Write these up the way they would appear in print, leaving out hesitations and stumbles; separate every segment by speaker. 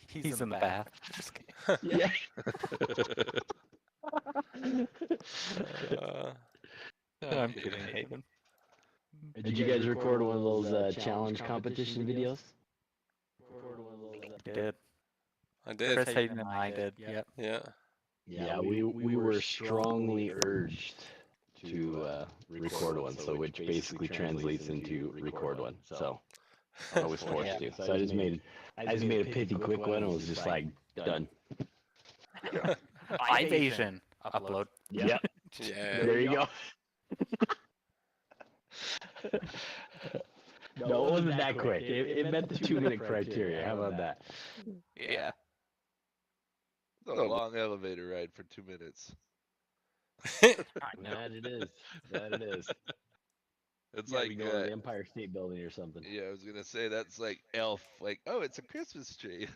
Speaker 1: He's in the bath. Just kidding.
Speaker 2: Yeah.
Speaker 1: I'm kidding, Haven.
Speaker 2: Did you guys record one of those challenge competition videos?
Speaker 1: We did.
Speaker 3: I did.
Speaker 1: Chris, Hayden, and I did. Yep.
Speaker 3: Yeah.
Speaker 2: Yeah, we were strongly urged to record one, so which basically translates into record one. So I was forced to. So I just made a pithy quick one and was just like done.
Speaker 1: 5 Asian upload.
Speaker 2: Yeah.
Speaker 3: Yeah.
Speaker 2: There you go. No, it wasn't that quick. It met the 2-minute criteria. How about that?
Speaker 1: Yeah.
Speaker 4: It's a long elevator ride for 2 minutes.
Speaker 2: That it is. That it is.
Speaker 4: It's
Speaker 2: Yeah,
Speaker 4: like
Speaker 2: we go to the Empire State Building or something.
Speaker 4: yeah, I was gonna say that's like Elf. Like, oh, it's a Christmas tree.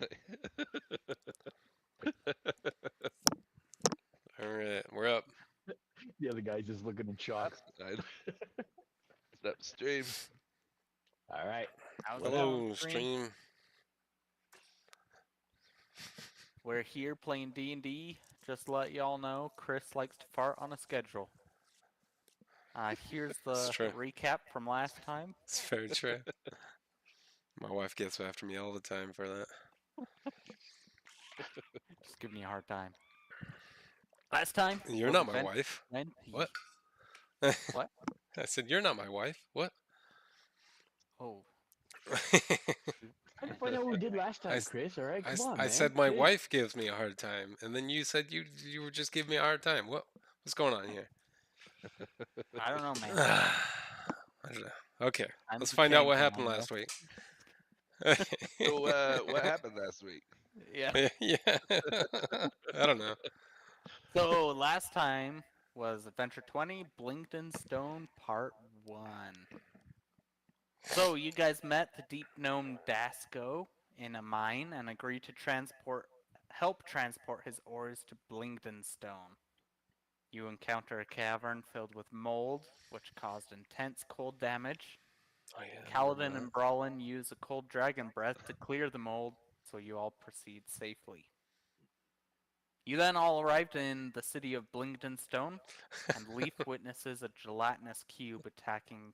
Speaker 3: All right, we're up.
Speaker 2: The other guy's just looking in shock.
Speaker 4: It's upstream.
Speaker 2: All right.
Speaker 1: How's it
Speaker 3: Hello,
Speaker 1: going, stream?
Speaker 3: stream.
Speaker 1: We're here playing D&D. Just to let y'all know, Chris likes to fart on a schedule. Here's the
Speaker 3: true.
Speaker 1: recap from last time.
Speaker 3: It's very true. My wife gets after me all the time for that.
Speaker 1: Just giving you a hard time. Last time.
Speaker 3: You're
Speaker 1: was
Speaker 3: not my
Speaker 1: event
Speaker 3: wife.
Speaker 1: 20.
Speaker 3: What?
Speaker 1: What?
Speaker 3: I said, you're not my wife. What?
Speaker 1: Oh.
Speaker 2: I can find out what we did last time,
Speaker 3: I s-
Speaker 2: Chris. All right, come on,
Speaker 3: I
Speaker 2: man.
Speaker 3: said my
Speaker 2: Jeez.
Speaker 3: wife gives me a hard time, and then you said you were just giving me a hard time. What's going on here?
Speaker 1: I don't know, man.
Speaker 3: I don't know. Okay,
Speaker 1: I'm
Speaker 3: let's
Speaker 1: the
Speaker 3: find out what
Speaker 1: champion,
Speaker 3: happened
Speaker 1: I
Speaker 3: last week.
Speaker 4: So what happened last week?
Speaker 1: Yeah.
Speaker 3: Yeah, I don't know.
Speaker 1: So last time was Adventure 20, Blinkton Stone Part 1. So you guys met the deep gnome Dasco in a mine and agreed to help transport his ores to Blinkton Stone. You encounter a cavern filled with mold, which caused intense cold damage.
Speaker 3: Oh, yeah, I
Speaker 1: Kaladin
Speaker 3: remember
Speaker 1: and Brawlin use a cold dragon breath to clear the mold, so you all proceed safely. You then all arrived in the city of Blinkton Stone, and Leaf witnesses a gelatinous cube attacking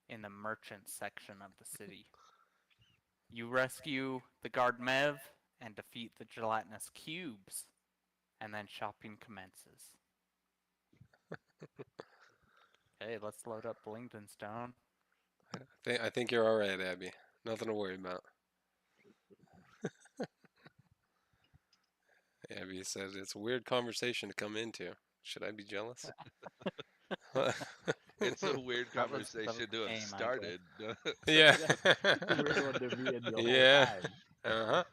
Speaker 1: in the merchant section of the city. You rescue the guard Mev and defeat the gelatinous cubes, and then shopping commences. Okay, let's load up Blinkton Stone.
Speaker 3: I think you're all right, Abby. Nothing to worry about. Abby said it's a weird conversation to come into. Should I be jealous?
Speaker 4: It's a weird
Speaker 1: That was the
Speaker 4: conversation to
Speaker 1: game, I
Speaker 4: have
Speaker 1: guess.
Speaker 4: started.
Speaker 3: Yeah.
Speaker 2: It's a weird one to be in the whole
Speaker 3: Yeah.
Speaker 2: time.
Speaker 3: Uh-huh.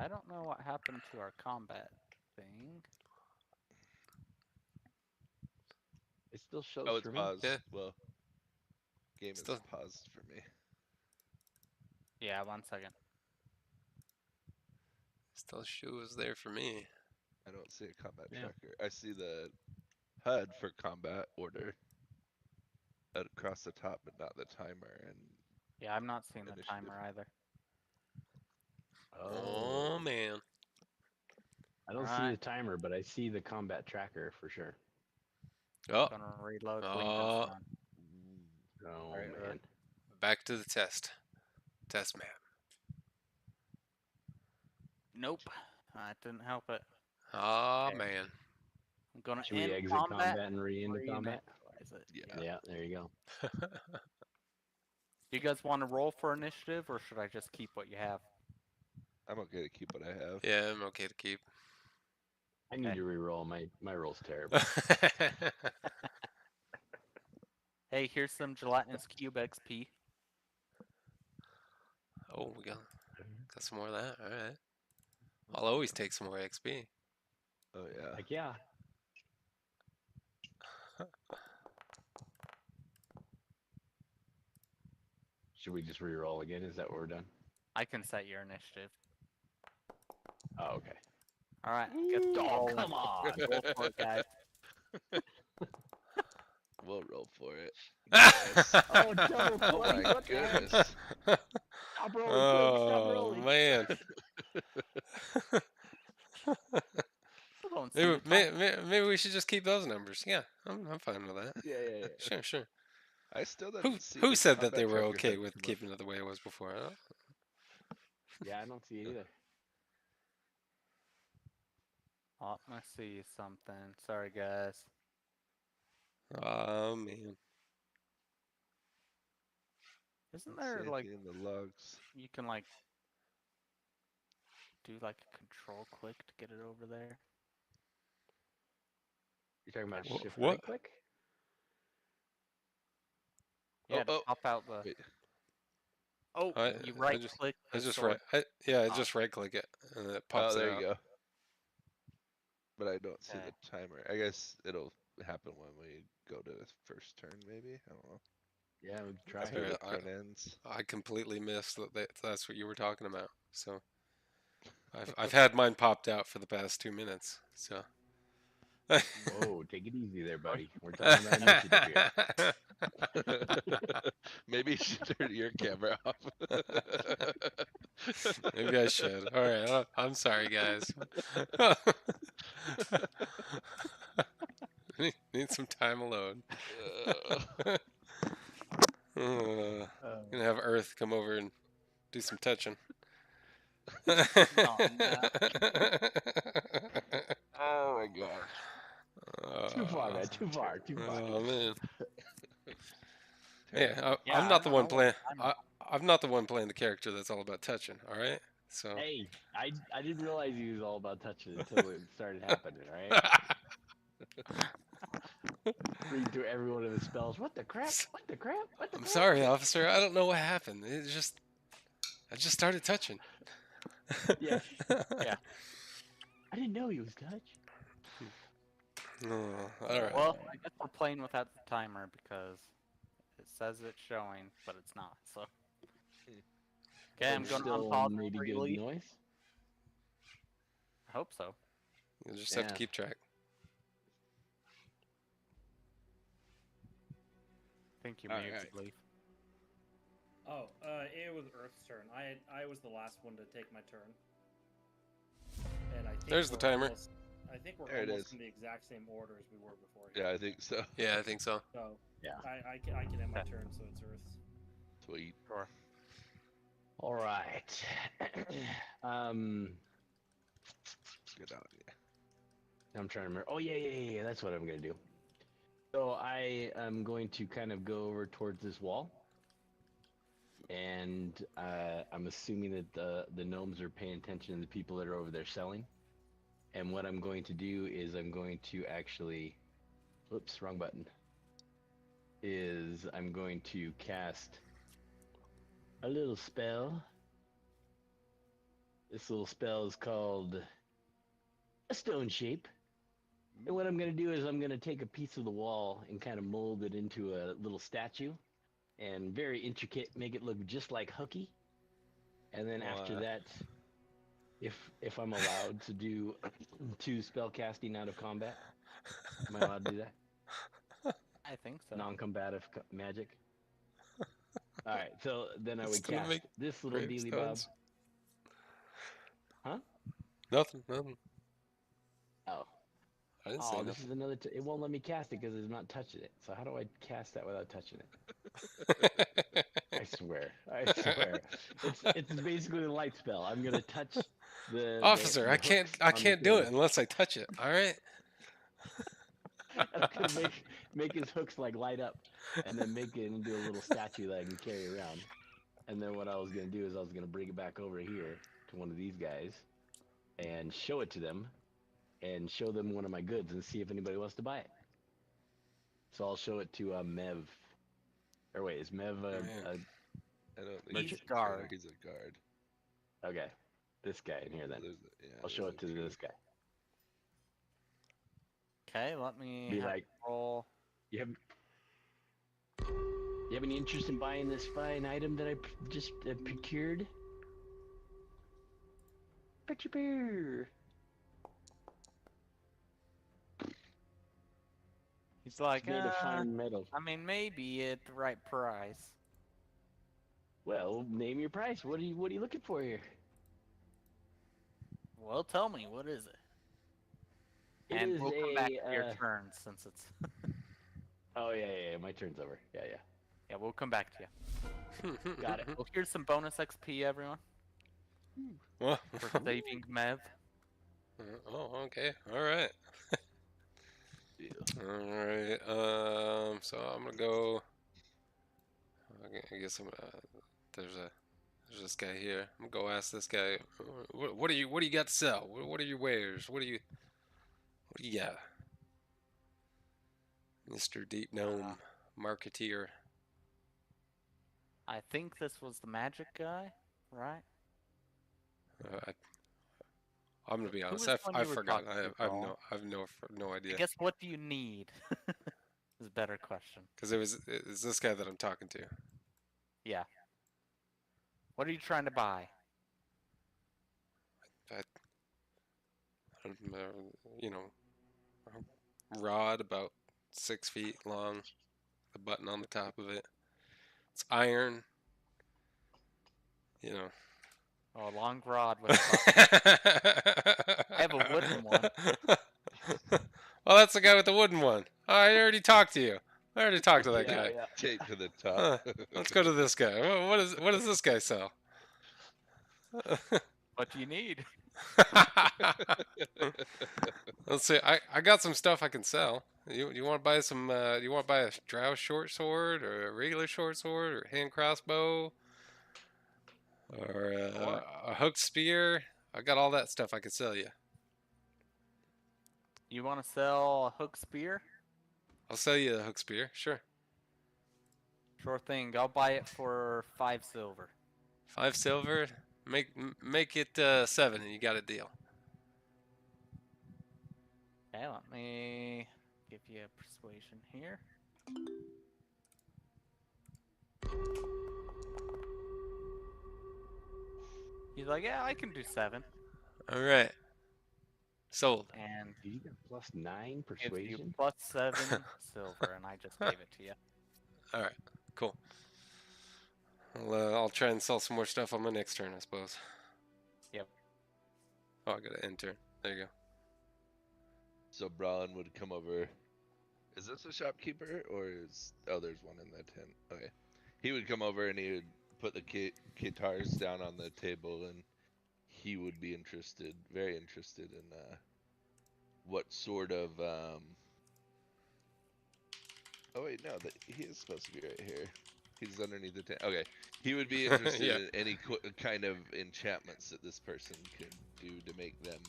Speaker 1: I don't know what happened to our combat thing.
Speaker 2: It still shows
Speaker 4: Oh, it's
Speaker 2: for me.
Speaker 4: paused.
Speaker 3: Yeah.
Speaker 4: Well, game is
Speaker 3: Still-
Speaker 4: paused for me.
Speaker 1: Yeah, 1 second.
Speaker 3: Still shoe is there for me.
Speaker 4: I don't see a combat
Speaker 2: Yeah.
Speaker 4: tracker. I see the HUD for combat order across the top, but not the timer. And
Speaker 1: Yeah, I'm not seeing the
Speaker 4: Initiative.
Speaker 1: timer either.
Speaker 3: Oh, man.
Speaker 2: I don't see
Speaker 1: Alright.
Speaker 2: the timer, but I see the combat tracker for sure.
Speaker 3: Oh,
Speaker 1: Gonna reload
Speaker 3: Oh.
Speaker 1: Blinkton Stone.
Speaker 2: Oh
Speaker 1: Right,
Speaker 2: man.
Speaker 1: right.
Speaker 3: back to the test. Test map.
Speaker 1: Nope, that didn't help it.
Speaker 3: Oh,
Speaker 1: Okay.
Speaker 3: man.
Speaker 1: I'm gonna
Speaker 2: Should we
Speaker 1: end
Speaker 2: exit
Speaker 1: combat,
Speaker 2: combat and re-into combat?
Speaker 1: reinitialize it.
Speaker 4: Yeah.
Speaker 2: Yeah, there you go.
Speaker 1: Do you guys want to roll for initiative, or should I just keep what you have?
Speaker 4: I'm okay to keep what I have.
Speaker 3: Yeah, I'm okay to keep.
Speaker 2: I need
Speaker 1: Okay.
Speaker 2: to re-roll. My roll's terrible.
Speaker 1: Hey, here's some gelatinous cube XP.
Speaker 3: Oh, we got some more of that. All right. I'll always take some more XP.
Speaker 4: Oh yeah.
Speaker 2: Like yeah. Should we just re-roll again? Is that what we're done?
Speaker 1: I can set your initiative.
Speaker 2: Oh, okay.
Speaker 1: All right, get the
Speaker 2: Oh,
Speaker 1: roll.
Speaker 2: come on.
Speaker 1: Roll for it, guys.
Speaker 4: we'll roll for it.
Speaker 2: Oh, double
Speaker 4: Oh
Speaker 2: 20.
Speaker 4: my
Speaker 2: What the heck?
Speaker 4: goodness.
Speaker 2: Stop rolling, quick. Stop
Speaker 3: Oh
Speaker 2: rolling.
Speaker 3: man.
Speaker 1: I don't see the
Speaker 3: Maybe we should just keep those numbers. Yeah, I'm fine with that.
Speaker 2: Yeah.
Speaker 3: Sure, sure.
Speaker 4: I still
Speaker 3: Who
Speaker 4: didn't see
Speaker 3: who
Speaker 4: the
Speaker 3: said that
Speaker 4: combat
Speaker 3: they were
Speaker 4: tracker
Speaker 3: okay
Speaker 4: HUD
Speaker 3: with
Speaker 4: come up.
Speaker 3: keeping it the way it was before? Huh?
Speaker 2: Yeah, I don't see it either.
Speaker 1: Let me see something. Sorry, guys.
Speaker 3: Oh man.
Speaker 1: Isn't
Speaker 4: Don't see
Speaker 1: there like
Speaker 4: anything in the logs.
Speaker 1: you can like do like a control click to get it over there?
Speaker 2: You're talking about
Speaker 3: Wha-
Speaker 2: shift
Speaker 3: what?
Speaker 2: right click?
Speaker 1: Yeah, to
Speaker 4: oh,
Speaker 1: pop out the.
Speaker 4: wait.
Speaker 1: Oh,
Speaker 3: I
Speaker 1: you
Speaker 3: I
Speaker 1: right
Speaker 3: just
Speaker 1: click
Speaker 3: I
Speaker 1: the
Speaker 3: just
Speaker 1: sword.
Speaker 3: right. I
Speaker 1: Ah.
Speaker 3: just right click it and it
Speaker 4: Oh,
Speaker 3: pops it
Speaker 4: there
Speaker 3: out.
Speaker 4: you go. But I don't see
Speaker 1: Okay.
Speaker 4: the timer. I guess it'll happen when we go to the first turn, maybe. I don't know.
Speaker 2: Yeah, we can try.
Speaker 4: After
Speaker 3: Yeah,
Speaker 4: the turn ends.
Speaker 3: I completely missed that's what you were talking about. So I've had mine popped out for the past 2 minutes. So.
Speaker 2: Whoa, take it easy there, buddy. We're talking about initiative here.
Speaker 4: Maybe you should turn your camera off.
Speaker 3: Maybe I should. All right, I'm sorry, guys. Need some time alone. Gonna have Earth come over and do some touching.
Speaker 1: Oh, no.
Speaker 2: Oh my gosh. Too far, man. Too far. Too far.
Speaker 3: Oh man.
Speaker 4: Turn
Speaker 3: Yeah,
Speaker 1: Yeah,
Speaker 3: I'm
Speaker 1: I
Speaker 3: not the
Speaker 1: don't
Speaker 3: one
Speaker 1: know
Speaker 3: playing.
Speaker 1: what timer.
Speaker 3: I'm not the one playing the character that's all about touching. All right. So.
Speaker 2: Hey, I didn't realize he was all about touching it until it started happening, right? Read through every one of his spells. What the crap? What the crap? What the
Speaker 3: I'm
Speaker 2: crap?
Speaker 3: sorry, officer. I don't know what happened. I just started touching.
Speaker 2: Yeah.
Speaker 1: Yeah.
Speaker 2: I didn't know he was Dutch.
Speaker 3: Oh, all right.
Speaker 1: Well, I guess we're playing without the timer because it says it's showing, but it's not. So. Okay, I'm going to
Speaker 2: Still
Speaker 1: unpause
Speaker 2: maybe
Speaker 1: before you
Speaker 2: good
Speaker 1: leave.
Speaker 2: noise.
Speaker 1: I hope so.
Speaker 3: You'll just have to
Speaker 2: Yeah.
Speaker 3: keep track.
Speaker 1: I think you
Speaker 4: All
Speaker 1: muted,
Speaker 4: right.
Speaker 1: Leaf.
Speaker 5: Oh, it was Earth's turn. I was the last one to take my turn. And I think
Speaker 3: There's the
Speaker 5: we're
Speaker 3: timer.
Speaker 5: I think we're
Speaker 4: There it
Speaker 5: almost
Speaker 4: is.
Speaker 5: in the exact same order as we were before.
Speaker 4: Yeah, I think so.
Speaker 3: Yeah, I think so.
Speaker 5: So
Speaker 2: Yeah.
Speaker 5: I can end my turn, so it's Earth's.
Speaker 4: Sweet.
Speaker 1: Sure.
Speaker 2: All right.
Speaker 4: Good on you.
Speaker 2: I'm trying to remember. Oh yeah. That's what I'm gonna do. So I am going to kind of go over towards this wall, and I'm assuming that the gnomes are paying attention to the people that are over there selling. And what I'm going to do is I'm going to actually, whoops, wrong button. Is I'm going to cast a little spell. This little spell is called a stone shape. And what I'm going to do is I'm going to take a piece of the wall and kind of mold it into a little statue and very intricate, make it look just like Hooky. And then after
Speaker 4: Wow.
Speaker 2: that, if I'm allowed to do 2 spell casting out of combat, am I allowed to do that?
Speaker 1: I think so.
Speaker 2: Non-combative magic. All right, so then I
Speaker 3: It's
Speaker 2: would
Speaker 3: gonna
Speaker 2: cast
Speaker 3: make
Speaker 2: this little dealy bob.
Speaker 3: gravestones.
Speaker 2: Huh?
Speaker 3: Nothing.
Speaker 2: Oh.
Speaker 3: I didn't say
Speaker 2: Oh, this
Speaker 3: nothing.
Speaker 2: is another. It won't let me cast it because it's not touching it. So how do I cast that without touching it? I swear. It's basically a light spell. I'm gonna touch the
Speaker 3: Officer,
Speaker 2: the
Speaker 3: I can't
Speaker 2: hooks on the
Speaker 3: do it
Speaker 2: thing.
Speaker 3: unless I touch it. All right.
Speaker 2: I'm gonna make his hooks like light up, and then make it into a little statue that I can carry around. And then what I was gonna do is I was gonna bring it back over here to one of these guys, and show it to them, and show them one of my goods, and see if anybody wants to buy it. So I'll show it to Mev. Or wait, is Mev
Speaker 3: Man.
Speaker 4: I don't think
Speaker 1: He's
Speaker 4: he's a
Speaker 1: guard.
Speaker 4: trader, he's a guard.
Speaker 2: okay? This guy in here then.
Speaker 4: Yeah,
Speaker 2: I'll show
Speaker 4: there's
Speaker 2: it to
Speaker 4: a few.
Speaker 2: this guy.
Speaker 1: Okay, let me
Speaker 2: Be
Speaker 1: have
Speaker 2: like,
Speaker 1: roll.
Speaker 2: you have any interest in buying this fine item that I just procured?
Speaker 1: He's like,
Speaker 2: It's made of fine metal.
Speaker 1: I mean, maybe at the right price.
Speaker 2: Well, name your price. What are you looking for here?
Speaker 1: Well, tell me, what is it?
Speaker 2: It
Speaker 1: And
Speaker 2: is
Speaker 1: we'll come back to your
Speaker 2: a.
Speaker 1: turn since it's.
Speaker 2: Oh yeah. My turn's over. Yeah.
Speaker 1: Yeah, we'll come back to you.
Speaker 2: Got it.
Speaker 1: Well, here's some bonus XP, everyone,
Speaker 3: Well,
Speaker 1: for saving Mev.
Speaker 3: oh, okay. All right.
Speaker 2: Yeah.
Speaker 3: All right. So I'm gonna go. I guess there's this guy here. I'm gonna go ask this guy. What do you got to sell? What are your wares? What do you got, Mr. Deep Gnome Marketeer?
Speaker 1: I think this was the magic guy, right?
Speaker 3: I'm gonna be
Speaker 1: Who
Speaker 3: honest.
Speaker 1: was the one
Speaker 3: I
Speaker 1: you were
Speaker 3: forgot.
Speaker 1: talking to,
Speaker 3: I have
Speaker 1: Paul?
Speaker 3: no
Speaker 1: I
Speaker 3: idea.
Speaker 1: guess what do you need? Is a better question.
Speaker 3: Because it's this guy that I'm talking to.
Speaker 1: Yeah. What are you trying to buy?
Speaker 3: I don't know, a rod about 6 feet long, the button on the top of it. It's iron. You know.
Speaker 1: Oh, a long rod with a button.
Speaker 3: I
Speaker 1: have a wooden one.
Speaker 3: Well, that's the guy with the wooden one. I already talked to you. I already talked to that guy.
Speaker 2: Yeah.
Speaker 4: Taped to the
Speaker 3: Huh.
Speaker 4: top.
Speaker 3: Let's go to this guy. What does this guy sell?
Speaker 1: What do you need?
Speaker 3: Let's see. I got some stuff I can sell. You want to buy some? You want to buy a drow short sword, or a regular short sword, or hand crossbow, or a hooked spear? I got all that stuff I can sell you.
Speaker 1: You want to sell a hook spear?
Speaker 3: I'll sell you a hook spear. Sure.
Speaker 1: Sure thing. I'll buy it for 5 silver.
Speaker 3: 5 silver. Make it 7, and you got a deal.
Speaker 1: Okay, let me give you a persuasion here. He's like, yeah, I can do 7.
Speaker 3: All right. Sold.
Speaker 1: And
Speaker 2: You got +9
Speaker 1: gives you
Speaker 2: persuasion.
Speaker 1: plus 7 silver, and I just gave it to you.
Speaker 3: All right. Cool. I'll try and sell some more stuff on my next turn, I suppose.
Speaker 1: Yep.
Speaker 3: Oh, I got to enter. There you go.
Speaker 4: So Braun would come over. Is this a shopkeeper or is? Oh, there's one in the tent. Okay. He would come over and he would put the guitars down on the table, and he would be interested, very interested in what sort of. Oh wait, no, he is supposed to be right here. He's underneath the tent. Okay. He would be interested
Speaker 3: Yeah.
Speaker 4: in any kind of enchantments that this person could do to make them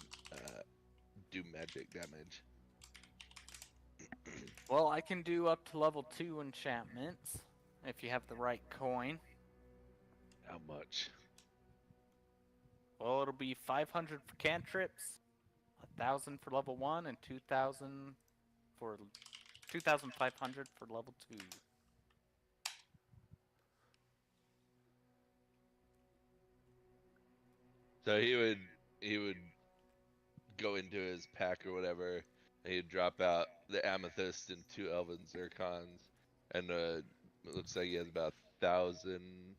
Speaker 4: do magic damage.
Speaker 1: Well, I can do up to level 2 enchantments, if you have the right coin.
Speaker 4: How much?
Speaker 1: Well, it'll be 500 for cantrips, 1,000 for level 1, and 2,000 for 2,500 for level 2.
Speaker 4: So he would go into his pack or whatever, and he'd drop out the amethyst and 2 elven zircons, and it looks like he has about 1,000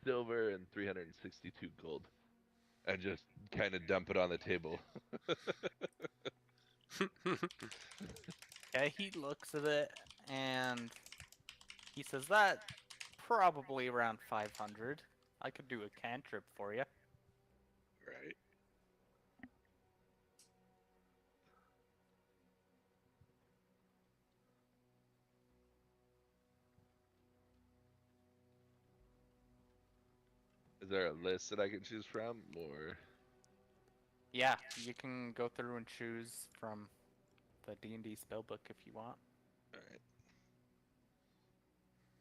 Speaker 4: silver and 362 gold, and just kind of dump it on the table.
Speaker 1: Okay, he looks at it, and he says, that probably around 500. I could do a cantrip for you.
Speaker 4: Right. Is there a list that I can choose from, or?
Speaker 1: Yeah, you can go through and choose from the D&D spellbook if you want.
Speaker 4: Alright.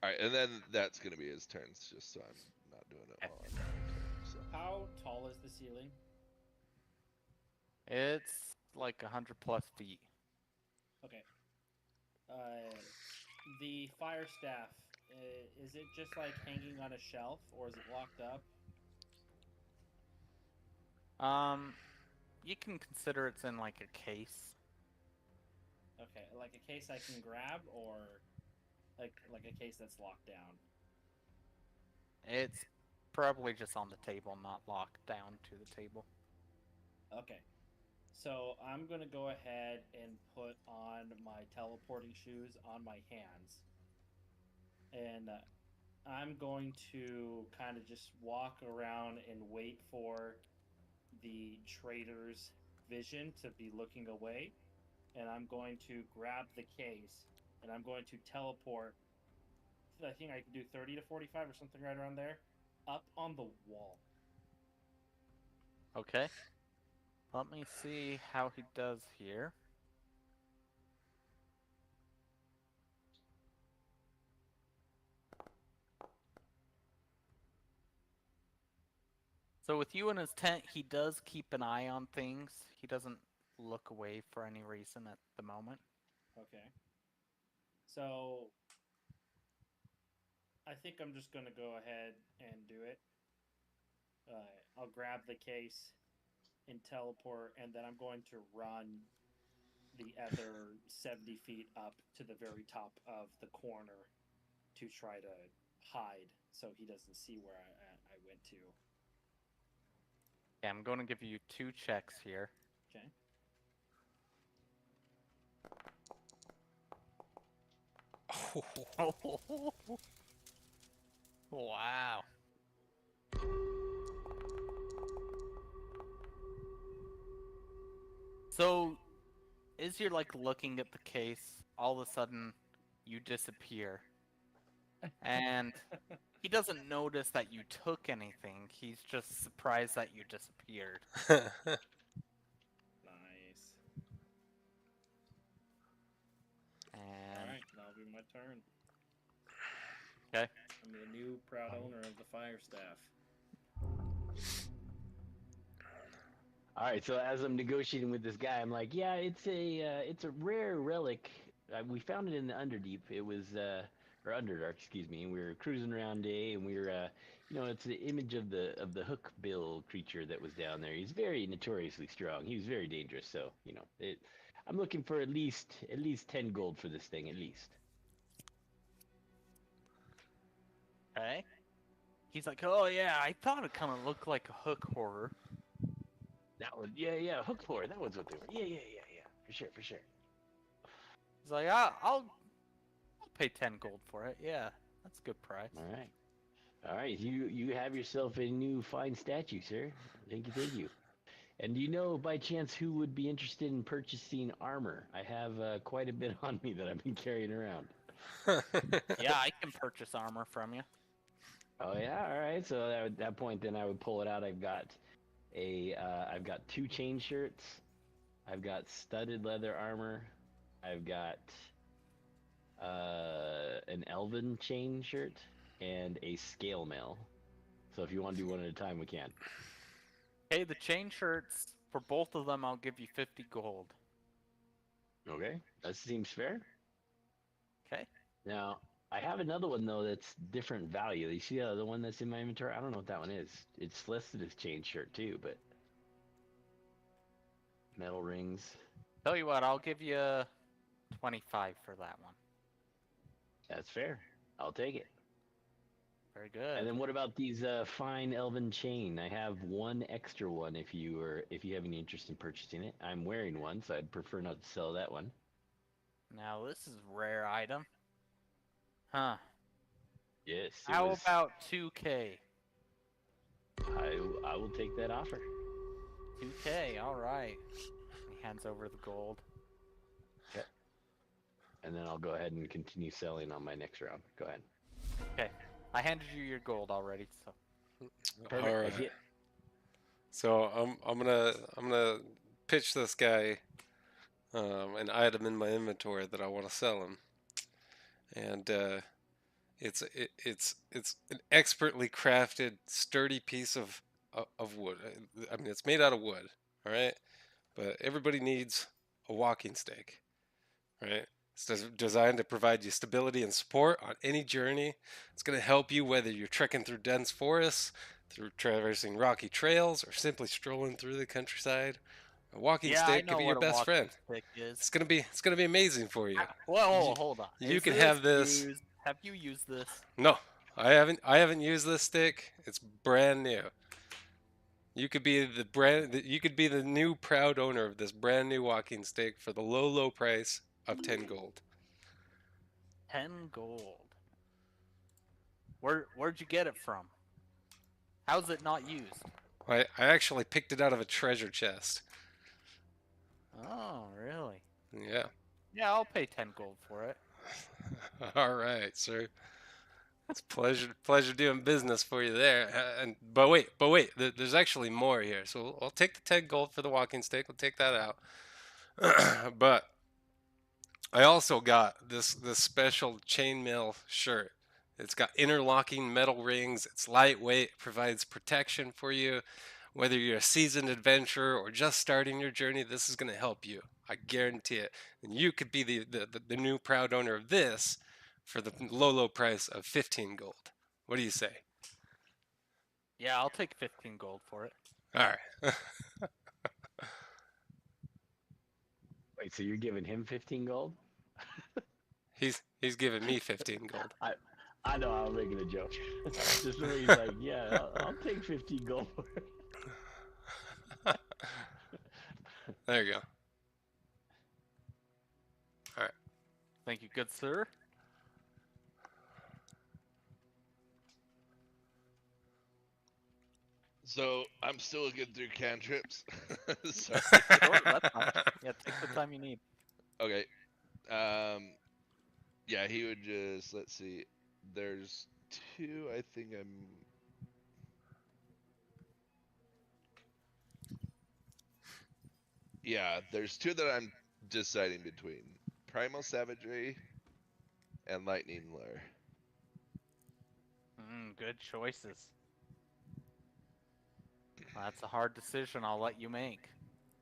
Speaker 4: Alright, and then that's gonna be his turns, just so I'm not doing it while I'm on my turn, so.
Speaker 5: How tall is the ceiling?
Speaker 1: It's like 100 plus feet.
Speaker 5: Okay. The fire staff, is it just like hanging on a shelf, or is it locked up?
Speaker 1: You can consider it's in like a case.
Speaker 5: Okay, like a case I can grab, or like a case that's locked down.
Speaker 1: It's probably just on the table, not locked down to the table.
Speaker 5: Okay. So I'm gonna go ahead and put on my teleporting shoes on my hands, and I'm going to kind of just walk around and wait for the trader's vision to be looking away, and I'm going to grab the case, and I'm going to teleport. I think I can do 30 to 45 or something right around there, up on the wall.
Speaker 1: Okay. Let me see how he does here. So with you in his tent, he does keep an eye on things. He doesn't look away for any reason at the moment.
Speaker 5: Okay. So I think I'm just gonna go ahead and do it. I'll grab the case and teleport, and then I'm going to run the other 70 feet up to the very top of the corner to try to hide so he doesn't see where I went to.
Speaker 1: Yeah, I'm going to give you 2 checks here.
Speaker 5: Okay.
Speaker 1: Wow. So, as you're like looking at the case, all of a sudden you disappear. And he doesn't notice that you took anything. He's just surprised that you disappeared.
Speaker 5: Nice.
Speaker 1: And
Speaker 5: Alright, that'll be my turn.
Speaker 1: okay.
Speaker 5: I'm the new proud owner of the fire staff.
Speaker 2: All right, so as I'm negotiating with this guy, I'm like, yeah, it's a rare relic. We found it in the Underdeep. It was or Underdark, excuse me. And we were cruising around day, and we were, it's the image of the hook bill creature that was down there. He's very notoriously strong. He was very dangerous. So I'm looking for at least 10 gold for this thing, at least.
Speaker 1: Okay. He's like, oh yeah, I thought it kind of looked like a hook horror.
Speaker 2: That one, yeah, hook floor. That one's what they were. Yeah, for sure.
Speaker 1: He's like, I'll pay 10 gold for it. Yeah, that's a good price.
Speaker 2: All right. You have yourself a new fine statue, sir. Thank you. And do you know by chance who would be interested in purchasing armor? I have quite a bit on me that I've been carrying around.
Speaker 1: Yeah, I can purchase armor from you.
Speaker 2: Oh yeah, all right. So at that point, then I would pull it out. I've got 2 chain shirts. I've got studded leather armor. I've got an elven chain shirt and a scale mail. So if you want to do one at a time, we can.
Speaker 1: Okay, the chain shirts, for both of them, I'll give you 50 gold.
Speaker 2: Okay, that seems fair.
Speaker 1: Okay.
Speaker 2: Now, I have another one, though, that's different value. You see the one that's in my inventory? I don't know what that one is. It's listed as chain shirt, too, but... Metal rings.
Speaker 1: Tell you what, I'll give you 25 for that one.
Speaker 2: That's fair. I'll take it.
Speaker 1: Very good.
Speaker 2: And then what about these fine elven chain? I have one extra one if you have any interest in purchasing it. I'm wearing one, so I'd prefer not to sell that one.
Speaker 1: Now, this is a rare item. Huh.
Speaker 2: Yes.
Speaker 1: How about 2K?
Speaker 2: I will take that offer.
Speaker 1: 2K, alright. He hands over the gold.
Speaker 2: Okay. And then I'll go ahead and continue selling on my next round. Go ahead.
Speaker 1: Okay. I handed you your gold already, so.
Speaker 2: Perfect.
Speaker 3: All right. So I'm gonna pitch this guy an item in my inventory that I want to sell him, and it's an expertly crafted, sturdy piece of wood. I mean, it's made out of wood, all right. But everybody needs a walking stick, right? It's designed to provide you stability and support on any journey. It's going to help you whether you're trekking through dense forests, through traversing rocky trails, or simply strolling through the countryside. A walking
Speaker 1: Yeah, I
Speaker 3: stick could
Speaker 1: know
Speaker 3: be
Speaker 1: what
Speaker 3: your
Speaker 1: a
Speaker 3: best
Speaker 1: walking
Speaker 3: friend.
Speaker 1: stick is.
Speaker 3: It's gonna be amazing for you.
Speaker 1: Whoa,
Speaker 3: You-
Speaker 1: hold on.
Speaker 3: you
Speaker 1: Is
Speaker 3: can
Speaker 1: this
Speaker 3: have this.
Speaker 1: used- Have you used this?
Speaker 3: No, I haven't used this stick. It's brand new. You could be you could be the new proud owner of this brand new walking stick for the low price of 10 gold.
Speaker 1: 10 gold. Where'd you get it from? How's it not used?
Speaker 3: I actually picked it out of a treasure chest.
Speaker 1: Oh, really?
Speaker 3: Yeah.
Speaker 1: Yeah, I'll pay 10 gold for it.
Speaker 3: All right, sir. It's pleasure doing business for you there. But wait, there's actually more here. So I'll take the 10 gold for the walking stick. We'll take that out. But I also got this special chainmail shirt. It's got interlocking metal rings. It's lightweight. It provides protection for you. Whether you're a seasoned adventurer or just starting your journey, this is going to help you. I guarantee it. And you could be the new proud owner of this for the low price of 15 gold. What do you say?
Speaker 1: Yeah, I'll take 15 gold for it.
Speaker 3: All right.
Speaker 2: Wait, so you're giving him 15 gold?
Speaker 3: He's giving me 15 gold.
Speaker 2: I know I'm making a joke. Just the way he's like, yeah, I'll take 15 gold for it.
Speaker 3: There you go.
Speaker 1: Thank you, good sir.
Speaker 4: So I'm still looking through cantrips. Sorry.
Speaker 1: Sure, that's fine. Yeah, take the time you need.
Speaker 4: Okay. Yeah, he would just, let's see. There's two I think Yeah, there's two that I'm deciding between. Primal Savagery and Lightning Lure.
Speaker 1: Good choices. That's a hard decision I'll let you make.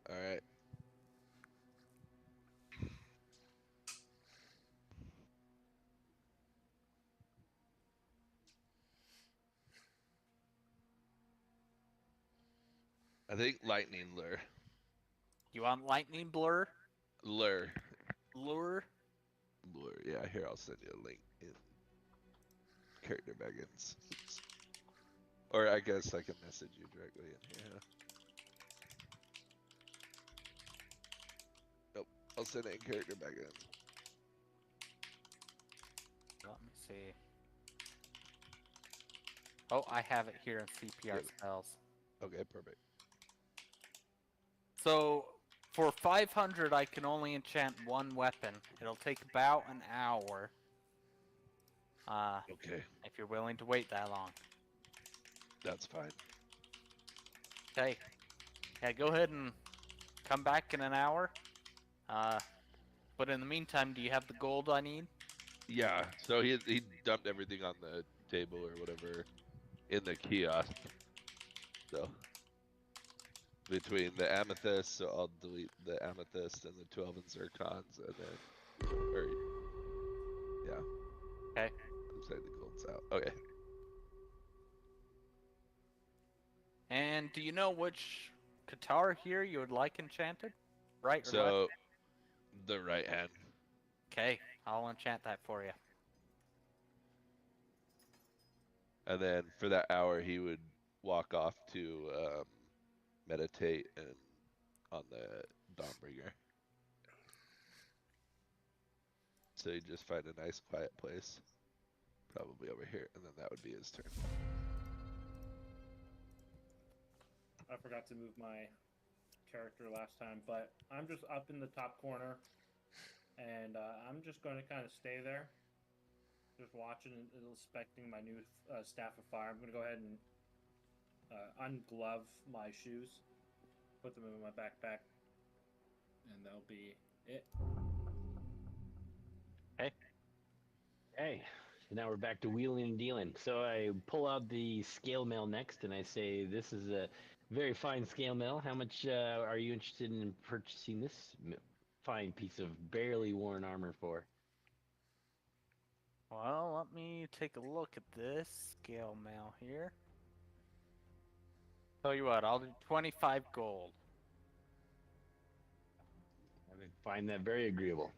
Speaker 4: Alright. I think Lightning Lure.
Speaker 1: You want lightning blur?
Speaker 4: Lure.
Speaker 1: Lure?
Speaker 4: Lure. Yeah, here I'll send you a link in character baggins. Oops. Or I guess I can message you directly in here. Nope. I'll send it in character baggins.
Speaker 1: Let me see. Oh, I have it here in CPR
Speaker 4: Good.
Speaker 1: spells.
Speaker 4: Okay, perfect.
Speaker 1: So, for 500, I can only enchant one weapon. It'll take about an hour.
Speaker 4: Okay,
Speaker 1: If you're willing to wait that long.
Speaker 4: that's fine.
Speaker 1: Okay. Yeah, go ahead and come back in an hour. But in the meantime, do you have the gold I need?
Speaker 4: Yeah, so he dumped everything on the table or whatever in the kiosk. So between the amethyst, so I'll delete the amethyst and the 12 and zircons, and then or yeah.
Speaker 1: Okay.
Speaker 4: Looks like the gold's out. Okay.
Speaker 1: And do you know which guitar here you would like enchanted? Right or left?
Speaker 4: So the right hand.
Speaker 1: Okay, I'll enchant that for you.
Speaker 4: And then for that hour, he would walk off to meditate and on the Dawnbringer. So he'd just find a nice quiet place, probably over here, and then that would be his turn.
Speaker 5: I forgot to move my character last time, but I'm just up in the top corner, and I'm just going to kind of stay there, just watching and inspecting my new staff of fire. I'm going to go ahead and unglove my shoes, put them in my backpack, and that'll be it.
Speaker 2: Hey, so now we're back to wheeling and dealing. So I pull out the scale mail next, and I say, "This is a very fine scale mail. How much are you interested in purchasing this fine piece of barely worn armor for?"
Speaker 1: Well, let me take a look at this scale mail here. Tell you what, I'll do 25 gold.
Speaker 2: find that very agreeable.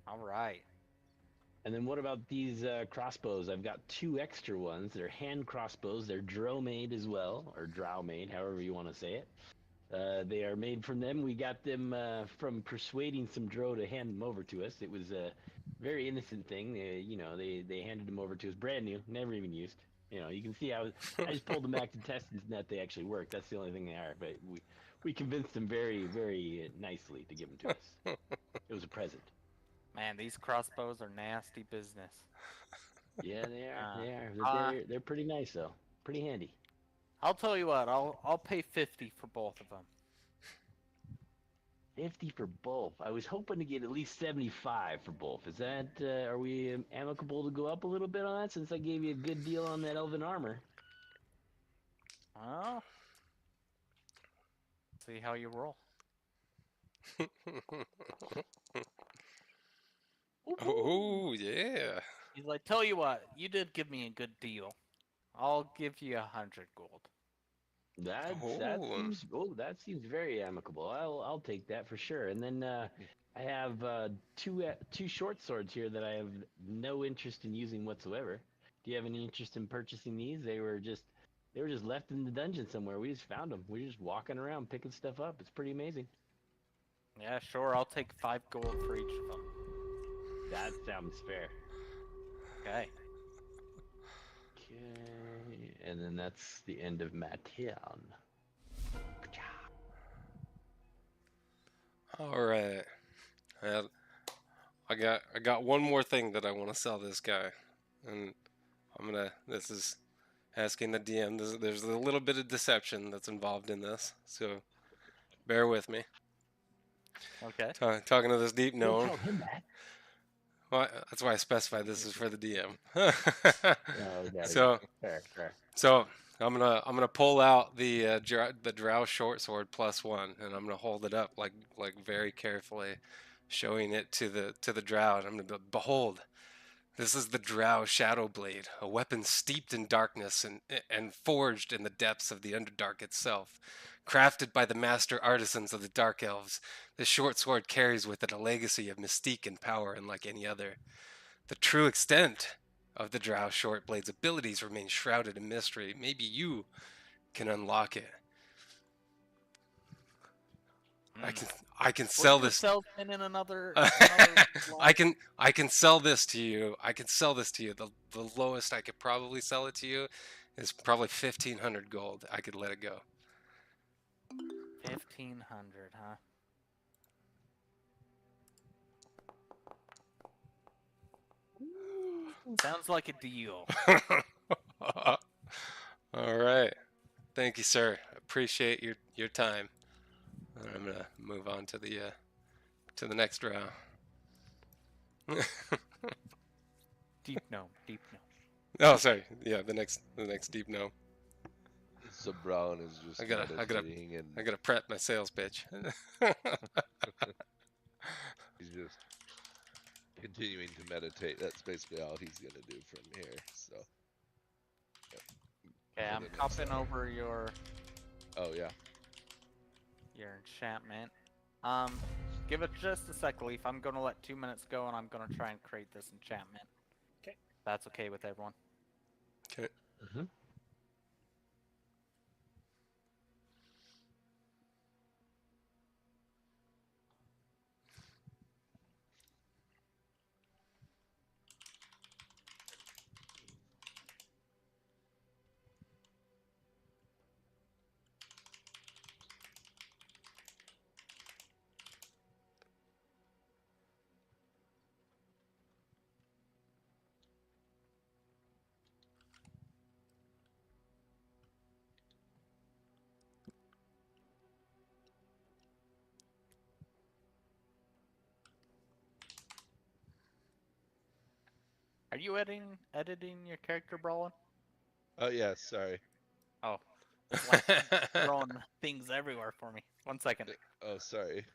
Speaker 1: All right.
Speaker 2: And then what about these crossbows? I've got 2 extra ones. They're hand crossbows. They're drow made as well, or drow made, however you want to say it. They are made from them. We got them from persuading some drow to hand them over to us. It was a very innocent thing. They handed them over to us, brand new, never even used. You can see I just pulled them back to test and that they actually work. That's the only thing they are. But we convinced them very, very nicely to give them to us. It was a present.
Speaker 1: Man, these crossbows are nasty business.
Speaker 2: Yeah, they are. They are.
Speaker 1: Uh,
Speaker 2: They're pretty nice though. Pretty handy.
Speaker 1: I'll tell you what. I'll pay 50 for both of them.
Speaker 2: 50 for both. I was hoping to get at least 75 for both. Is that, are we amicable to go up a little bit on that since I gave you a good deal on that elven armor?
Speaker 1: Well, see how you roll.
Speaker 3: Oh, yeah.
Speaker 1: He's like, tell you what, you did give me a good deal. I'll give you 100 gold.
Speaker 2: That seems very amicable. I'll take that for sure. And then I have two short swords here that I have no interest in using whatsoever. Do you have any interest in purchasing these? They were just left in the dungeon somewhere. We just found them. We're just walking around picking stuff up. It's pretty amazing.
Speaker 1: Yeah, sure. I'll take 5 gold for each of them.
Speaker 2: That sounds fair.
Speaker 1: Okay.
Speaker 2: Okay, and then that's the end of my turn.
Speaker 3: All right. I got one more thing that I want to sell this guy, and this is asking the DM. There's a little bit of deception that's involved in this, so bear with me.
Speaker 1: Okay.
Speaker 3: Talking to this deep
Speaker 2: Don't
Speaker 3: gnome.
Speaker 2: tell him that.
Speaker 3: Well, that's why I specified this is for the DM.
Speaker 2: Fair.
Speaker 3: So I'm gonna pull out the drow short sword +1, and I'm gonna hold it up like very carefully, showing it to the drow, and I'm gonna behold. This is the drow shadow blade, a weapon steeped in darkness and forged in the depths of the Underdark itself. Crafted by the master artisans of the Dark Elves, this short sword carries with it a legacy of mystique and power unlike any other. The true extent of the drow short blade's abilities remains shrouded in mystery. Maybe you can unlock it. I can sell this.
Speaker 1: Salesman in another
Speaker 3: I can sell this to you. I can sell this to you. The lowest I could probably sell it to you is probably 1,500 gold. I could let it go.
Speaker 1: 1,500, huh? Sounds like a deal.
Speaker 3: All right. Thank you, sir. Appreciate your time. And I'm gonna move on to the next round.
Speaker 1: Deep gnome.
Speaker 3: Oh, sorry. Yeah, the next deep gnome.
Speaker 4: So Brown is just meditating and
Speaker 3: I gotta prep my sales pitch.
Speaker 4: he's just continuing to meditate. That's basically all he's gonna do from here. So.
Speaker 1: Okay, I'm copying over your
Speaker 4: Oh yeah.
Speaker 1: enchantment. Give it just a sec, Leaf. I'm gonna let 2 minutes go, and I'm gonna try and create this enchantment.
Speaker 5: Okay.
Speaker 1: That's okay with everyone.
Speaker 3: Okay.
Speaker 2: Mm-hmm.
Speaker 1: Are you editing your character, Brawlin?
Speaker 4: Oh yeah. Sorry.
Speaker 1: Oh, it's like throwing things everywhere for me. 1 second.
Speaker 4: Oh sorry.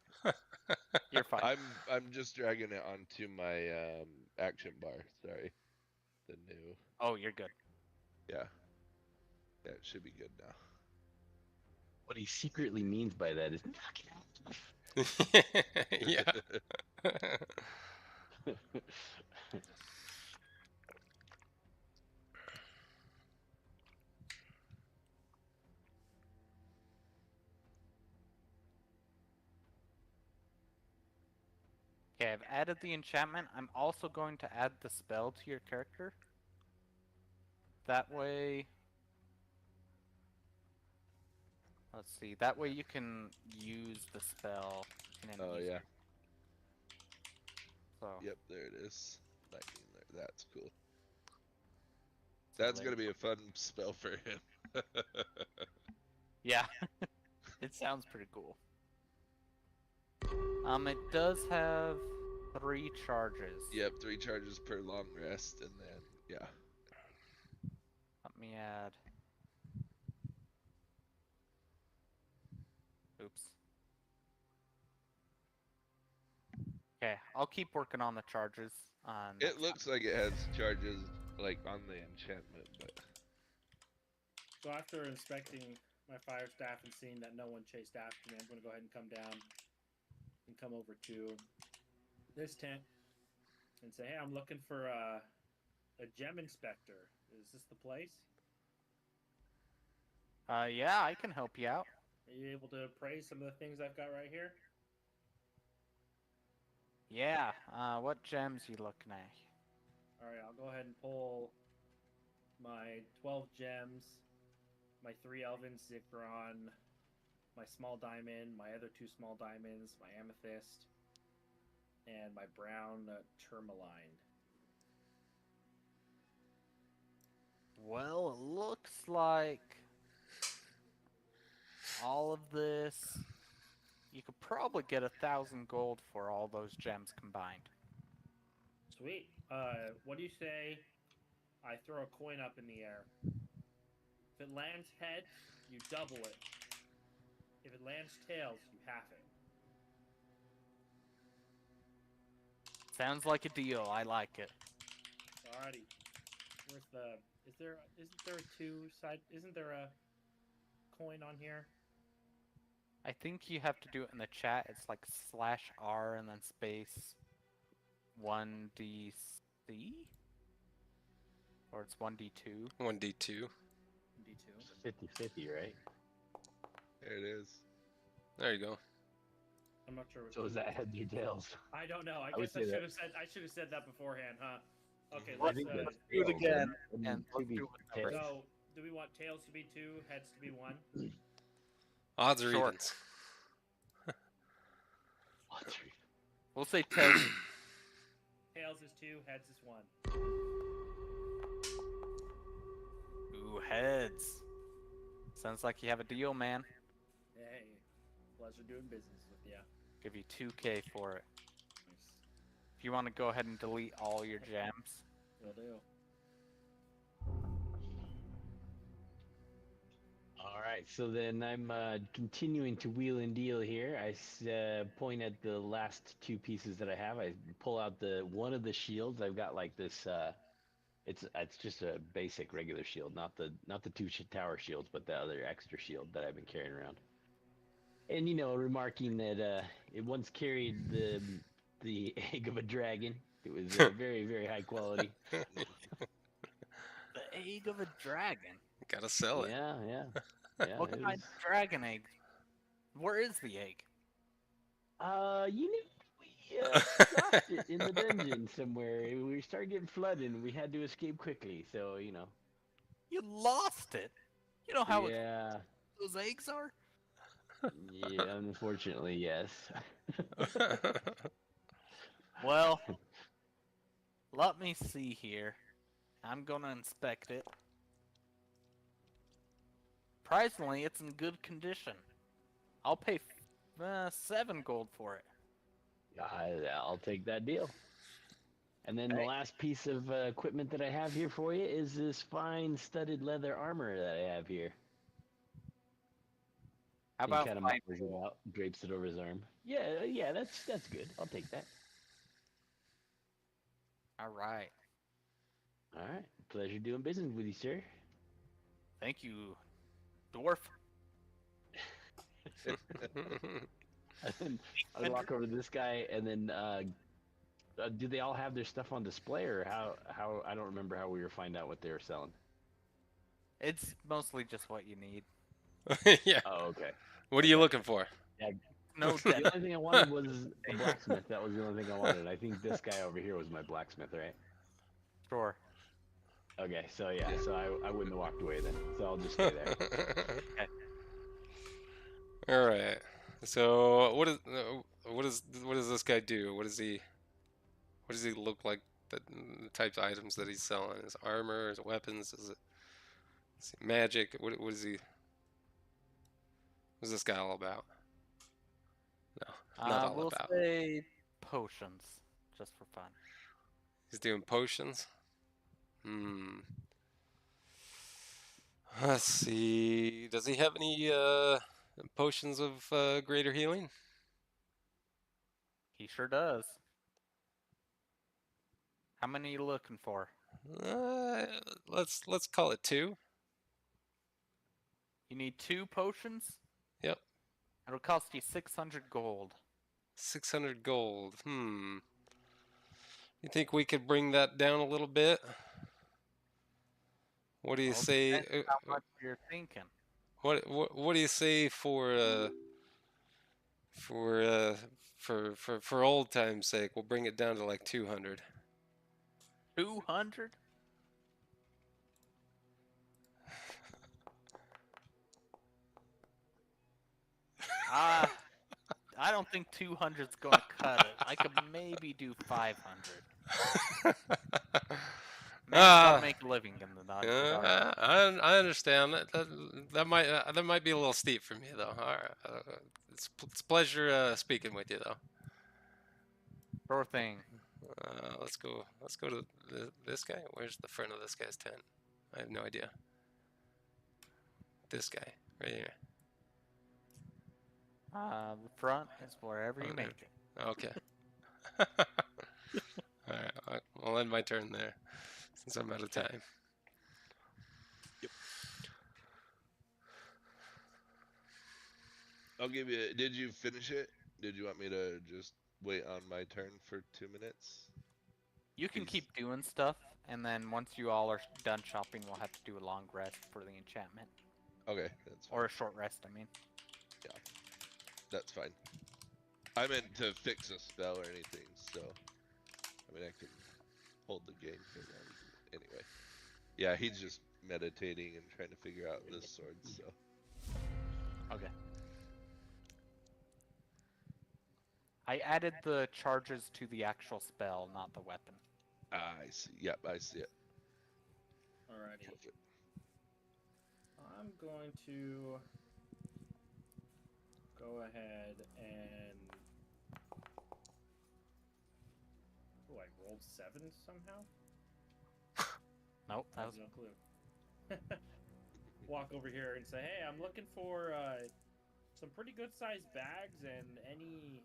Speaker 1: You're fine.
Speaker 4: I'm just dragging it onto my action bar. Sorry. The new.
Speaker 1: Oh, you're good.
Speaker 4: Yeah. Yeah, it should be good now.
Speaker 2: What he secretly means by that is knock it
Speaker 3: Yeah.
Speaker 1: Okay, I've added the enchantment. I'm also going to add the spell to your character. That way... Let's see. That way you can use the spell in an
Speaker 4: Oh,
Speaker 1: easier...
Speaker 4: yeah.
Speaker 1: So,
Speaker 4: Yep, there it is. Lightning there. That's cool.
Speaker 1: so
Speaker 4: That's
Speaker 1: there-
Speaker 4: gonna be a fun spell for him.
Speaker 1: Yeah. It sounds pretty cool. It does have 3 charges.
Speaker 4: Yep, 3 charges per long rest, and then yeah.
Speaker 1: Let me add... Oops. Okay, I'll keep working on the charges.
Speaker 4: It
Speaker 1: Next
Speaker 4: looks like it has charges like on the enchantment, but
Speaker 5: So after inspecting my fire staff and seeing that no one chased after me, I'm going to go ahead and come down and come over to this tent and say, "Hey, I'm looking for a gem inspector. Is this the place?
Speaker 1: Yeah, I can help you out.
Speaker 5: Are you able to appraise some of the things I've got right here?"
Speaker 1: Yeah, what gems you looking at?
Speaker 5: All right, I'll go ahead and pull my 12 gems, my 3 elven zikron, my small diamond, my other 2 small diamonds, my amethyst, and my brown tourmaline.
Speaker 1: Well, it looks like all of this... You could probably get 1,000 gold for all those gems combined.
Speaker 5: Sweet. What do you say I throw a coin up in the air? If it lands heads, you double it. If it lands tails, you half it.
Speaker 1: Sounds like a deal. I like it.
Speaker 5: Alrighty. Where's the... Isn't there a 2 side... Isn't there a coin on here?
Speaker 1: I think you have to do it in the chat. It's like /R and then space 1DC? Or it's 1D2?
Speaker 3: 1D2.
Speaker 5: D2.
Speaker 2: 50-50, right?
Speaker 4: there it is.
Speaker 3: There you go.
Speaker 5: I'm not sure.
Speaker 2: So is that heads or tails?
Speaker 5: I don't know. I
Speaker 2: would
Speaker 5: guess I
Speaker 2: say that-
Speaker 5: should have said that beforehand, huh? Okay,
Speaker 2: I
Speaker 5: let's
Speaker 2: think that's
Speaker 1: do it
Speaker 2: tails,
Speaker 1: again,
Speaker 2: right?
Speaker 1: and
Speaker 2: to
Speaker 1: let's
Speaker 2: be
Speaker 1: do it
Speaker 2: tails.
Speaker 5: so do we want tails to be 2, heads to be 1?
Speaker 3: Odds or
Speaker 1: Sure.
Speaker 3: evens.
Speaker 1: We'll say tails.
Speaker 5: Tails is 2, heads is 1.
Speaker 1: Ooh, heads. Sounds like you have a deal, man.
Speaker 5: Hey, pleasure doing business with ya.
Speaker 1: Give you 2K for it.
Speaker 5: Nice.
Speaker 1: If you want to go ahead and delete all your gems.
Speaker 5: Will do.
Speaker 2: All right, so then I'm continuing to wheel and deal here. I point at the last 2 pieces that I have. I pull out one of the shields. I've got like this. It's just a basic regular shield, not the 2 tower shields, but the other extra shield that I've been carrying around. And remarking that it once carried the egg of a dragon. It was very, very high quality.
Speaker 1: The egg of a dragon?
Speaker 3: Gotta sell it.
Speaker 2: Yeah.
Speaker 1: What
Speaker 2: it
Speaker 1: kind of dragon egg? Where is the egg?
Speaker 2: We lost it in the dungeon somewhere. We started getting flooded and we had to escape quickly, so
Speaker 1: You lost it? You know how
Speaker 2: yeah.
Speaker 1: those eggs are?
Speaker 2: Yeah, unfortunately, yes.
Speaker 1: Well, let me see here. I'm gonna inspect it. Surprisingly, it's in good condition. I'll pay 7 gold for it.
Speaker 2: I'll take that deal. And then the
Speaker 1: Okay.
Speaker 2: last piece of equipment that I have here for you is this fine studded leather armor that I have here.
Speaker 1: How
Speaker 2: He
Speaker 1: about
Speaker 2: kind of
Speaker 1: fine
Speaker 2: muffles it out, drapes it over his arm. Yeah, that's good. I'll take that.
Speaker 1: Alright.
Speaker 2: All right, pleasure doing business with you, sir.
Speaker 1: Thank you, dwarf.
Speaker 2: And then I'd walk over to this guy, and then do they all have their stuff on display, or how? I don't remember how we were finding out what they were selling.
Speaker 1: It's mostly just what you need.
Speaker 3: Yeah.
Speaker 2: Oh, okay.
Speaker 3: What are you
Speaker 2: Okay.
Speaker 3: looking for?
Speaker 1: No
Speaker 2: The
Speaker 1: debt.
Speaker 2: only thing I wanted was a blacksmith. That was the only thing I wanted. I think this guy over here was my blacksmith, right?
Speaker 1: Sure.
Speaker 2: Okay, so yeah,
Speaker 4: Yeah.
Speaker 2: so I wouldn't have walked away then. So I'll just stay there.
Speaker 3: All right. So what does this guy do? What does he look like? The types of items that he's selling, is armor, is it weapons, is it magic? What is he? What's this guy all about? No, not all
Speaker 1: We'll
Speaker 3: about.
Speaker 1: say potions, just for fun.
Speaker 3: He's doing potions. Let's see. Does he have any potions of greater healing?
Speaker 1: He sure does. How many are you looking for?
Speaker 3: Uh, let's call it 2.
Speaker 1: You need 2 potions?
Speaker 3: Yep.
Speaker 1: It'll cost you 600 gold.
Speaker 3: 600 gold. You think we could bring that down a little bit? What do you
Speaker 1: Well,
Speaker 3: say?
Speaker 1: depends how much you're thinking.
Speaker 3: What do you say for old time's sake? We'll bring it down to like 200.
Speaker 1: 200? I don't think 200's gonna cut it. I could maybe do 500. Man, gotta make a living in the dungeon.
Speaker 3: I understand that might be a little steep for me though. All right, it's a pleasure speaking with you though.
Speaker 1: Sure thing.
Speaker 3: Let's go to this guy. Where's the front of this guy's tent? I have no idea. This guy right here.
Speaker 1: The front is wherever you make it.
Speaker 3: Okay. All right, I'll end my turn there since I'm out of time.
Speaker 4: I'll give you. Did you finish it? Did you want me to just wait on my turn for 2 minutes?
Speaker 1: You can keep doing stuff, and then once you all are done shopping, we'll have to do a long rest for the enchantment.
Speaker 4: Okay, that's fine.
Speaker 1: Or a short rest, I mean.
Speaker 4: Yeah, that's fine. I meant to fix a spell or anything, so I mean I can hold the game for them. Anyway, yeah, he's just meditating and trying to figure out this sword. So
Speaker 1: Okay. I added the charges to the actual spell, not the weapon.
Speaker 4: I see. Yep, I see it.
Speaker 5: Alrighty.
Speaker 4: Perfect.
Speaker 5: I'm going to go ahead and... Oh, I rolled 7 somehow?
Speaker 1: Nope,
Speaker 5: I
Speaker 1: that
Speaker 5: have
Speaker 1: was
Speaker 5: no clue. Walk over here and say, hey, I'm looking for some pretty good sized bags and any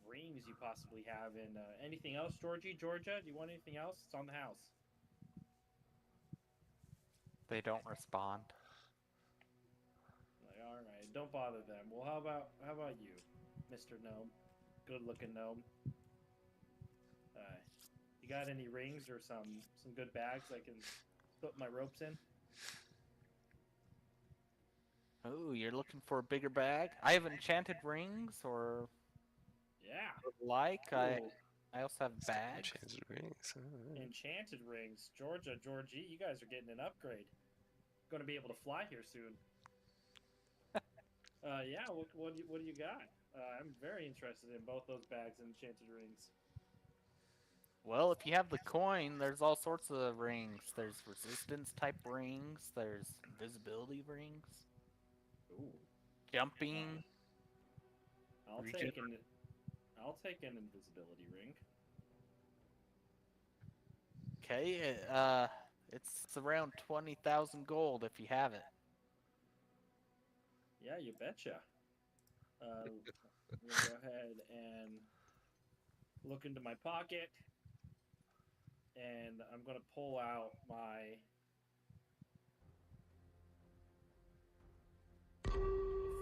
Speaker 5: rings you possibly have, and anything else, Georgia? Do you want anything else? It's on the house.
Speaker 1: they don't respond.
Speaker 5: Like, all right, don't bother them. Well, how about you, Mr. Gnome? Good looking gnome. You got any rings or some good bags I can put my ropes in?
Speaker 1: Oh, you're looking for a bigger bag? I have enchanted rings, or
Speaker 5: Yeah.
Speaker 1: like. I
Speaker 5: Ooh,
Speaker 1: also have bags.
Speaker 3: Enchanted rings.
Speaker 5: enchanted rings. Georgie, you guys are getting an upgrade. Going to be able to fly here soon. Yeah. What do you got? I'm very interested in both those bags and enchanted rings.
Speaker 1: Well, if you have the coin, there's all sorts of rings. There's resistance type rings. There's invisibility rings.
Speaker 5: Ooh.
Speaker 1: Jumping.
Speaker 5: I'll take an invisibility ring.
Speaker 1: Okay, it's around 20,000 gold if you have it.
Speaker 5: Yeah, you betcha. I'm gonna go ahead and look into my pocket, and I'm gonna pull out my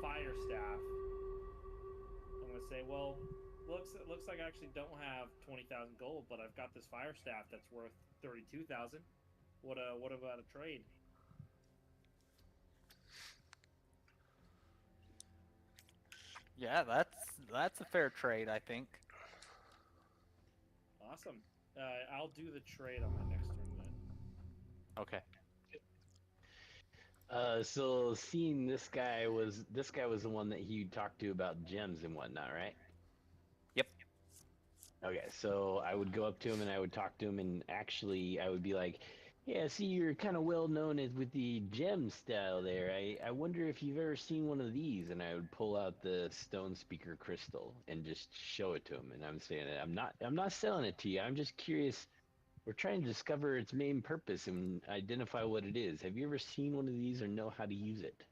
Speaker 5: fire staff. I'm gonna say, well, looks like I actually don't have 20,000 gold, but I've got this fire staff that's worth 32,000. What about a trade?
Speaker 1: Yeah, that's a fair trade, I think.
Speaker 5: Awesome. I'll do the trade on my next turn then.
Speaker 1: Okay.
Speaker 2: So seeing this guy was the one that he talked to about gems and whatnot, right?
Speaker 1: Yep.
Speaker 2: Okay, so I would go up to him and I would talk to him, and actually I would be like, "Yeah, see, you're kind of well known as with the gem style there. I wonder if you've ever seen one of these." And I would pull out the stone speaker crystal and just show it to him, and I'm saying, I'm not selling it to you. I'm just curious. We're trying to discover its main purpose and identify what it is. Have you ever seen one of these or know how to use it?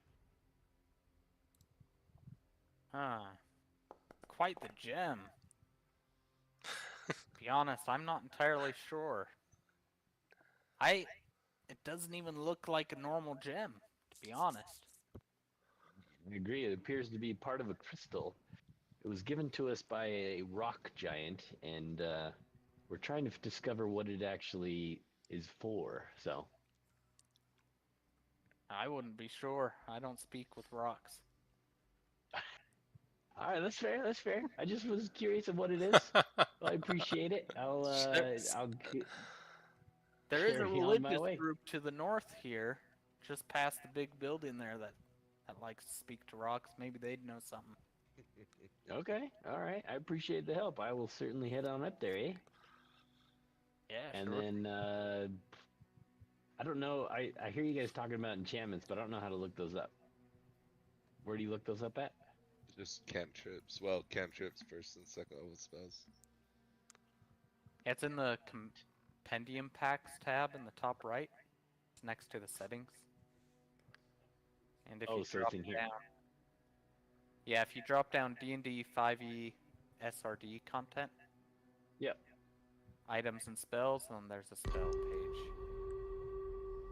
Speaker 1: Huh. Quite the gem. To be honest, I'm not entirely sure. It doesn't even look like a normal gem, to be honest.
Speaker 2: I agree. It appears to be part of a crystal. It was given to us by a rock giant, and we're trying to discover what it actually is for. So,
Speaker 1: I wouldn't be sure. I don't speak with rocks.
Speaker 2: all right, that's fair. That's fair. I just was curious of what it is. Well, I appreciate it. I'll
Speaker 1: There is a
Speaker 2: carry on my
Speaker 1: religious
Speaker 2: way.
Speaker 1: group to the north here, just past the big building there that likes to speak to rocks. Maybe they'd know something.
Speaker 2: Okay, all right. I appreciate the help. I will certainly head on up there, eh?
Speaker 1: Yeah,
Speaker 2: And
Speaker 1: sure.
Speaker 2: then I don't know. I hear you guys talking about enchantments, but I don't know how to look those up. Where do you look those up at?
Speaker 4: Just cantrips. Well, cantrips first and second level spells.
Speaker 1: It's in the compendium packs tab in the top right. It's next to the settings. And if
Speaker 2: Oh,
Speaker 1: you
Speaker 2: so
Speaker 1: drop
Speaker 2: it's in here.
Speaker 1: down, yeah, if you drop down D&D 5e SRD content,
Speaker 2: Yep.
Speaker 1: items and spells, and there's a spell page.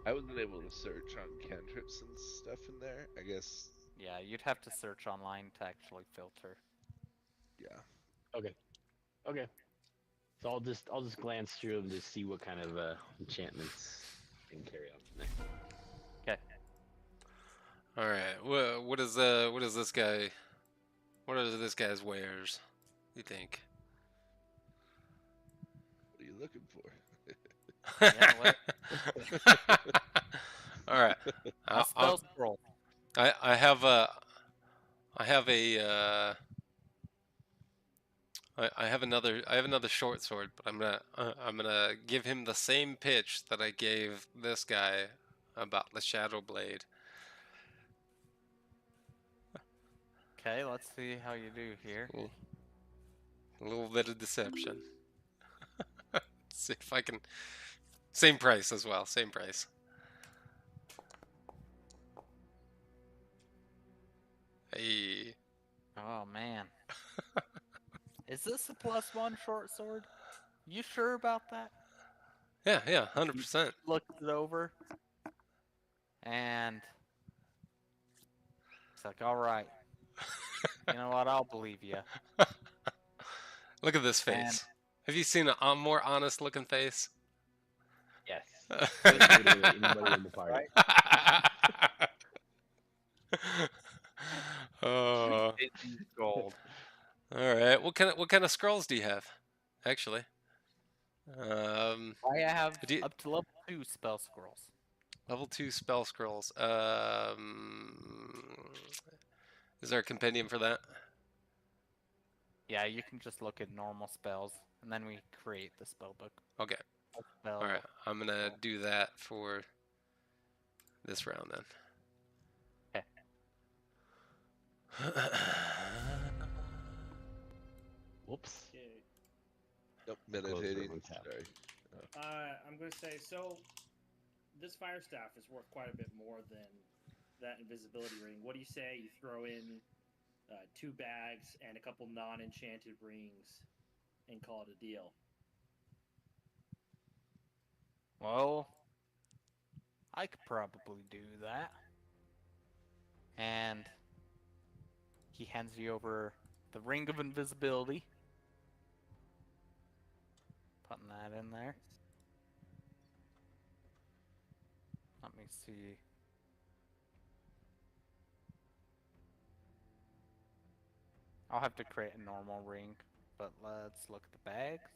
Speaker 4: I wasn't able to search on cantrips and stuff in there. I guess,
Speaker 1: Yeah, you'd have to search online to actually filter.
Speaker 4: yeah.
Speaker 2: Okay. Okay. So I'll just glance through them to see what kind of enchantments I can carry on from there.
Speaker 1: Okay.
Speaker 3: All right. What is this guy? What are this guy's wares? You think?
Speaker 4: What are you looking for?
Speaker 1: Yeah,
Speaker 3: All right.
Speaker 1: A spell scroll.
Speaker 3: I have a I have another short sword, but I'm gonna give him the same pitch that I gave this guy about the Shadow Blade.
Speaker 1: Okay, let's see how you do here.
Speaker 3: A little bit of deception. See if I can. Same price as well. Same price. Hey.
Speaker 1: Oh man. Is this a +1 short sword? You sure about that?
Speaker 3: Yeah, 100%.
Speaker 1: Looked it over, and it's like, all right. You know what? I'll believe you.
Speaker 3: Look at this face. Have you seen a more honest looking face?
Speaker 2: Yes. Literally anybody in the party.
Speaker 3: Oh.
Speaker 1: Gold.
Speaker 3: All right. What kind of scrolls do you have? Actually.
Speaker 1: I have up to level 2 spell scrolls.
Speaker 3: Level 2 spell scrolls. Is there a compendium for that?
Speaker 1: Yeah, you can just look at normal spells, and then we create the spell book.
Speaker 3: Okay.
Speaker 1: Spell.
Speaker 3: All right. I'm gonna do that for this round then.
Speaker 1: Okay.
Speaker 2: Whoops.
Speaker 5: Okay.
Speaker 4: Nope,
Speaker 2: Close
Speaker 4: meditating.
Speaker 2: everyone's tab.
Speaker 4: Sorry.
Speaker 5: I'm going to say, so this fire staff is worth quite a bit more than that invisibility ring. What do you say you throw in 2 bags and a couple non-enchanted rings and call it a deal?
Speaker 1: Well, I could probably do that. And he hands you over the ring of invisibility Putting that in there. Let me see. I'll have to create a normal ring, but let's look at the bags.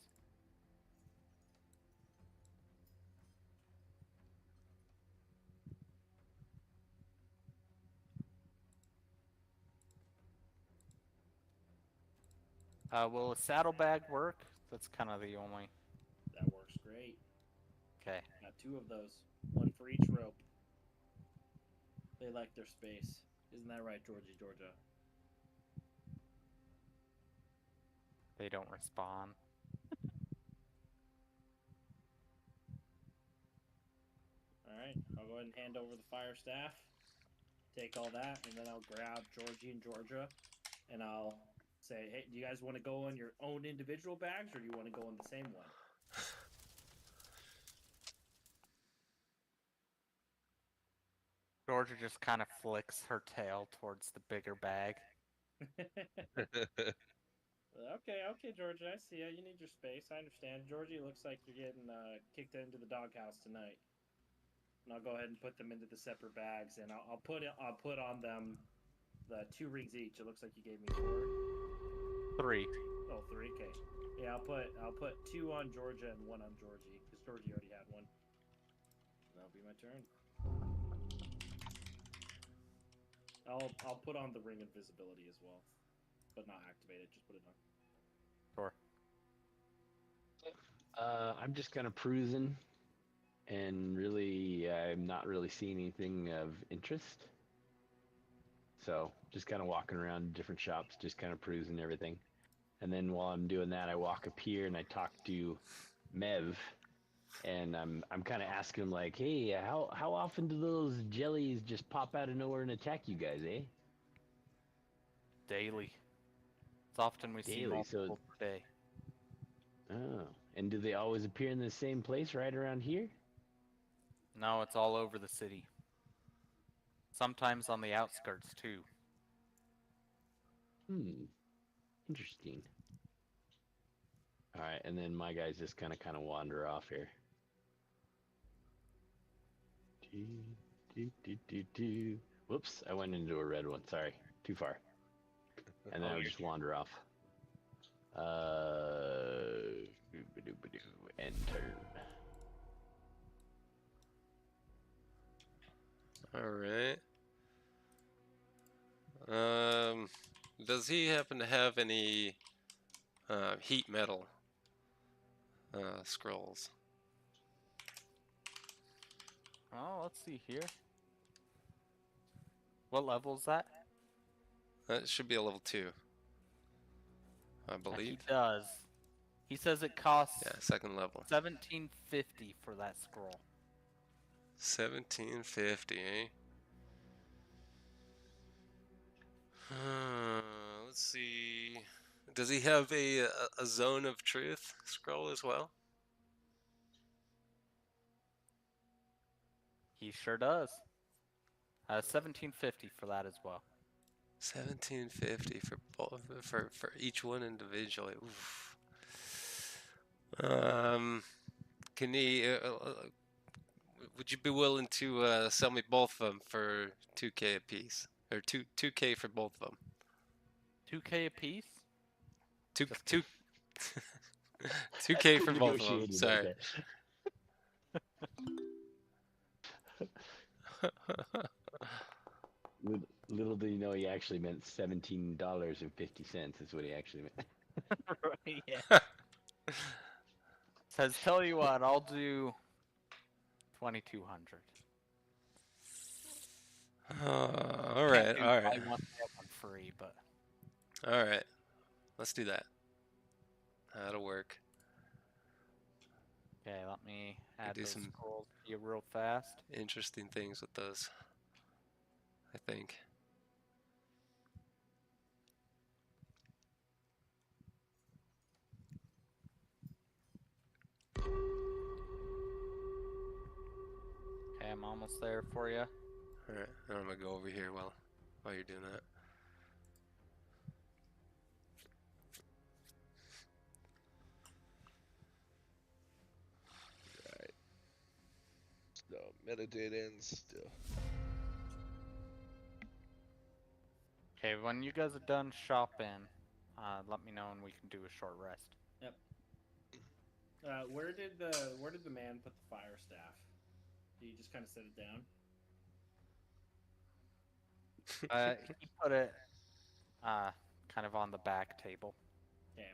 Speaker 1: Will a saddlebag work? That's kind of the only.
Speaker 5: That works great.
Speaker 1: Okay.
Speaker 5: Got 2 of those. 1 for each rope. They like their space. Isn't that right, Georgia?
Speaker 1: They don't respond.
Speaker 5: Alright, I'll go ahead and hand over the fire staff. Take all that, and then I'll grab Georgie and Georgia, and I'll say, hey, do you guys want to go in your own individual bags, or do you want to go in the same one?
Speaker 1: Georgia just kind of flicks her tail towards the bigger bag.
Speaker 5: Okay, Georgia, I see ya. You need your space. I understand. Georgie, looks like you're getting kicked into the doghouse tonight. And I'll go ahead and put them into the separate bags, and I'll put on them the 2 rings each. It looks like you gave me 4.
Speaker 1: 3.
Speaker 5: Oh, 3. Okay. Yeah, I'll put 2 on Georgia and 1 on Georgie, because Georgie already had 1. That'll be my turn. I'll put on the ring invisibility as well, but not activate it. Just put it on.
Speaker 1: Sure.
Speaker 2: I'm just kind of cruising, and really, I'm not really seeing anything of interest. So just kind of walking around different shops, just kind of perusing everything. And then while I'm doing that, I walk up here and I talk to Mev, and I'm kind of asking him like, hey, how often do those jellies just pop out of nowhere and attack you guys, eh?
Speaker 1: Daily. It's often we see
Speaker 2: Daily, so-
Speaker 1: multiple per day.
Speaker 2: Oh, and do they always appear in the same place right around here?
Speaker 1: No, it's all over the city. Sometimes on the outskirts too.
Speaker 2: Interesting. All right, and then my guys just kind of wander off here. Whoops, I went into a red one. Sorry, too far. And then I'll just wander off. End turn.
Speaker 3: All right. Does he happen to have any heat metal scrolls?
Speaker 1: Oh, let's see here. What level is that?
Speaker 3: That should be a level 2, I
Speaker 1: He
Speaker 3: believe.
Speaker 1: does. He says it costs
Speaker 3: Yeah, 2nd level.
Speaker 1: $17.50 for that scroll.
Speaker 3: 1750, eh? Let's see. Does he have a Zone of Truth scroll as well?
Speaker 1: He sure does. $17.50 for that as well.
Speaker 3: 1750 for both for each one individually. Oof. Can he? Would you be willing to sell me both of them for 2K a piece, or 2K for both of them?
Speaker 1: 2K a piece?
Speaker 3: 2K for both of them. Sorry.
Speaker 2: Little did you know he actually meant $17.50 is what he actually meant.
Speaker 1: Right, yeah. Says, tell you what, I'll do 2,200.
Speaker 3: All right.
Speaker 1: I want that one free, but
Speaker 3: All right. Let's do that. That'll work.
Speaker 1: okay. Let me add
Speaker 3: do
Speaker 1: those
Speaker 3: some-
Speaker 1: scrolls to you real fast.
Speaker 3: Interesting things with those, I think.
Speaker 1: Okay, I'm almost there for you.
Speaker 3: All right. I'm gonna go over here while you're doing that.
Speaker 4: Metadata and still.
Speaker 1: Okay, when you guys are done shopping, let me know and we can do a short rest.
Speaker 5: Yep. Where did the man put the fire staff? Did he just kind of set it down?
Speaker 1: He put it kind of on the back table.
Speaker 5: Okay.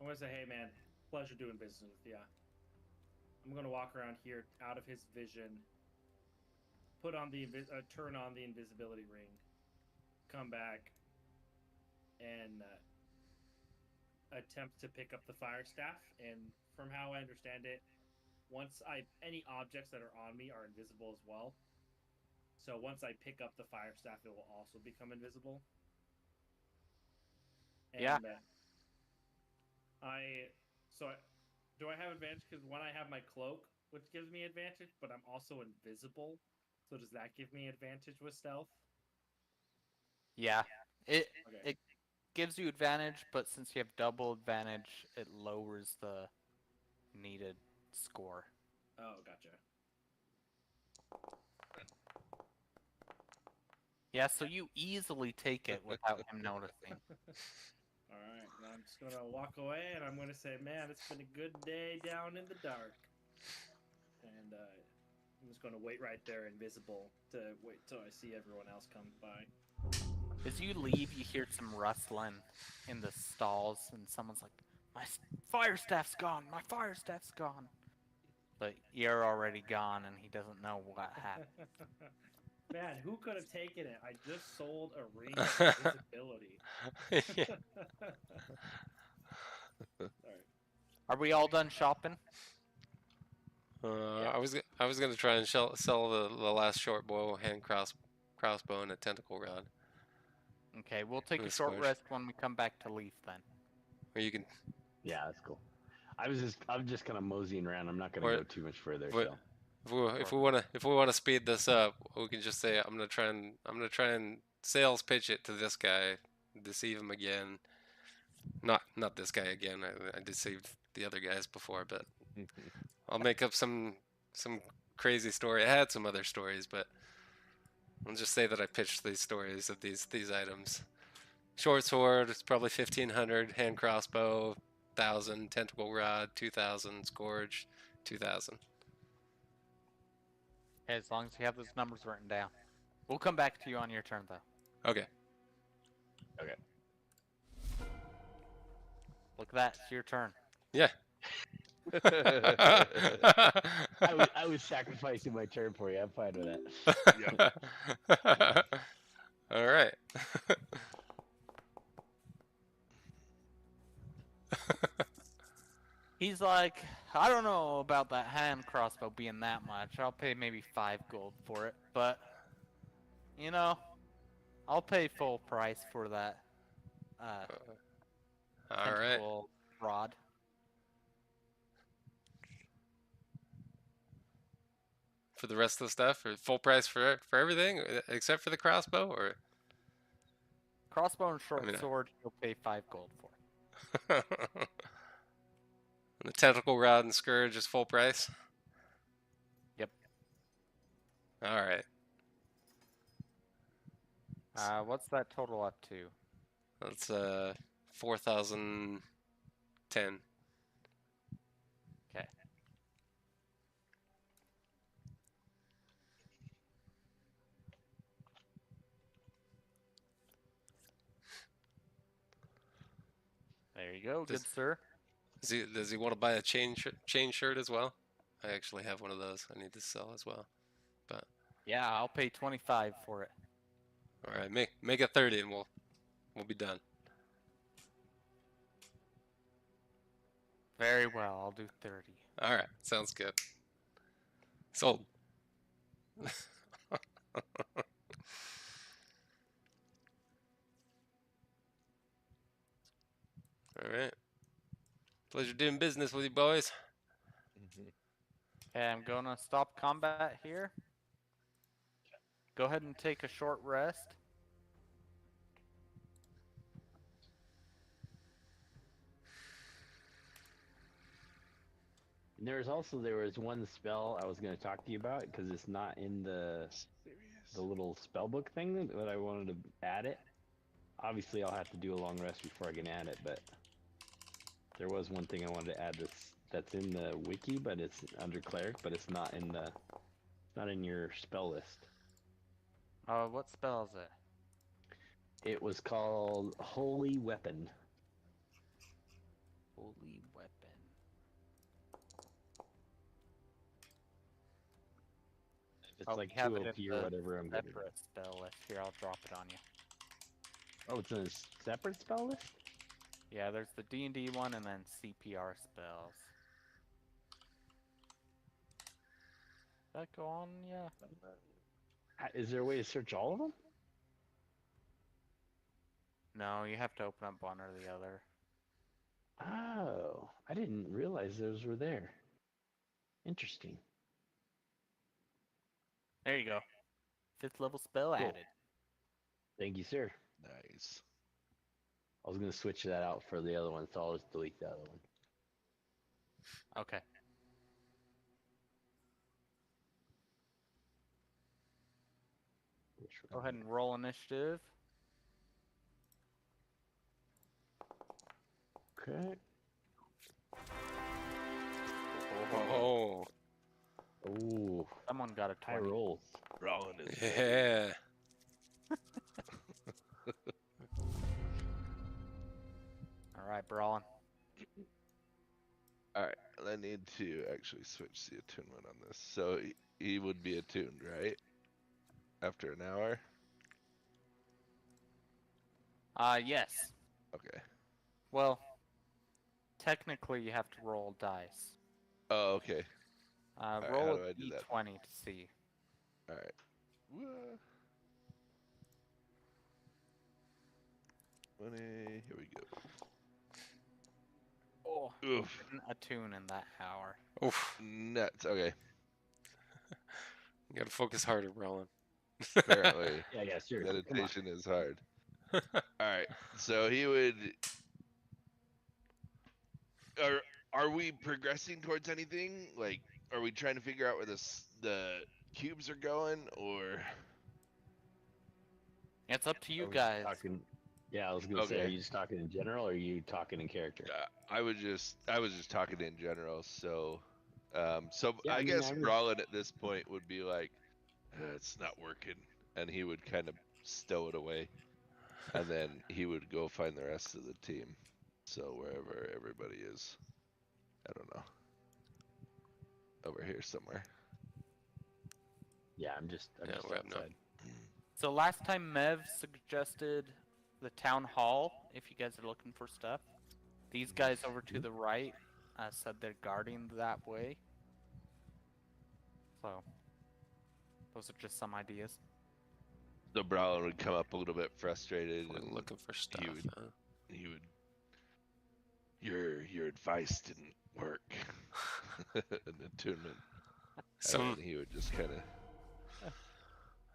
Speaker 5: I'm gonna say, hey man, pleasure doing business with ya. I'm gonna walk around here out of his vision. Put on the turn on the invisibility ring. Come back. And attempt to pick up the fire staff. And from how I understand it, any objects that are on me are invisible as well. So once I pick up the fire staff, it will also become invisible. And,
Speaker 1: Yeah.
Speaker 5: Do I have advantage because when I have my cloak, which gives me advantage, but I'm also invisible. So does that give me advantage with stealth?
Speaker 1: Yeah. It
Speaker 5: Okay.
Speaker 1: it gives you advantage, but since you have double advantage, it lowers the needed score.
Speaker 5: Oh, gotcha.
Speaker 1: Yeah, so you easily take it without him noticing.
Speaker 5: All right, and I'm just gonna walk away, and I'm gonna say, "Man, it's been a good day down in the dark." And I'm just gonna wait right there, invisible, to wait till I see everyone else come by.
Speaker 1: As you leave, you hear some rustling in the stalls, and someone's like, "My fire staff's gone! My fire staff's gone!" But you're already gone, and he doesn't know what happened.
Speaker 5: Man, who could have taken it? I just sold a ring of invisibility.
Speaker 3: Yeah.
Speaker 5: Alright.
Speaker 1: Are we all done shopping?
Speaker 3: I was gonna try and sell the last short bow, crossbow, and a tentacle rod.
Speaker 1: Okay, we'll take
Speaker 3: And
Speaker 1: a
Speaker 3: a
Speaker 1: short
Speaker 3: squish.
Speaker 1: rest when we come back to Leaf then.
Speaker 3: Or you can,
Speaker 2: Yeah, that's cool. I'm just kind of moseying around. I'm not gonna
Speaker 3: Or-
Speaker 2: go too much further.
Speaker 3: what-
Speaker 2: So
Speaker 3: if we wanna speed this up, we can just say I'm gonna try and sales pitch it to this guy, deceive him again. Not this guy again. I deceived the other guys before, but I'll make up some crazy story. I had some other stories, but I'll just say that I pitched these stories of these items. Short sword, it's probably 1,500. Hand crossbow, 1,000. Tentacle rod, 2,000. Scourge, 2,000.
Speaker 1: Okay, as long as you have those numbers written down. We'll come back to you on your turn, though.
Speaker 3: Okay.
Speaker 1: Look at that, it's your turn.
Speaker 3: Yeah.
Speaker 2: I was sacrificing my turn for you. I'm fine with that.
Speaker 3: All right.
Speaker 1: He's like, I don't know about that hand crossbow being that much. I'll pay maybe 5 gold for it, but, you know, I'll pay full price for that
Speaker 3: All right.
Speaker 1: tentacle rod.
Speaker 3: For the rest of the stuff, or full price for everything except for the crossbow, or
Speaker 1: Crossbow and short
Speaker 3: mean,
Speaker 1: sword, you'll pay 5 gold for.
Speaker 3: And the tentacle rod and scourge is full price.
Speaker 1: Yep.
Speaker 3: All right.
Speaker 1: What's that total up to?
Speaker 3: That's 4,010.
Speaker 1: Okay. There you go, good sir.
Speaker 3: Does he want to buy a chain shirt as well? I actually have one of those. I need to sell as well. But
Speaker 1: Yeah, I'll pay 25 for it.
Speaker 3: all right, make it 30 and we'll be done.
Speaker 1: Very well, I'll do 30.
Speaker 3: All right, sounds good. Sold. All right. Pleasure doing business with you boys.
Speaker 1: Okay, I'm gonna stop combat here. Go ahead and take a short rest.
Speaker 2: And there was one spell I was going to talk to you about because it's not in the little spell book thing that I wanted to add it. Obviously, I'll have to do a long rest before I can add it, but there was one thing I wanted to add that's in the wiki, but it's under cleric, but it's not in your spell list.
Speaker 1: What spell is it?
Speaker 2: It was called Holy Weapon.
Speaker 1: Holy weapon.
Speaker 2: It's
Speaker 1: Oh,
Speaker 2: like
Speaker 1: we have
Speaker 2: 2
Speaker 1: it in
Speaker 2: OP or
Speaker 1: the
Speaker 2: whatever. I'm getting.
Speaker 1: separate spell list. Here, I'll drop it on you.
Speaker 2: Oh, it's in a separate spell list?
Speaker 1: Yeah, there's the D&D one and then CPR spells. Does that go on? Yeah.
Speaker 2: Is there a way to search all of them?
Speaker 1: No, you have to open up one or the other.
Speaker 2: Oh, I didn't realize those were there. Interesting.
Speaker 1: There you go. 5th level spell
Speaker 2: Cool.
Speaker 1: added.
Speaker 2: Thank you, sir.
Speaker 4: Nice.
Speaker 2: I was going to switch that out for the other one, so I'll just delete the other one.
Speaker 1: Okay. Go ahead and roll initiative.
Speaker 2: Okay.
Speaker 3: Oh,
Speaker 2: Oh,
Speaker 1: Someone got a
Speaker 2: high
Speaker 1: 20.
Speaker 2: rolls.
Speaker 4: Rollin is
Speaker 3: yeah.
Speaker 1: Alright, Brawlin.
Speaker 4: Alright, I need to actually switch the attunement on this. So he would be attuned, right? After an hour?
Speaker 1: Yes.
Speaker 4: Okay.
Speaker 1: Well, technically you have to roll dice.
Speaker 4: Oh, okay.
Speaker 1: Roll
Speaker 4: how
Speaker 1: a
Speaker 4: do I do that?
Speaker 1: d20 to see.
Speaker 4: Alright. 20, here we go.
Speaker 1: Oh,
Speaker 4: Oof.
Speaker 1: didn't attune in that hour.
Speaker 3: Oof.
Speaker 4: Nuts. Okay.
Speaker 3: You gotta focus harder, Roland.
Speaker 4: Apparently,
Speaker 2: Yeah, sure.
Speaker 4: meditation is hard. Alright, so he would. Are we progressing towards anything? Like, are we trying to figure out where the cubes are going, or?
Speaker 1: It's up to you
Speaker 2: I was
Speaker 1: guys.
Speaker 2: Yeah, I was gonna say,
Speaker 4: Okay.
Speaker 2: are you just talking in general, or are you talking in character?
Speaker 4: I was just talking in general. So,
Speaker 2: Yeah,
Speaker 4: I
Speaker 2: I mean,
Speaker 4: guess
Speaker 2: I was-
Speaker 4: Brawlin at this point would be like, it's not working, and he would kind of stow it away, and then he would go find the rest of the team. So wherever everybody is, I don't know, over here somewhere.
Speaker 2: Yeah, I'm just
Speaker 3: Yeah, we're up now.
Speaker 2: outside.
Speaker 1: So last time Mev suggested the town hall, if you guys are looking for stuff. These guys over to the right said they're guarding that way. So, those are just some ideas.
Speaker 4: So Brawlin would come up a little bit frustrated
Speaker 3: We're
Speaker 4: and
Speaker 3: looking for stuff.
Speaker 4: would- he would. Your advice didn't work. An attunement. And he would just kind of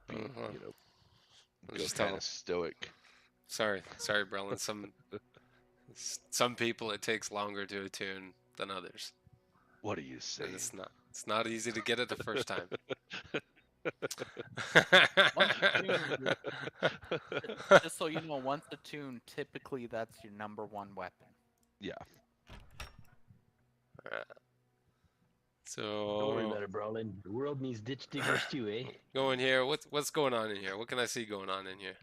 Speaker 4: be,
Speaker 3: Uh-huh.
Speaker 4: you know,
Speaker 3: Let's
Speaker 4: go
Speaker 3: just tell
Speaker 4: kind
Speaker 3: him.
Speaker 4: of stoic.
Speaker 3: Sorry, Brelin. Some people it takes longer to attune than others.
Speaker 4: What do you
Speaker 3: And
Speaker 4: say?
Speaker 3: it's not easy to get it the first time.
Speaker 1: Just so you know, once attuned, typically that's your number 1 weapon.
Speaker 4: Yeah.
Speaker 2: Don't worry
Speaker 3: So
Speaker 2: about it, Brawlin. The world needs ditch diggers too, eh?
Speaker 3: go in here. What's going on in here? What can I see going on in here?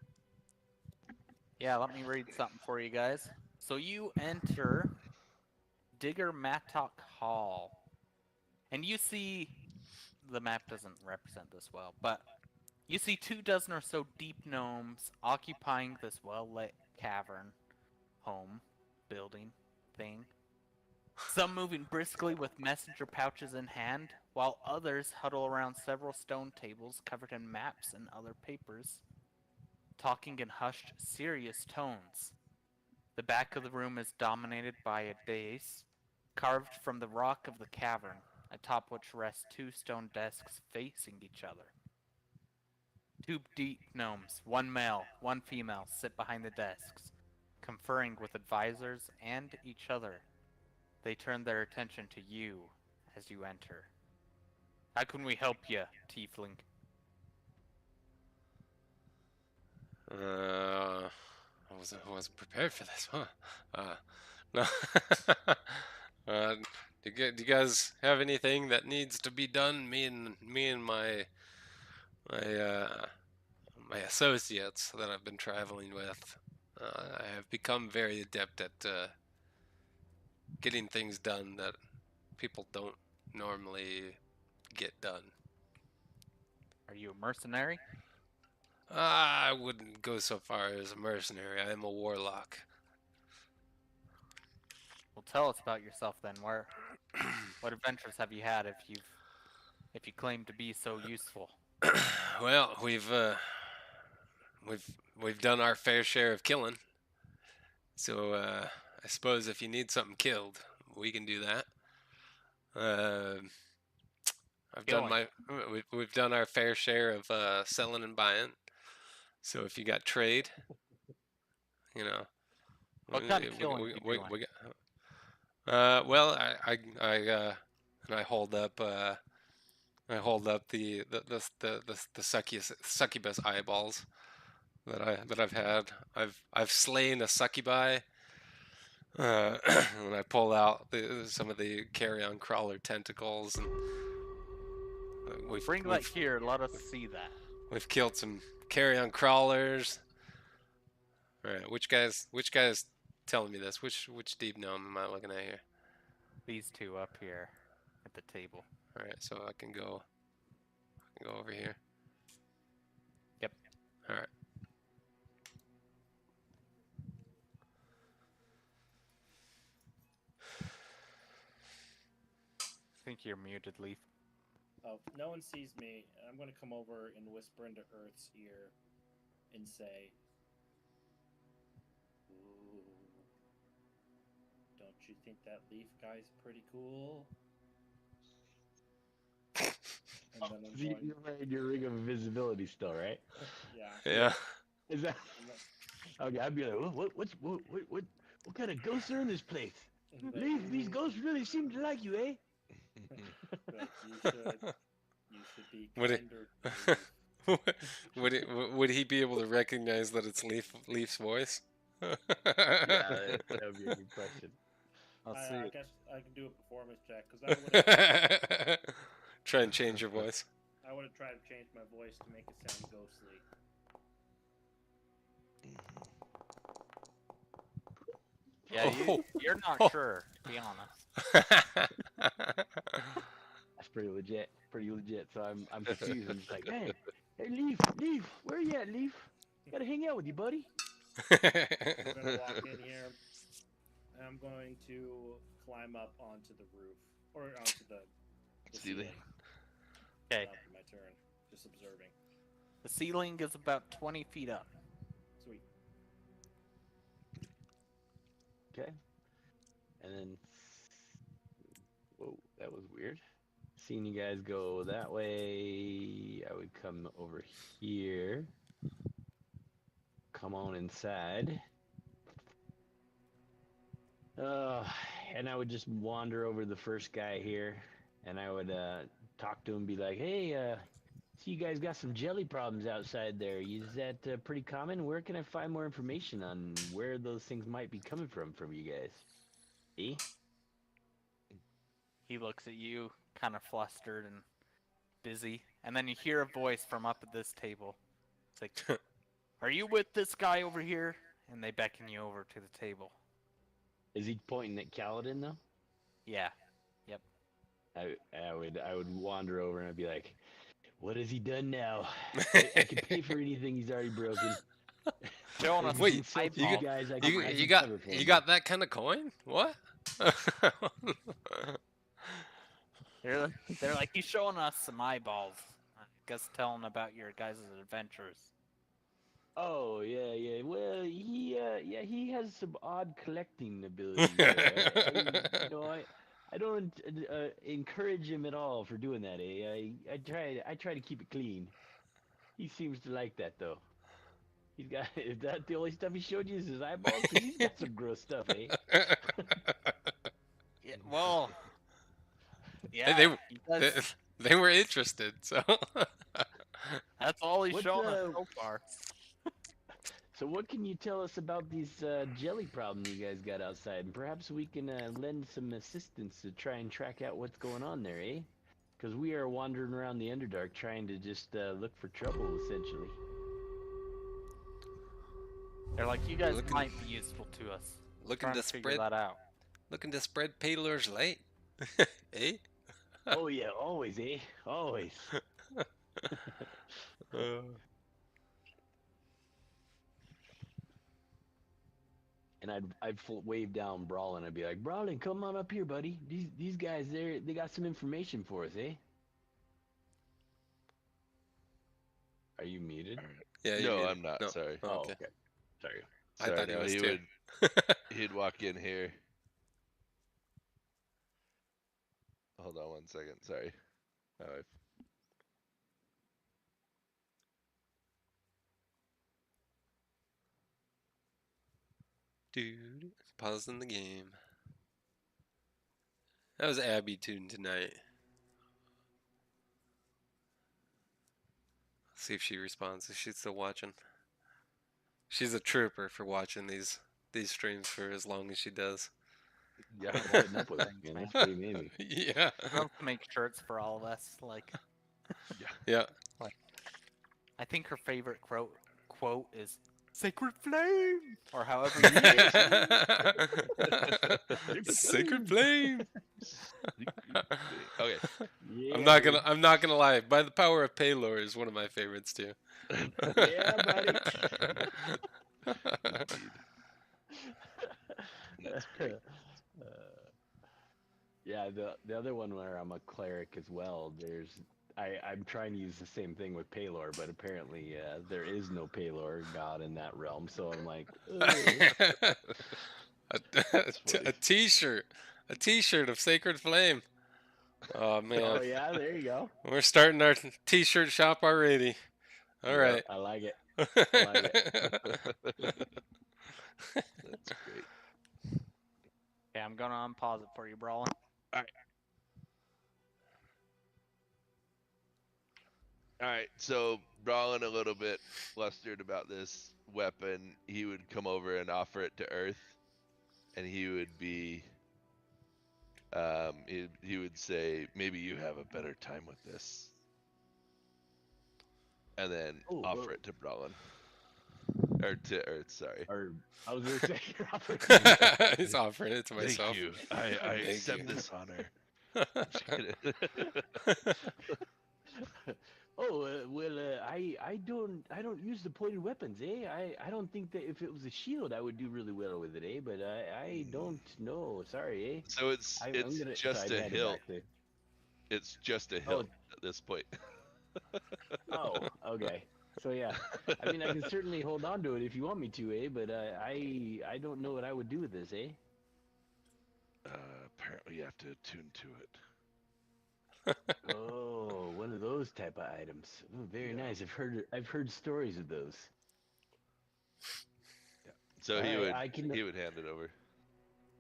Speaker 1: Yeah, let me read something for you guys. So you enter Digger Mattock Hall. And you see, the map doesn't represent this well, but you see 24 or so deep gnomes occupying this well-lit cavern, home, building, thing. Some moving briskly with messenger pouches in hand, while others huddle around several stone tables covered in maps and other papers, talking in hushed, serious tones. The back of the room is dominated by a dais carved from the rock of the cavern, atop which rest 2 stone desks facing each other. 2 deep gnomes, 1 male, 1 female, sit behind the desks, conferring with advisors and each other. They turn their attention to you as you enter. How can we help you, tiefling?
Speaker 3: I wasn't prepared for this, huh? No. Do you guys have anything that needs to be done? Me and my my associates that I've been traveling with, I have become very adept at getting things done that people don't normally get done.
Speaker 1: Are you a mercenary?
Speaker 3: I wouldn't go so far as a mercenary. I am a warlock.
Speaker 1: Well, tell us about yourself then. What adventures have you had if you claim to be so useful?
Speaker 3: Well, we've done our fair share of killing. So I suppose if you need something killed, we can do that.
Speaker 1: Killing.
Speaker 3: We've done our fair share of selling and buying. So if you got trade, you know.
Speaker 1: What kind of killing you doing?
Speaker 3: Well, and I hold up the succubus eyeballs that I've had. I've slain a succubi. And I pull out some of the carrion crawler tentacles, and
Speaker 1: Bring that here. Let us see that.
Speaker 3: we've killed some carrion crawlers. All right, which guys telling me this? Which deep gnome am I looking at here?
Speaker 1: These two up here at the table.
Speaker 3: All right, so I can go over here.
Speaker 1: Yep.
Speaker 3: All right.
Speaker 1: I think you're muted, Leaf.
Speaker 5: Oh, if no one sees me, I'm going to come over and whisper into Earth's ear and say, "Ooh, don't you think that Leaf guy's pretty cool?" And then I'm going,
Speaker 2: You're wearing your ring of invisibility still, right?
Speaker 5: yeah.
Speaker 3: Yeah.
Speaker 2: Is that okay? I'd be like, what kind of ghosts are in this place?
Speaker 5: And then
Speaker 2: Leaf, these ghosts really seem to like you, eh?
Speaker 5: like, you should be
Speaker 3: Would it-
Speaker 5: kinder. to Leaf."
Speaker 3: would he be able to recognize that it's Leaf's voice?
Speaker 2: Yeah, that would be a good question.
Speaker 1: I'll see.
Speaker 5: I guess I can do a performance check because
Speaker 3: Try and change your voice.
Speaker 5: I would have tried to change my voice to make it sound ghostly.
Speaker 1: Yeah,
Speaker 3: Oh.
Speaker 1: you're not sure, to be honest.
Speaker 2: That's pretty legit. So I'm confused. I'm just like, hey, Leaf, where you at, Leaf? Gotta hang out with you, buddy.
Speaker 5: I'm gonna walk in here. And I'm going to climb up onto the roof or onto the
Speaker 4: Ceiling.
Speaker 1: Okay.
Speaker 5: That'll be my turn. Just observing.
Speaker 1: The ceiling is about 20 feet up.
Speaker 5: Sweet.
Speaker 2: Okay. And then, whoa, that was weird. Seeing you guys go that way, I would come over here. Come on inside. And I would just wander over the first guy here, and I would talk to him, be like, hey, see you guys got some jelly problems outside there. Is that pretty common? Where can I find more information on where those things might be coming from you guys? Eh?
Speaker 1: He looks at you, kind of flustered and busy, and then you hear a voice from up at this table. It's like, are you with this guy over here? And they beckon you over to the table.
Speaker 2: Is he pointing at Kaladin though?
Speaker 1: Yeah.
Speaker 2: I would wander over and I'd be like, what has he done now? I can pay for anything he's already broken.
Speaker 1: Showing us
Speaker 3: Wait,
Speaker 1: some
Speaker 3: you
Speaker 1: eyeball.
Speaker 2: guys, I
Speaker 3: You
Speaker 2: can
Speaker 3: got
Speaker 2: cover for
Speaker 3: you
Speaker 2: him.
Speaker 3: got that kind of coin? What?
Speaker 1: They're like, he's showing us some eyeballs. I guess telling about your guys' adventures.
Speaker 2: Oh yeah. Well, he has some odd collecting abilities. I don't encourage him at all for doing that. I try to keep it clean. He seems to like that though. He's got. Is that the only stuff he showed you? Is his eyeballs? 'Cause he's got some gross stuff, eh?
Speaker 1: Yeah, well, Yeah,
Speaker 3: they,
Speaker 1: you guys,
Speaker 3: they were interested, so.
Speaker 1: that's all he's
Speaker 2: What's,
Speaker 1: shown us so far.
Speaker 2: So what can you tell us about these jelly problem you guys got outside? And perhaps we can lend some assistance to try and track out what's going on there, eh? Because we are wandering around the Underdark trying to just look for trouble, essentially.
Speaker 1: They're like, you guys
Speaker 3: Looking-
Speaker 1: might be useful to us.
Speaker 3: Looking
Speaker 1: Trying
Speaker 3: to
Speaker 1: to figure
Speaker 3: spread
Speaker 1: that out.
Speaker 3: Paylor's light. Eh?
Speaker 2: Oh yeah, always, eh? Always. And I'd wave down Brawlin. I'd be like, Brawlin, come on up here, buddy. These guys, they got some information for us, eh? Are you muted?
Speaker 3: Yeah. You
Speaker 4: No,
Speaker 3: muted.
Speaker 4: I'm not.
Speaker 3: No.
Speaker 4: Sorry.
Speaker 3: Oh, okay.
Speaker 2: Sorry.
Speaker 3: I thought he
Speaker 4: no,
Speaker 3: was
Speaker 4: he
Speaker 3: too.
Speaker 4: he'd walk in here. Hold on 1 second. Sorry. My wife.
Speaker 3: Dude, pausing the game. That was Abby tune tonight. See if she responds. If she's still watching. She's a trooper for watching these streams for as long as she does.
Speaker 2: Yeah, I'm putting up with it, man. That's pretty amazing.
Speaker 3: Yeah.
Speaker 1: We'll have to make shirts for all of us. Like,
Speaker 3: Yeah.
Speaker 1: I think her favorite quote is "Sacred Flame," or however you say it.
Speaker 3: Sacred flame.
Speaker 4: Okay.
Speaker 2: Yeah,
Speaker 3: I'm not
Speaker 2: dude.
Speaker 3: gonna lie. By the power of Paylor is one of my favorites too.
Speaker 2: Yeah, buddy.
Speaker 4: That's great.
Speaker 2: Yeah, the other one where I'm a cleric as well. I'm trying to use the same thing with Paylor, but apparently there is no Paylor god in that realm. So I'm like, ugh.
Speaker 3: a t-shirt of Sacred Flame. Oh man,
Speaker 2: Oh yeah, there you go.
Speaker 3: we're starting our t-shirt shop already. All
Speaker 2: Yep,
Speaker 3: right.
Speaker 2: I like it.
Speaker 4: That's great.
Speaker 1: Okay, I'm gonna unpause it for you, Brawlin.
Speaker 4: All right, so Brawlin a little bit flustered about this weapon. He would come over and offer it to Earth, and he would be, he would say, maybe you have a better time with this, and then offer it to Brawlin, or to Earth. Sorry.
Speaker 2: Or I was gonna say,
Speaker 3: He's offering it to myself.
Speaker 4: Thank you. I
Speaker 3: Thank
Speaker 4: accept
Speaker 3: you.
Speaker 4: this honor.
Speaker 2: I don't use the pointed weapons, eh? I don't think that if it was a shield, I would do really well with it, eh? But I don't know. Sorry, eh?
Speaker 4: So it's just a hilt. It's just a hilt at this point.
Speaker 2: Oh, okay. So yeah, I mean, I can certainly hold on to it if you want me to, eh? But I don't know what I would do with this, eh?
Speaker 4: Apparently, you have to attune to it.
Speaker 2: Oh, one of those type of items. Oh, very nice. I've heard stories of those.
Speaker 4: So
Speaker 2: All
Speaker 4: he
Speaker 2: right,
Speaker 4: would he would hand it over.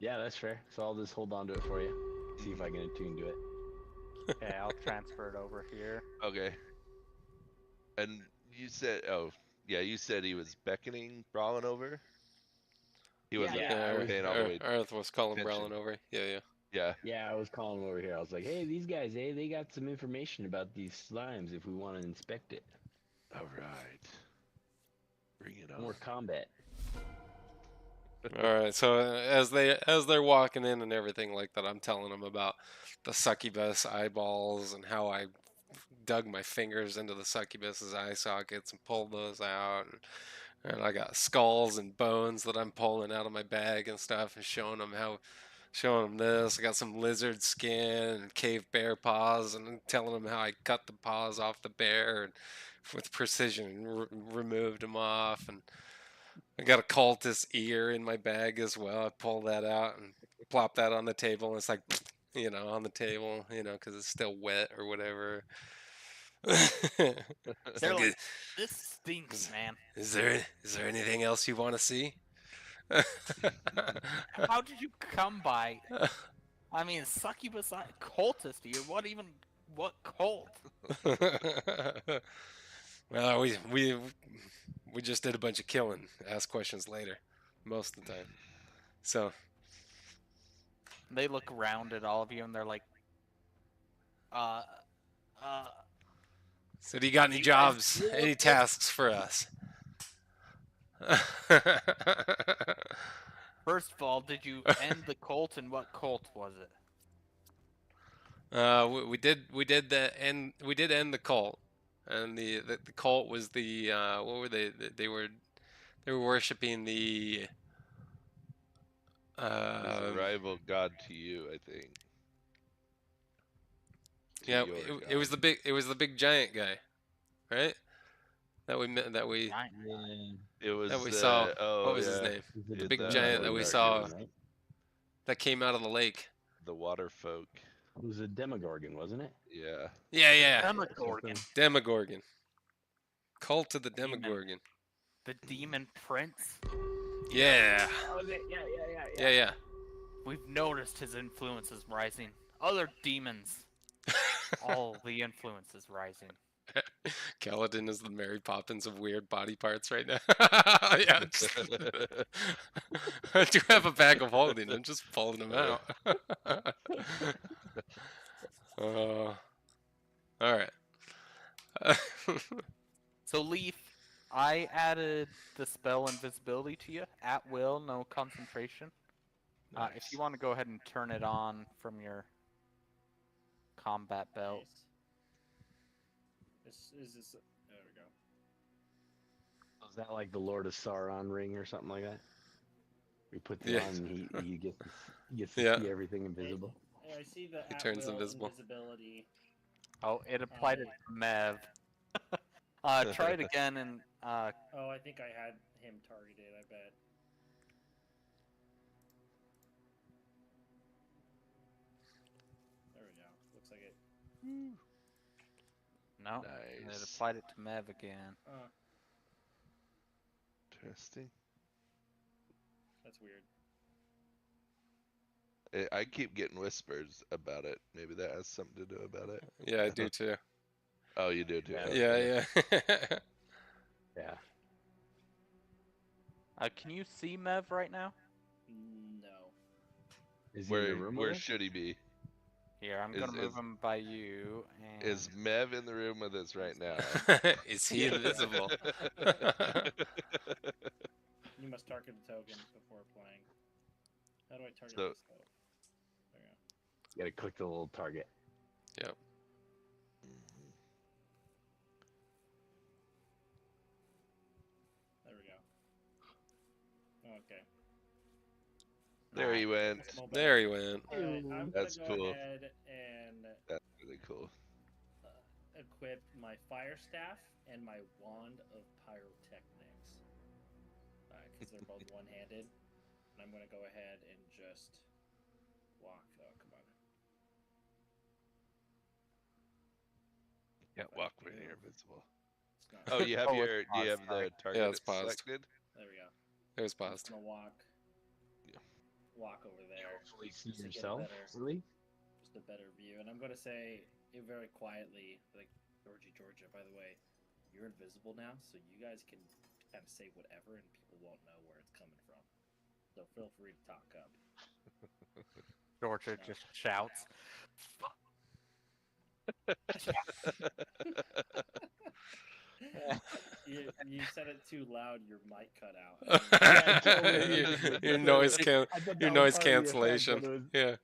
Speaker 2: Yeah, that's fair. So I'll just hold on to it for you. See if I can attune to it.
Speaker 1: Okay, I'll transfer it over here.
Speaker 4: Okay. And you said, you said he was beckoning Brawlin over. He wasn't paying all the way.
Speaker 3: Earth was calling
Speaker 4: attention.
Speaker 3: Brolin over. Yeah.
Speaker 2: Yeah, I was calling him over here. I was like, hey, these guys, they got some information about these slimes if we want to inspect it.
Speaker 4: All right. Bring it on.
Speaker 2: More combat.
Speaker 3: All right. So as they're walking in and everything like that, I'm telling them about the succubus eyeballs and how I dug my fingers into the succubus's eye sockets and pulled those out, and I got skulls and bones that I'm pulling out of my bag and stuff, and showing them this. I got some lizard skin and cave bear paws, and telling them how I cut the paws off the bear and with precision and removed them off. And I got a cultist ear in my bag as well. I pull that out and plop that on the table, and it's like, on the table, because it's still wet or whatever.
Speaker 1: They're like, this stinks, man.
Speaker 3: Is there anything else you want to see?
Speaker 1: How did you come by I mean, succubus cultist here. What cult?
Speaker 3: Well, we just did a bunch of killing. Ask questions later, most of the time. So
Speaker 1: They look around at all of you and they're like, uh, uh.
Speaker 3: so do you got any
Speaker 1: You guys
Speaker 3: jobs,
Speaker 1: deal with
Speaker 3: any
Speaker 1: this?
Speaker 3: tasks for us?
Speaker 1: First of all, did you end the cult, and what cult was it?
Speaker 3: We did end the cult, and the cult was the what were they? They were worshiping the
Speaker 4: He's a
Speaker 3: um,
Speaker 4: rival god to you, I think. To
Speaker 3: yeah,
Speaker 4: your
Speaker 3: it was
Speaker 4: god.
Speaker 3: the big giant guy, right? That we met, that we
Speaker 1: Giant.
Speaker 4: It was
Speaker 3: that we saw.
Speaker 4: oh
Speaker 3: What was his
Speaker 4: yeah,
Speaker 3: name?
Speaker 2: Is
Speaker 3: The
Speaker 2: it
Speaker 3: big
Speaker 4: the
Speaker 3: giant that we
Speaker 4: Underdark,
Speaker 3: saw
Speaker 2: right?
Speaker 3: that came out of the lake.
Speaker 4: the water folk.
Speaker 2: It was a Demogorgon, wasn't it?
Speaker 4: Yeah.
Speaker 3: Yeah.
Speaker 1: Demogorgon.
Speaker 3: Demogorgon. Cult of the
Speaker 1: Demon.
Speaker 3: Demogorgon.
Speaker 1: The Demon Prince.
Speaker 3: Yeah. Yeah.
Speaker 1: We've noticed his influence is rising. Other demons. All the influence is rising.
Speaker 3: Kaladin is the Mary Poppins of weird body parts right now. Yeah. I do have a bag of holding. I'm just pulling them out. All right.
Speaker 1: So Leaf, I added the spell invisibility to you at will, no concentration. If you want to go ahead and turn it on from your combat belt.
Speaker 5: Nice. This there we go.
Speaker 2: Is that like the Lord of Sauron ring or something like that? We put them
Speaker 3: Yeah.
Speaker 2: on and he gets to
Speaker 3: Yeah.
Speaker 2: see everything invisible.
Speaker 5: Yeah, I see the
Speaker 3: He
Speaker 5: at
Speaker 3: turns
Speaker 5: will
Speaker 3: invisible.
Speaker 5: invisibility.
Speaker 1: Oh, it applied it to Mev. Try it again and
Speaker 5: Oh, I think I had him targeted, I bet. There we go. Looks like it.
Speaker 1: no, it
Speaker 4: Nice.
Speaker 1: applied it to Mev again.
Speaker 4: Interesting.
Speaker 5: That's weird.
Speaker 4: I keep getting whispers about it. Maybe that has something to do about it.
Speaker 3: Yeah, I do too.
Speaker 4: Oh, you do too.
Speaker 2: Yeah.
Speaker 4: Okay.
Speaker 3: Yeah.
Speaker 2: Yeah.
Speaker 1: Can you see Mev right now?
Speaker 5: No.
Speaker 2: Is he in the room
Speaker 4: Where
Speaker 2: with us?
Speaker 4: should he be?
Speaker 1: Here, I'm gonna move him by you. And
Speaker 4: Is Mev in the room with us right now?
Speaker 3: Is he invisible?
Speaker 5: You must target the token before playing. How do I target
Speaker 4: So-
Speaker 5: this though? There we go.
Speaker 2: You gotta click the little target.
Speaker 3: Yep.
Speaker 5: There we go. Okay.
Speaker 4: There he went.
Speaker 5: Mobile.
Speaker 3: There he went.
Speaker 5: Alright, I'm
Speaker 4: That's
Speaker 5: gonna go
Speaker 4: cool.
Speaker 5: ahead and
Speaker 4: That's really cool.
Speaker 5: equip my fire staff and my wand of pyrotechnics. Because they're both one-handed. And I'm gonna go ahead and just walk. Oh, come on.
Speaker 4: Yeah, walk when you're invisible.
Speaker 5: It's not.
Speaker 4: Oh, you have
Speaker 1: Oh, it's
Speaker 4: do you have
Speaker 1: paused,
Speaker 4: the
Speaker 1: sorry.
Speaker 4: target
Speaker 3: it's paused.
Speaker 4: selected?
Speaker 5: There we go.
Speaker 3: It was
Speaker 5: I'm just
Speaker 3: paused.
Speaker 5: gonna walk.
Speaker 4: Yeah.
Speaker 5: Walk over there.
Speaker 2: Hopefully see
Speaker 5: Just to get a
Speaker 2: yourself,
Speaker 5: better-
Speaker 2: really?
Speaker 5: Just a better view. And I'm gonna say it very quietly, like, Georgia, by the way, you're invisible now, so you guys can kind of say whatever and people won't know where it's coming from. So feel free to talk up.
Speaker 1: Georgia just shouts.
Speaker 5: You said it too loud, your mic cut out.
Speaker 3: your noise
Speaker 2: I thought that
Speaker 3: your
Speaker 2: was
Speaker 3: noise
Speaker 2: part of the effect,
Speaker 3: cancellation.
Speaker 2: but it was-
Speaker 3: Yeah.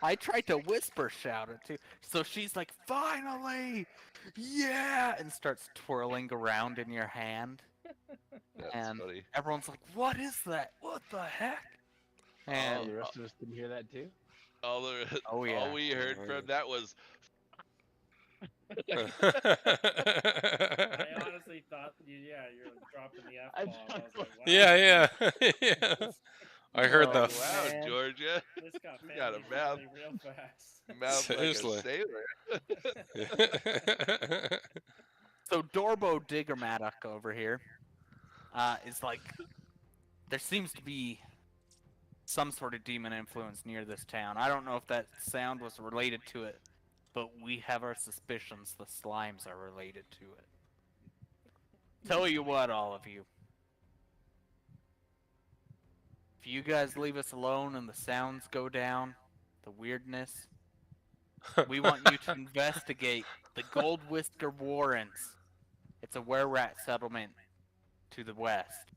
Speaker 1: I tried to whisper shout it too. So she's like, finally! Yeah! And starts twirling around in your hand.
Speaker 4: That's
Speaker 1: And
Speaker 4: funny.
Speaker 1: everyone's like, what is that? What the heck?
Speaker 2: Oh,
Speaker 1: And
Speaker 2: the rest of us didn't hear that too?
Speaker 4: All the
Speaker 1: Oh, yeah.
Speaker 4: all we heard from that was
Speaker 5: I honestly thought, you're dropping the F
Speaker 2: I
Speaker 5: bomb. I was like, wow.
Speaker 3: Yeah. I heard
Speaker 1: Oh,
Speaker 3: the.
Speaker 4: wow,
Speaker 1: man.
Speaker 4: Georgia,
Speaker 5: This got
Speaker 4: You got a
Speaker 5: family
Speaker 4: mouth.
Speaker 5: friendly real fast.
Speaker 4: mouth
Speaker 3: Seriously.
Speaker 4: like a sailor.
Speaker 1: so Dorbo Diggermatic over here is like, there seems to be some sort of demon influence near this town. I don't know if that sound was related to it, but we have our suspicions the slimes are related to it. Tell you what, all of you. If you guys leave us alone and the sounds go down, the weirdness, we want you to investigate the Gold Whisker Warrens. It's a were-rat settlement to the west.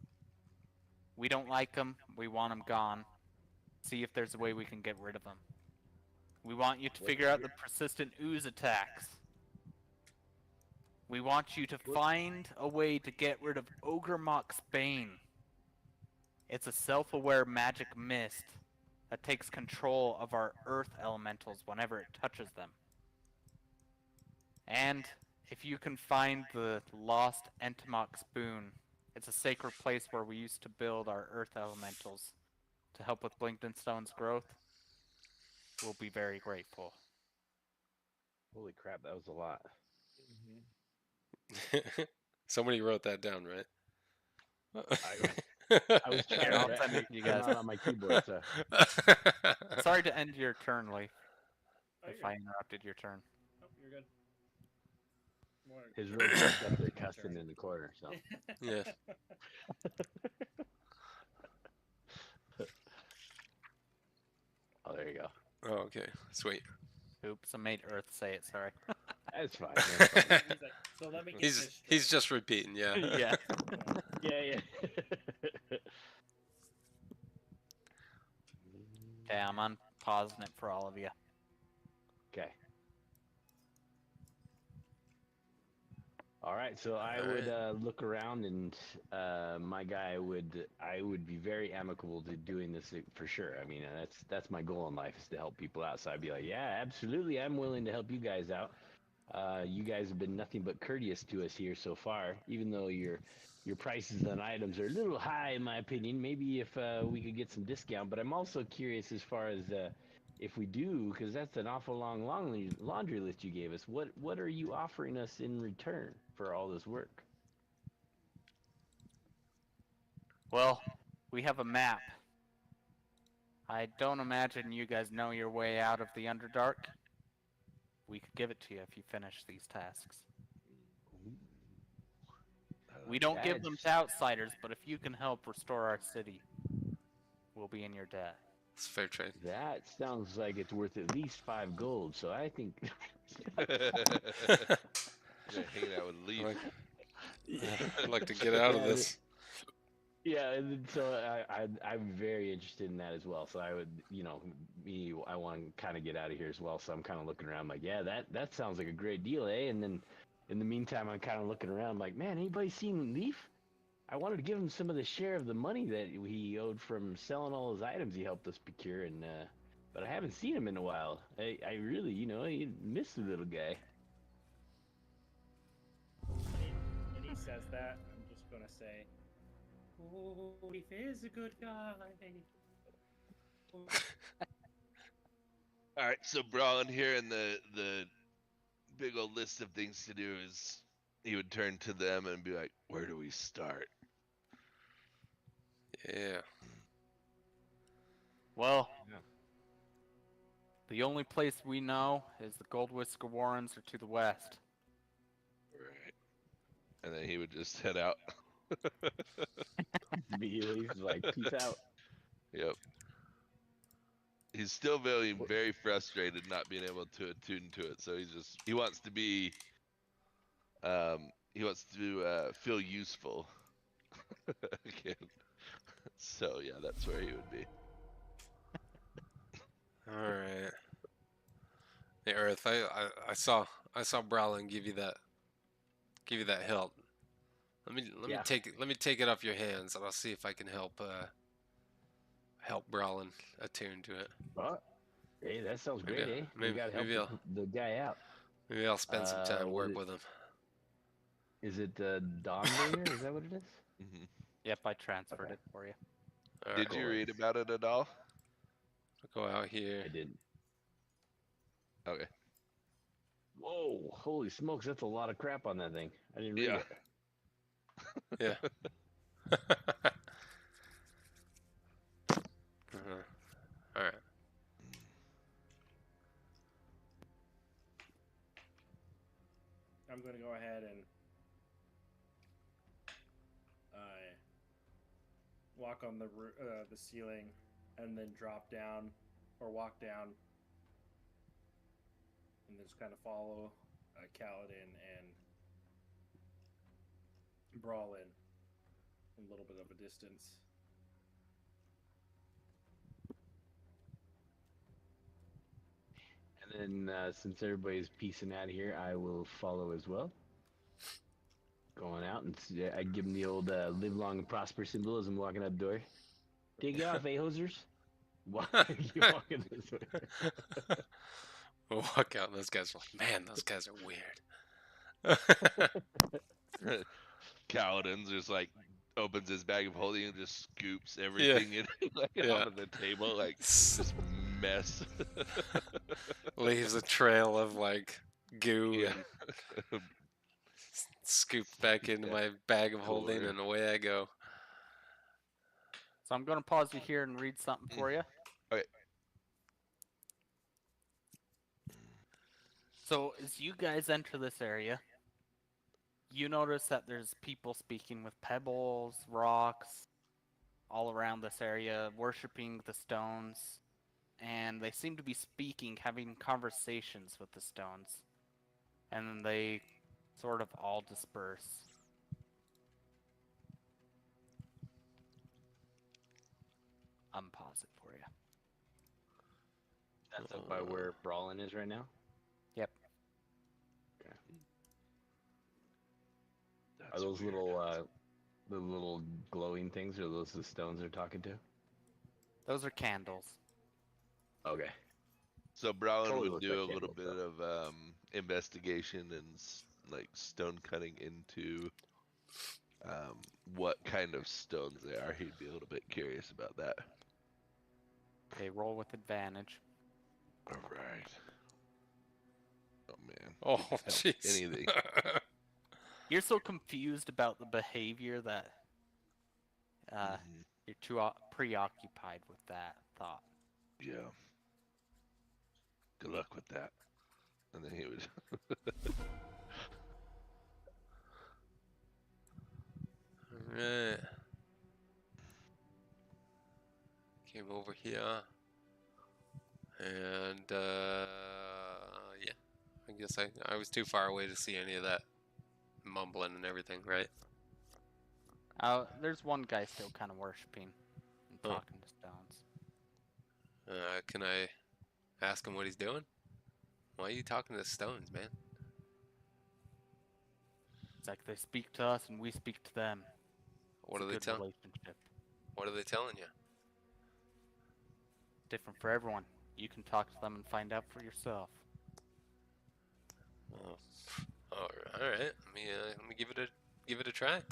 Speaker 1: We don't like them. We want them gone. See if there's a way we can get rid of them. We want you to figure out the persistent ooze attacks. We want you to find a way to get rid of Ogre Mock's Bane. It's a self-aware magic mist that takes control of our earth elementals whenever it touches them. And if you can find the lost Entomok spoon, it's a sacred place where we used to build our earth elementals to help with Blinkdenstone's growth, we'll be very grateful.
Speaker 2: Holy crap, that was a lot.
Speaker 3: Somebody wrote that down, right?
Speaker 2: I was trying
Speaker 1: I'll
Speaker 2: to
Speaker 1: send it to you
Speaker 2: come
Speaker 1: guys.
Speaker 2: out on my keyboard, so.
Speaker 1: Sorry to end your turn, Leaf,
Speaker 5: Oh,
Speaker 1: if
Speaker 5: you're
Speaker 1: I
Speaker 5: good.
Speaker 1: interrupted your turn.
Speaker 5: Oh, you're good. More-
Speaker 2: His robot's up there
Speaker 5: My
Speaker 2: cussing
Speaker 5: turn.
Speaker 2: in the corner, so.
Speaker 3: Yeah.
Speaker 2: Oh, there you go.
Speaker 3: Oh, okay. Sweet.
Speaker 1: Oops, I made Earth say it, sorry.
Speaker 2: That's fine. That's fine.
Speaker 5: He's like, so let me get
Speaker 3: He's
Speaker 5: this
Speaker 3: he's
Speaker 5: straight."
Speaker 3: just repeating, yeah.
Speaker 1: Yeah.
Speaker 2: Yeah.
Speaker 1: Okay, I'm unpausing it for all of you.
Speaker 2: Okay. All right, so I would look around, and my guy I would be very amicable to doing this for sure. I mean, that's my goal in life, is to help people out. So I'd be like, yeah, absolutely, I'm willing to help you guys out. You guys have been nothing but courteous to us here so far, even though your prices on items are a little high in my opinion. Maybe if we could get some discount, but I'm also curious as far as if we do, because that's an awful long laundry list you gave us. What are you offering us in return for all this work?
Speaker 1: Well, we have a map. I don't imagine you guys know your way out of the Underdark. We could give it to you if you finish these tasks. We don't give them to outsiders, but if you can help restore our city, we'll be in your debt.
Speaker 3: It's fair trade.
Speaker 2: That sounds like it's worth at least 5 gold. So I think.
Speaker 4: Hanging out with Leaf.
Speaker 3: I'd like to get out of this.
Speaker 2: Yeah, and so I'm very interested in that as well. So I would, I want to kind of get out of here as well. So I'm kind of looking around like, yeah, that sounds like a great deal, eh? And then in the meantime, I'm kind of looking around like, man, anybody seen Leaf? I wanted to give him some of the share of the money that he owed from selling all his items he helped us procure, and but I haven't seen him in a while. I really, I miss the little guy.
Speaker 5: When he says that, I'm just gonna say, "Oh, Leaf is a good guy."
Speaker 4: All right, so Brawlin here, and the big old list of things to do is he would turn to them and be like, "Where do we start?"
Speaker 3: Yeah.
Speaker 1: Well,
Speaker 2: Yeah.
Speaker 1: the only place we know is the Gold Whisker Warrens are to the west.
Speaker 4: Right. And then he would just head out.
Speaker 2: Immediately, he's like, peace out.
Speaker 4: Yep. He's still very frustrated not being able to attune to it. So he wants to be, feel useful again. So yeah, that's where he would be.
Speaker 3: All right. Hey, Earth, I saw Browlin give you that help. Let me take it off your hands, and I'll see if I can help Browlin attune to it.
Speaker 2: Oh, hey, that sounds great, eh?
Speaker 3: maybe-
Speaker 2: We gotta
Speaker 3: maybe
Speaker 2: help the guy out.
Speaker 3: Maybe I'll spend some time
Speaker 2: what
Speaker 3: work with him.
Speaker 2: Is it Dawnbringer? Is that what it is?
Speaker 4: Mhm.
Speaker 1: Yep, I transferred
Speaker 2: Okay.
Speaker 1: it for you.
Speaker 3: All right,
Speaker 4: Did you read about it at all?
Speaker 3: I'll go out here.
Speaker 2: I didn't.
Speaker 4: Okay.
Speaker 2: Whoa, holy smokes, that's a lot of crap on that thing. I didn't read
Speaker 3: Yeah.
Speaker 2: it.
Speaker 3: Uh-huh.
Speaker 5: ahead and walk on the ceiling, and then drop down or walk down, and just kind of follow Kaladin and brawl in a little bit of a distance.
Speaker 2: And then since everybody's peacing out of here, I will follow as well. Going out and I give them the old live long and prosper symbol as I'm walking out the door. Take it off, hosers. Why are you walking this way?
Speaker 3: We'll walk out and those guys are like, man, those guys are weird.
Speaker 4: Kaladin's just like opens his bag of holding and just scoops everything in like off of the table, like this mess.
Speaker 3: Leaves a trail of like goo and scooped back into my bag of holding, and away I go.
Speaker 1: So I'm going to pause you here and read something for you.
Speaker 4: Okay.
Speaker 1: So as you guys enter this area, you notice that there's people speaking with pebbles, rocks, all around this area, worshiping the stones. And they seem to be speaking, having conversations with the stones. And then they sort of all disperse. Unpause it for you.
Speaker 2: That's up by where Brawlin is right now?
Speaker 1: Yep.
Speaker 2: Okay. Are those little, the little glowing things, or those the stones they're talking to?
Speaker 1: Those are candles.
Speaker 2: Okay.
Speaker 4: So Browin
Speaker 2: Totally
Speaker 4: would
Speaker 2: looks
Speaker 4: do
Speaker 2: like
Speaker 4: a little
Speaker 2: candles,
Speaker 4: bit of investigation and like stone cutting into what kind of stones they are. He'd be a little bit curious about that.
Speaker 1: Okay, roll with advantage.
Speaker 4: All right. Oh man.
Speaker 3: Oh,
Speaker 4: Help
Speaker 3: jeez.
Speaker 4: anything.
Speaker 1: You're so confused about the behavior that you're too preoccupied with that thought.
Speaker 4: Yeah. Good luck with that. And then he would.
Speaker 3: Alright. Came over here. And, yeah. I guess I was too far away to see any of that mumbling and everything, right?
Speaker 1: There's one guy still kind of worshiping and
Speaker 3: Oh.
Speaker 1: talking to stones.
Speaker 3: Can I ask him what he's doing? Why are you talking to the stones, man?
Speaker 1: It's like they speak to us and we speak to them.
Speaker 3: What
Speaker 1: It's
Speaker 3: are
Speaker 1: a
Speaker 3: they
Speaker 1: good
Speaker 3: telling?
Speaker 1: relationship.
Speaker 3: What are they telling you?
Speaker 1: Different for everyone. You can talk to them and find out for yourself.
Speaker 3: Oh, all right. Let me give it a try.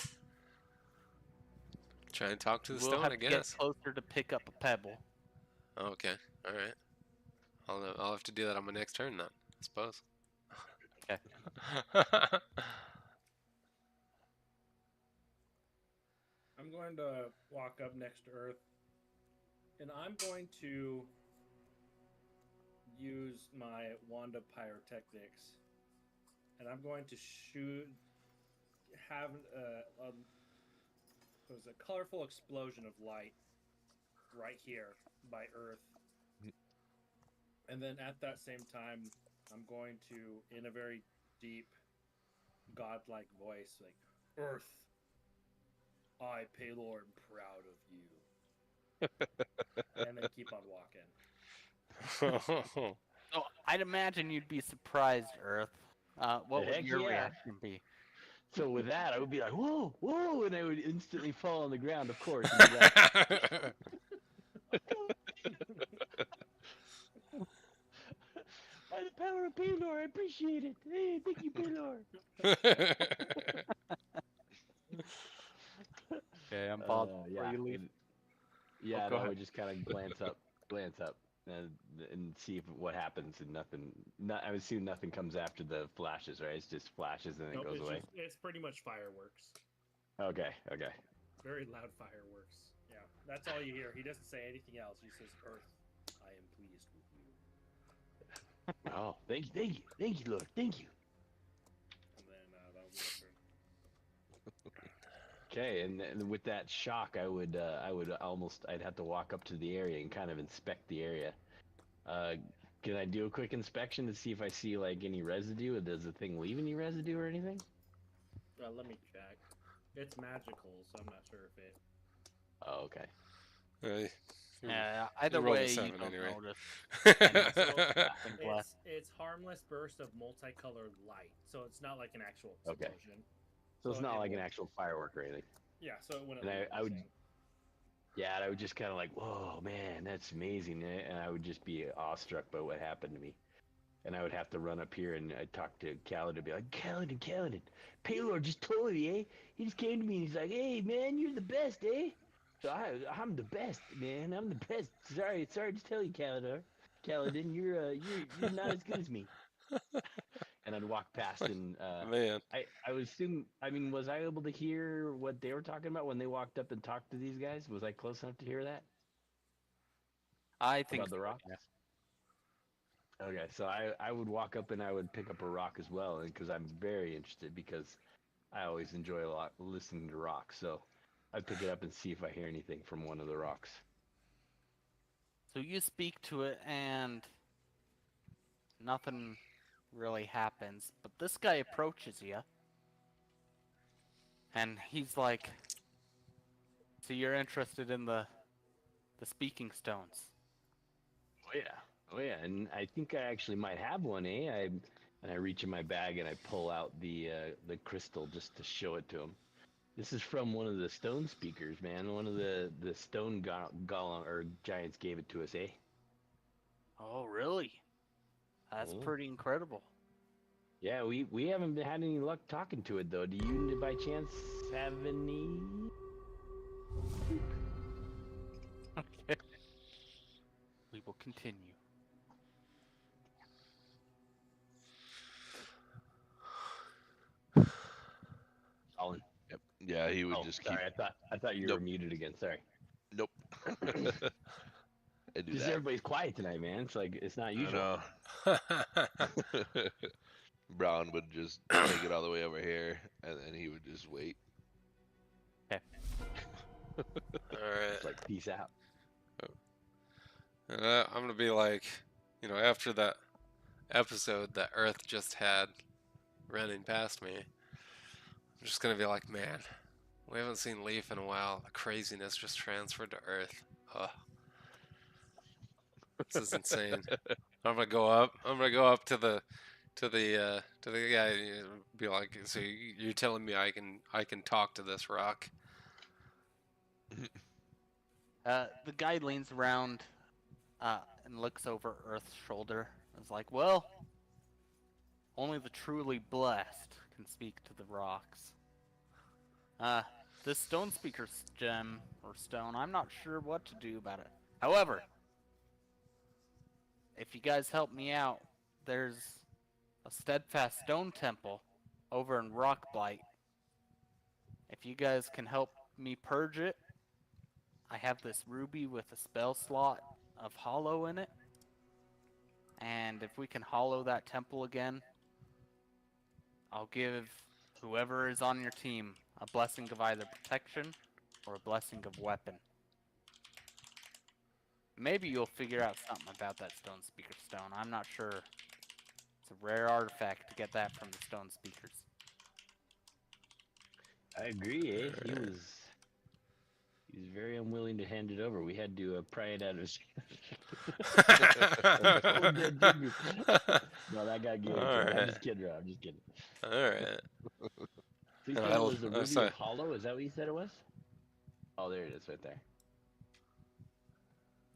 Speaker 3: Try and talk to the
Speaker 1: We'll
Speaker 3: stone,
Speaker 1: have
Speaker 3: I
Speaker 1: to get
Speaker 3: guess.
Speaker 1: closer to pick up a pebble.
Speaker 3: Oh, okay. All right. I'll have to do that on my next turn then, I suppose.
Speaker 1: Okay.
Speaker 5: I'm going to walk up next to Earth, and I'm going to use my wand of pyrotechnics, and I'm going to have a colorful explosion of light right here by Earth. And then at that same time, I'm going to, in a very deep, godlike voice, like, Earth, I, Paylor, am proud of you. And then keep on walking.
Speaker 1: So I'd imagine you'd be surprised, Earth. What would
Speaker 2: Heck
Speaker 1: your
Speaker 2: yeah.
Speaker 1: reaction be?
Speaker 2: So with that, I would be like, whoa, whoa, and I would instantly fall on the ground, of course. And be like, by the power of Paylor, I appreciate it. Hey, thank you, Paylor.
Speaker 1: Okay, I'm paused
Speaker 2: Yeah,
Speaker 1: before you leave.
Speaker 2: yeah,
Speaker 1: go
Speaker 2: and I
Speaker 1: ahead.
Speaker 2: would just kind of glance up, and see if what happens, and nothing. I would assume nothing comes after the flashes, right? It's just flashes and then it goes away.
Speaker 5: It's pretty much fireworks.
Speaker 2: Okay.
Speaker 5: Very loud fireworks. Yeah, that's all you hear. He doesn't say anything else. He says, Earth, I am pleased with you.
Speaker 2: Oh, thank you, Lord, thank you.
Speaker 5: And then that'll
Speaker 2: Okay, and with that shock, I'd have to walk up to the area and kind of inspect the area. Can I do a quick inspection to see if I see like any residue? Does the thing leave any residue or anything?
Speaker 5: Let me check. It's magical, so I'm not sure if it.
Speaker 2: Oh, okay.
Speaker 1: Yeah, either
Speaker 3: rolled a
Speaker 1: way, you
Speaker 3: 7
Speaker 1: don't
Speaker 3: anyway.
Speaker 1: notice.
Speaker 5: So
Speaker 1: Nothing left.
Speaker 5: it's harmless burst of multicolored light, so it's not like an actual
Speaker 2: Okay.
Speaker 5: explosion.
Speaker 2: So it's not
Speaker 5: it
Speaker 2: like an
Speaker 5: won't-
Speaker 2: actual firework or anything.
Speaker 5: Yeah, so it wouldn't.
Speaker 2: And
Speaker 5: leave
Speaker 2: I would,
Speaker 5: anything.
Speaker 2: yeah, and I would just kind of like, whoa, man, that's amazing, and I would just be awestruck by what happened to me. And I would have to run up here and I'd talk to Kaladin and be like, Kaladin, Paylor just told me, eh? He just came to me and he's like, hey, man, you're the best, eh? So I'm the best, man. I'm the best. Sorry to tell you, Kaladin, you're not as good as me. And I'd walk past and
Speaker 3: Man.
Speaker 2: I would assume. I mean, was I able to hear what they were talking about when they walked up and talked to these guys? Was I close enough to hear that
Speaker 1: I think
Speaker 2: about the rock? Okay, so I would walk up and I would pick up a rock as well, and because I'm very interested, because I always enjoy a lot listening to rocks. So I'd pick it up and see if I hear anything from one of the rocks.
Speaker 1: so. You speak to it, and nothing really happens. But this guy approaches you, and he's like, "So you're interested in the speaking stones?"
Speaker 2: Oh yeah, and I think I actually might have one, eh? And I reach in my bag and I pull out the crystal just to show it to him. This is from one of the stone speakers, man. One of the stone golem or giants gave it to us, eh?
Speaker 1: Oh, really? That's
Speaker 2: Oh.
Speaker 1: pretty incredible.
Speaker 2: Yeah, we haven't had any luck talking to it though. Do you by chance have any?
Speaker 1: Okay. We will continue.
Speaker 2: Colin.
Speaker 4: Yep. Yeah, he would
Speaker 2: Oh,
Speaker 4: just
Speaker 2: sorry.
Speaker 4: keep.
Speaker 2: I thought you
Speaker 4: Nope.
Speaker 2: were muted again. Sorry.
Speaker 4: Nope. I do
Speaker 2: Just
Speaker 4: that.
Speaker 2: everybody's quiet tonight, man. It's like it's not
Speaker 4: I
Speaker 2: usual.
Speaker 4: know. Brown would just make it all the way over here, and then he would just wait.
Speaker 1: Okay.
Speaker 3: Alright.
Speaker 2: It's like peace out.
Speaker 3: And I'm gonna be like, after that episode that Earth just had running past me, I'm just gonna be like, man, we haven't seen Leaf in a while. The craziness just transferred to Earth. Ugh. This is insane. I'm gonna go up to the guy and be like, so you're telling me I can talk to this rock?
Speaker 1: The guy leans around and looks over Earth's shoulder. And is like, well, only the truly blessed can speak to the rocks. This stone speaker's gem or stone, I'm not sure what to do about it. However, if you guys help me out, there's a steadfast stone temple over in Rockblight. If you guys can help me purge it, I have this ruby with a spell slot of hollow in it. And if we can hollow that temple again, I'll give whoever is on your team a blessing of either protection or a blessing of weapon. Maybe you'll figure out something about that stone speaker stone. I'm not sure. It's a rare artifact to get that from the stone speakers.
Speaker 2: I agree, eh? He was very unwilling to hand it over. We had to pry it out of his. No, that got gave it to him.
Speaker 3: Alright.
Speaker 2: I'm just kidding, Rob. I'm just kidding.
Speaker 3: Alright.
Speaker 2: So you
Speaker 3: And
Speaker 2: said it was a ruby
Speaker 3: sorry.
Speaker 2: of hollow? Is that what you said it was? Oh, there it is, right there.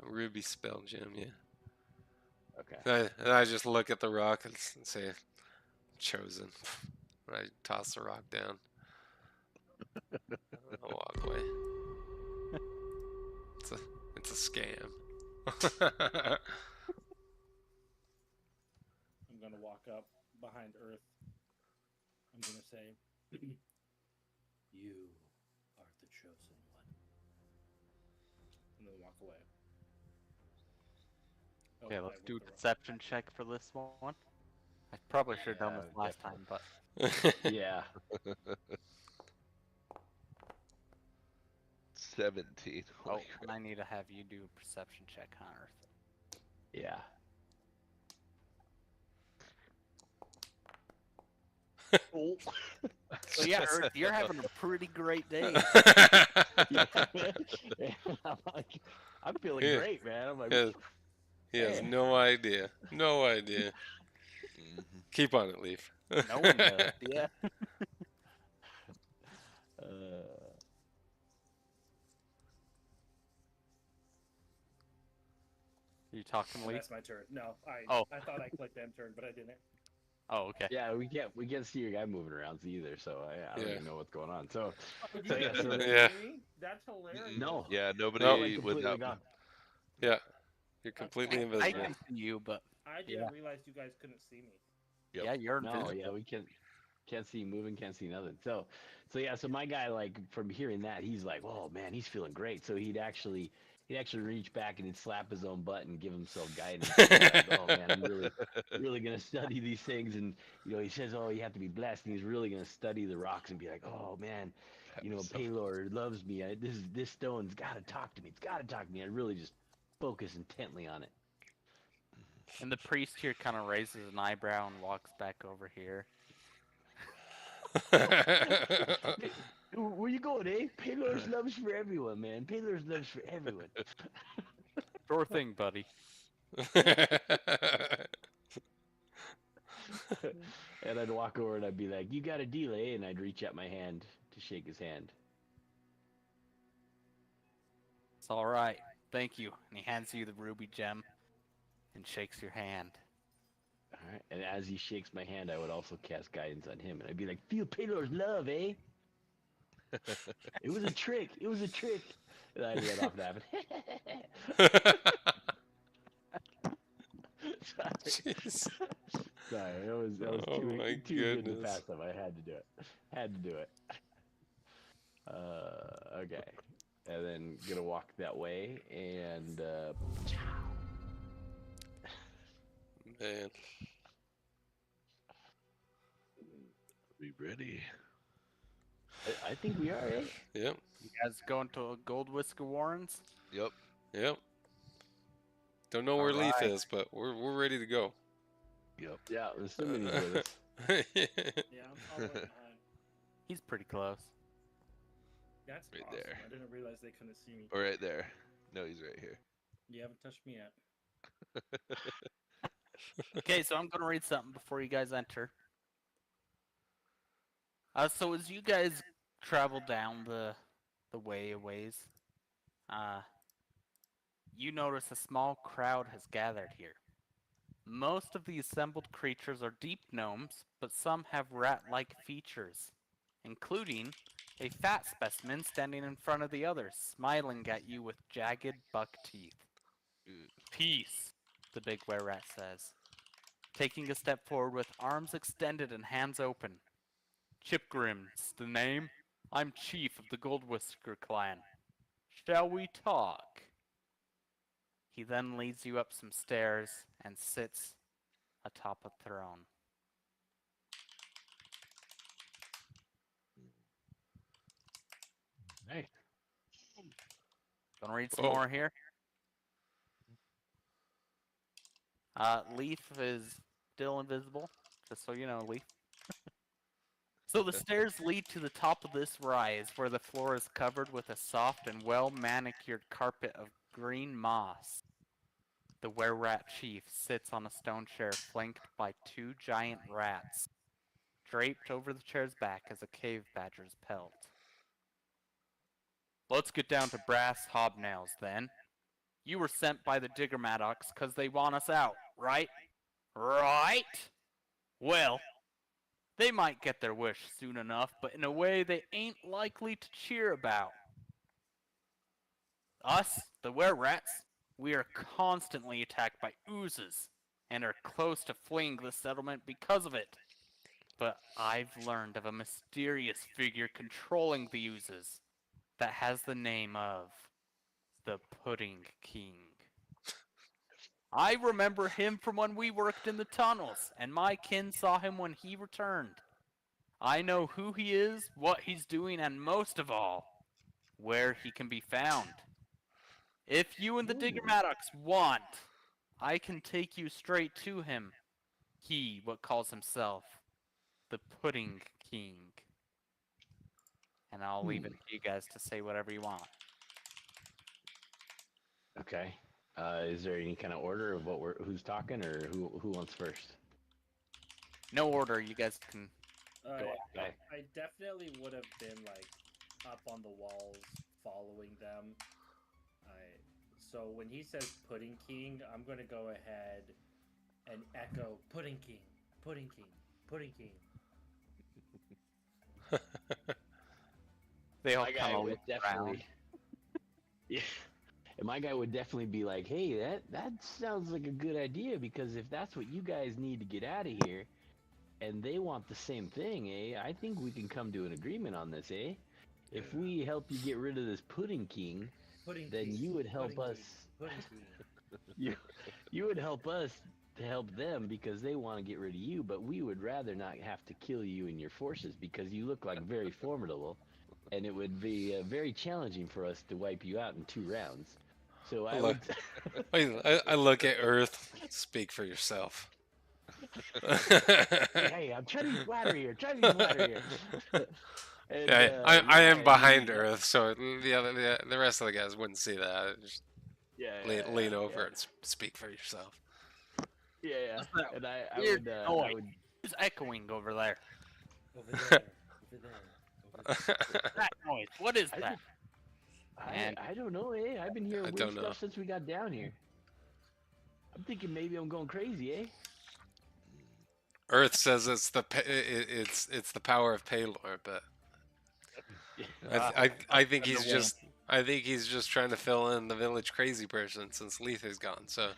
Speaker 3: Ruby spell gem, yeah.
Speaker 2: Okay.
Speaker 3: And I just look at the rock and say, chosen. I toss the rock down. I'll walk away. It's a scam.
Speaker 5: I'm gonna walk up behind Earth. I'm gonna say, "You are the chosen one," and then walk away.
Speaker 1: Okay,
Speaker 5: Oh,
Speaker 1: let's
Speaker 5: I
Speaker 1: do a
Speaker 5: went the wrong-
Speaker 1: deception check for this one. I probably should have done this last time, but
Speaker 2: Yeah.
Speaker 4: 17.
Speaker 1: Oh,
Speaker 4: Holy
Speaker 1: and I need to have you do a perception check, Hunter.
Speaker 2: Yeah. Oh.
Speaker 1: So yeah, Earth, you're having a pretty great day.
Speaker 2: Yeah, man. I'm like, I'm feeling
Speaker 3: Yeah.
Speaker 2: great, man. I'm like,
Speaker 3: Yeah. He has
Speaker 2: man.
Speaker 3: no idea. No idea.
Speaker 4: Mhm.
Speaker 3: Keep on it, Leaf.
Speaker 1: No one does. Yeah. You talking,
Speaker 5: And
Speaker 1: Lee?
Speaker 5: that's my turn. No,
Speaker 1: Oh.
Speaker 5: I thought I clicked end turn, but I didn't.
Speaker 1: Oh, okay.
Speaker 2: Yeah, we can't see your guy moving around either, so I don't
Speaker 3: Yeah.
Speaker 2: even know what's going on. So,
Speaker 5: Oh,
Speaker 2: so yeah, so then,
Speaker 3: Yeah.
Speaker 5: Me? That's hilarious.
Speaker 2: no,
Speaker 4: Yeah,
Speaker 2: I'm like
Speaker 4: nobody
Speaker 2: completely
Speaker 4: without.
Speaker 2: gone.
Speaker 3: Yeah. You're completely
Speaker 1: I
Speaker 3: invisible.
Speaker 1: can see you, but
Speaker 5: I didn't
Speaker 2: Yeah.
Speaker 5: realize you guys couldn't see me.
Speaker 4: Yep.
Speaker 1: yeah, you're
Speaker 2: No,
Speaker 1: invisible.
Speaker 2: yeah, we can't see moving, can't see nothing. So yeah, so my guy, like, from hearing that, he's like, oh man, he's feeling great. So he'd actually reach back and he'd slap his own butt and give himself guidance. He'd be like, oh man, I'm really gonna study these things. And he says, oh, you have to be blessed, and he's really gonna study the rocks and be like, oh man, Paylor loves me. This stone's gotta talk to me. It's gotta talk to me. I really just focus intently on it.
Speaker 1: And the priest here kind of raises an eyebrow and walks back over here.
Speaker 2: Where you going, eh? Paylor's love's for everyone, man. Paylor's love's for everyone.
Speaker 1: Sure thing, buddy.
Speaker 2: And I'd walk over and I'd be like, you got a deal, eh? And I'd reach out my hand to shake his hand.
Speaker 1: It's all right. Thank you. And he hands you the ruby gem and shakes your hand.
Speaker 2: All right. And as he shakes my hand, I would also cast guidance on him. And I'd be like, feel Paylor's love, eh? It was a trick. It was a trick. And I'd let off laughing.
Speaker 3: Jeez.
Speaker 2: Sorry, that was
Speaker 3: Oh
Speaker 2: too
Speaker 3: my
Speaker 2: good to
Speaker 3: goodness.
Speaker 2: pass up. I had to do it. Had to do it. Okay. And then gonna walk that way and
Speaker 3: Man.
Speaker 4: We ready?
Speaker 2: I think we are, eh?
Speaker 3: Yep.
Speaker 1: You guys going to Gold Whisker Warrens?
Speaker 4: Yep.
Speaker 3: Yep. Don't know where Leaf
Speaker 1: Alright.
Speaker 3: is, but we're ready to go.
Speaker 4: Yep.
Speaker 2: Yeah, assuming he's with us.
Speaker 5: Yeah, I'm way behind.
Speaker 1: He's pretty close.
Speaker 5: That's
Speaker 4: Right
Speaker 5: awesome.
Speaker 4: there.
Speaker 5: I didn't realize they couldn't see me.
Speaker 4: Or right there. No, he's right here.
Speaker 5: You haven't touched me yet.
Speaker 1: Okay, so I'm gonna read something before you guys enter. So as you guys travel down the way a ways, you notice a small crowd has gathered here. Most of the assembled creatures are deep gnomes, but some have rat-like features, including a fat specimen standing in front of the others, smiling at you with jagged buck teeth. Peace, the big were-rat says, taking a step forward with arms extended and hands open. Chipgrim's the name. I'm chief of the Gold Whisker clan. Shall we talk? He then leads you up some stairs and sits atop a throne.
Speaker 2: Hey.
Speaker 1: Gonna read some
Speaker 3: Whoa.
Speaker 1: more here. Leaf is still invisible, just so you know, Leaf. So the stairs lead to the top of this rise, where the floor is covered with a soft and well-manicured carpet of green moss. The were-rat chief sits on a stone chair flanked by two giant rats. Draped over the chair's back is a cave badger's pelt. Let's get down to brass hobnails, then. You were sent by the Digger Maddocks because they want us out, right? Right? Well, they might get their wish soon enough, but in a way they ain't likely to cheer about. Us, the were-rats, we are constantly attacked by oozes, and are close to fleeing the settlement because of it. But I've learned of a mysterious figure controlling the oozes that has the name of the Pudding King. I remember him from when we worked in the tunnels, and my kin saw him when he returned. I know who he is, what he's doing, and most of all, where he can be found. If you and the Digger Maddox want, I can take you straight to him. He, what calls himself, the Pudding King. And I'll leave it to you guys to say whatever you want.
Speaker 2: Okay. Is there any kind of order of who's talking, or who wants first?
Speaker 1: No order, you guys can go
Speaker 2: Okay.
Speaker 5: I definitely would have been like up on the walls following them. So when he says Pudding King, I'm gonna go ahead and echo Pudding King, Pudding King, Pudding King.
Speaker 1: They all
Speaker 2: My
Speaker 1: kind
Speaker 2: guy
Speaker 1: of
Speaker 2: would
Speaker 1: look around.
Speaker 2: definitely. Yeah. And my guy would definitely be like, "Hey, that sounds like a good idea, because if that's what you guys need to get out of here, and they want the same thing, I think we can come to an agreement on this, If we help you get rid of this Pudding King,
Speaker 5: Pudding
Speaker 2: then
Speaker 5: King,
Speaker 2: you would help
Speaker 5: Pudding
Speaker 2: us.
Speaker 5: King, Pudding King.
Speaker 2: You would help us to help them, because they want to get rid of you, but we would rather not have to kill you and your forces, because you look like very formidable, and it would be very challenging for us to wipe you out in 2 rounds. So I would.
Speaker 3: I look at Earth. Speak for yourself.
Speaker 2: Hey, I'm trying to be flattery here. And,
Speaker 3: Yeah, I am
Speaker 2: yeah,
Speaker 3: behind
Speaker 2: he-
Speaker 3: Earth, so the rest of the guys wouldn't see that. Just lean over and speak for yourself.
Speaker 2: Yeah. And I
Speaker 1: Weird
Speaker 2: would. I
Speaker 1: noise.
Speaker 2: would.
Speaker 1: Who's echoing over there?
Speaker 5: Over there, over there, over there.
Speaker 1: That noise. What is that?
Speaker 2: I don't know, I've been hearing
Speaker 3: I
Speaker 2: weird
Speaker 3: don't know.
Speaker 2: stuff since we got down here. I'm thinking maybe I'm going crazy,
Speaker 3: Earth says it's the power of Paylor, but I think he's just trying to fill in the village crazy person since Leith is gone. So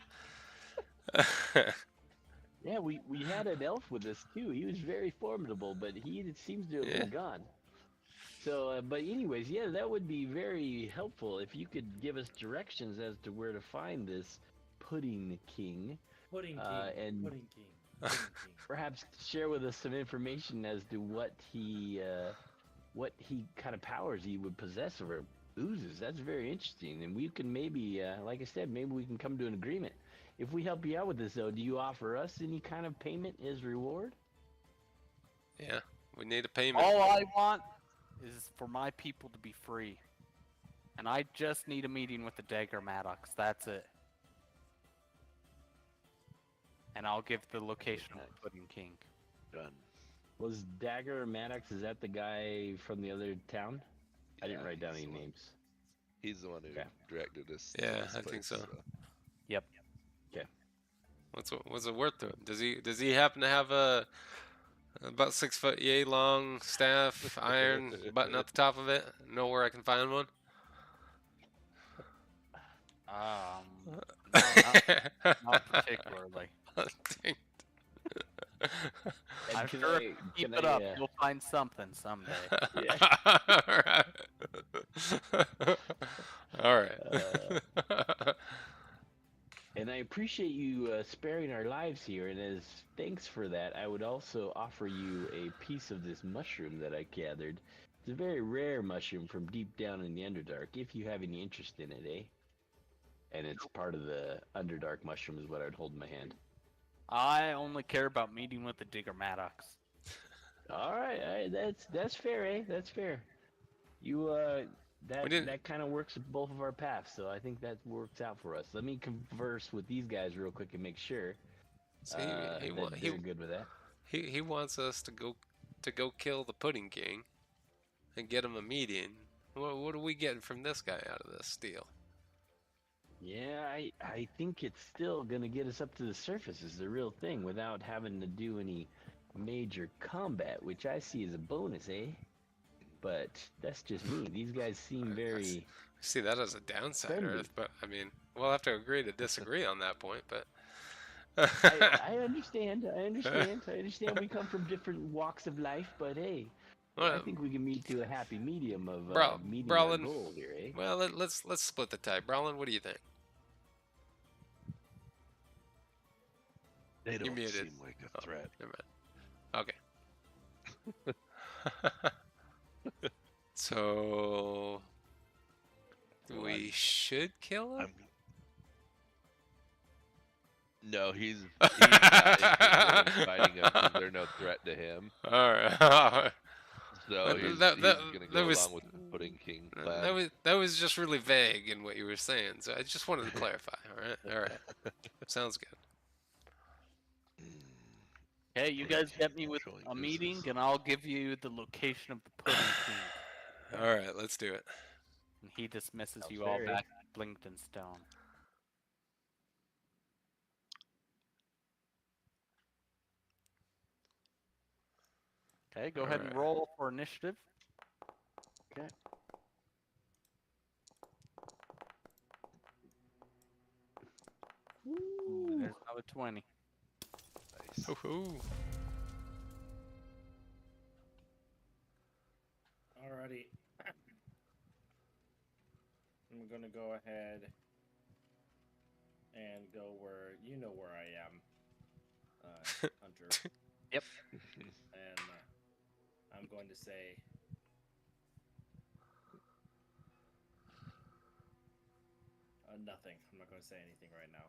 Speaker 2: Yeah, we had an elf with us too. He was very formidable, but he seems to have been gone. So, but anyways, yeah, that would be very helpful if you could give us directions as to where to find this Pudding King.
Speaker 5: Pudding King,
Speaker 2: and
Speaker 5: Pudding King, Pudding King.
Speaker 2: Perhaps share with us some information as to what he kind of powers he would possess over oozes. That's very interesting, and we can maybe, like I said, maybe we can come to an agreement. If we help you out with this, though, do you offer us any kind of payment as reward?
Speaker 3: yeah, we need a payment.
Speaker 1: All I want is for my people to be free. And I just need a meeting with the Dagger Maddox. That's it. And I'll give the location of the Pudding King.
Speaker 4: Done.
Speaker 2: Was Dagger Maddox, is that the guy from the other town? I didn't write down any names.
Speaker 4: He's the one who directed us. to
Speaker 3: Yeah,
Speaker 4: this
Speaker 3: I think
Speaker 4: place,
Speaker 3: so.
Speaker 1: Yep.
Speaker 2: Okay.
Speaker 3: What's it worth to him? Does he happen to have a about 6 foot yay long staff, iron button at the top of it? Know where I can find one?
Speaker 1: Not particularly. I'm sure if you keep it up, you'll find something someday.
Speaker 3: All right.
Speaker 2: And I appreciate you sparing our lives here, and as thanks for that, I would also offer you a piece of this mushroom that I gathered. It's a very rare mushroom from deep down in the Underdark, if you have any interest in it, And it's part of the Underdark mushroom is what I'd hold in my hand.
Speaker 1: I only care about meeting with the Digger Maddox.
Speaker 2: All right, that's fair, That's fair. You that kind of works with both of our paths, so I think that works out for us. Let me converse with these guys real quick and make sure they're good with that.
Speaker 3: He wants us to go kill the Pudding King and get him a meeting. What are we getting from this guy out of this deal?
Speaker 2: Yeah, I think it's still gonna get us up to the surface is the real thing without having to do any major combat, which I see as a bonus, But that's just me. These guys seem very...
Speaker 3: I see that as a downside,
Speaker 2: friendly.
Speaker 3: Earth, but I mean, we'll have to agree to disagree on that point, but...
Speaker 2: I understand. We come from different walks of life, but hey, I think we can meet to a happy medium of meeting our goal here,
Speaker 3: Well, let's split the tie. Brolin, what do you think?
Speaker 4: They
Speaker 3: You're
Speaker 4: don't
Speaker 3: muted.
Speaker 4: seem like a threat.
Speaker 3: Never mind. Okay. So we should kill him?
Speaker 4: No, he's not interested in fighting them because they're no threat to him.
Speaker 3: All right.
Speaker 4: So he's
Speaker 3: That
Speaker 4: gonna go
Speaker 3: was-
Speaker 4: along with the Pudding King plan.
Speaker 3: that was just really vague in what you were saying, so I just wanted to clarify. All right. Sounds good.
Speaker 1: Okay, you guys get me with
Speaker 4: Controlling
Speaker 1: a meeting,
Speaker 4: business.
Speaker 1: and I'll give you the location of the Pudding King.
Speaker 3: All right, let's do it.
Speaker 1: And he dismisses
Speaker 2: Sounds
Speaker 1: you all
Speaker 2: fair.
Speaker 1: back to Blinkton Stone. Okay, go ahead and
Speaker 3: Alright.
Speaker 1: roll for initiative.
Speaker 2: Okay.
Speaker 1: Ooh, there's another 20.
Speaker 4: Nice.
Speaker 3: Woohoo.
Speaker 5: Alrighty. I'm gonna go ahead and go where you know where I am, Hunter.
Speaker 1: Yep.
Speaker 5: And I'm going to say, nothing. I'm not going to say anything right now.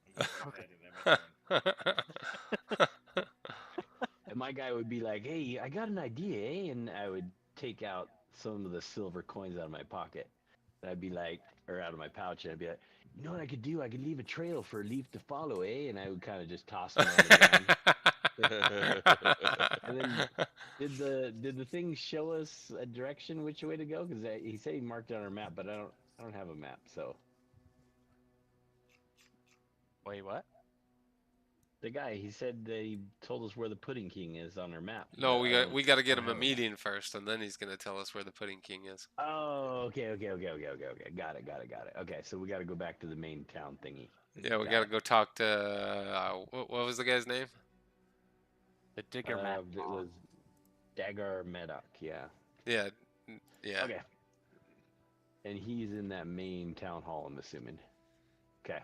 Speaker 5: I'm going to go ahead and end my turn.
Speaker 2: And my guy would be like, "Hey, I got an idea, eh?" And I would take out some of the silver coins out of my pocket. And I'd be like, or out of my pouch, and I'd be like, "You know what I could do? I could leave a trail for a leaf to follow, eh?" And I would kind of just toss them on the ground. And then did the thing show us a direction which way to go? Because he said he marked it on our map, but I don't have a map, so.
Speaker 1: Wait, what?
Speaker 2: The guy, he said that he told us where the Pudding King is on our map.
Speaker 3: No,
Speaker 2: but
Speaker 3: we got to get
Speaker 2: don't
Speaker 3: him a
Speaker 2: have a map.
Speaker 3: meeting first, and then he's gonna tell us where the Pudding King is.
Speaker 2: Oh, okay. Got it. Okay, so we got to go back to the main town thingy.
Speaker 3: Yeah, we
Speaker 2: Got
Speaker 3: got to
Speaker 2: it.
Speaker 3: go talk to what was the guy's name?
Speaker 1: The Digger Map.
Speaker 2: It was Dagar Medoc, yeah.
Speaker 3: Yeah.
Speaker 2: Okay. And he's in that main town hall, I'm assuming. Okay.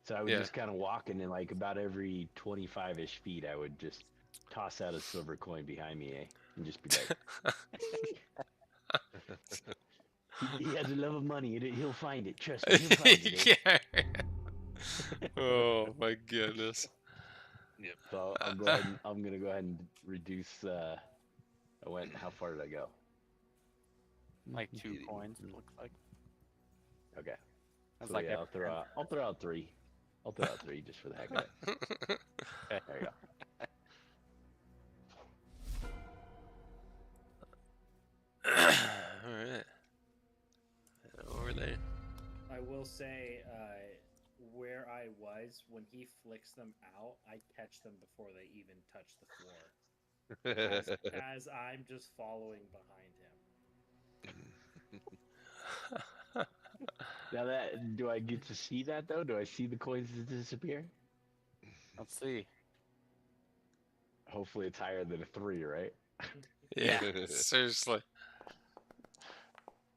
Speaker 2: So I would
Speaker 3: Yeah.
Speaker 2: just kind of walk, and then like about every 25-ish feet, I would just toss out a silver coin behind me, eh? And just be like, he has a love of money. He'll find it. Trust me, he'll find it. Eh?
Speaker 3: Yeah. Oh my goodness.
Speaker 4: Yep.
Speaker 2: So I'm gonna go ahead and reduce. How far did I go?
Speaker 1: Like 2
Speaker 4: Idiot.
Speaker 1: coins, it looks like.
Speaker 2: Okay.
Speaker 1: That's
Speaker 2: So
Speaker 1: like
Speaker 2: yeah, I'll throw out 3. I'll throw out 3 just for the heck of it. There you go.
Speaker 3: Alright. Over there.
Speaker 5: I will say, where I was, when he flicks them out, I catch them before they even touch the floor. As I'm just following behind him.
Speaker 2: Now do I get to see that though? Do I see the coins disappear?
Speaker 1: Let's see.
Speaker 2: Hopefully it's higher than a 3, right?
Speaker 3: Yeah, seriously.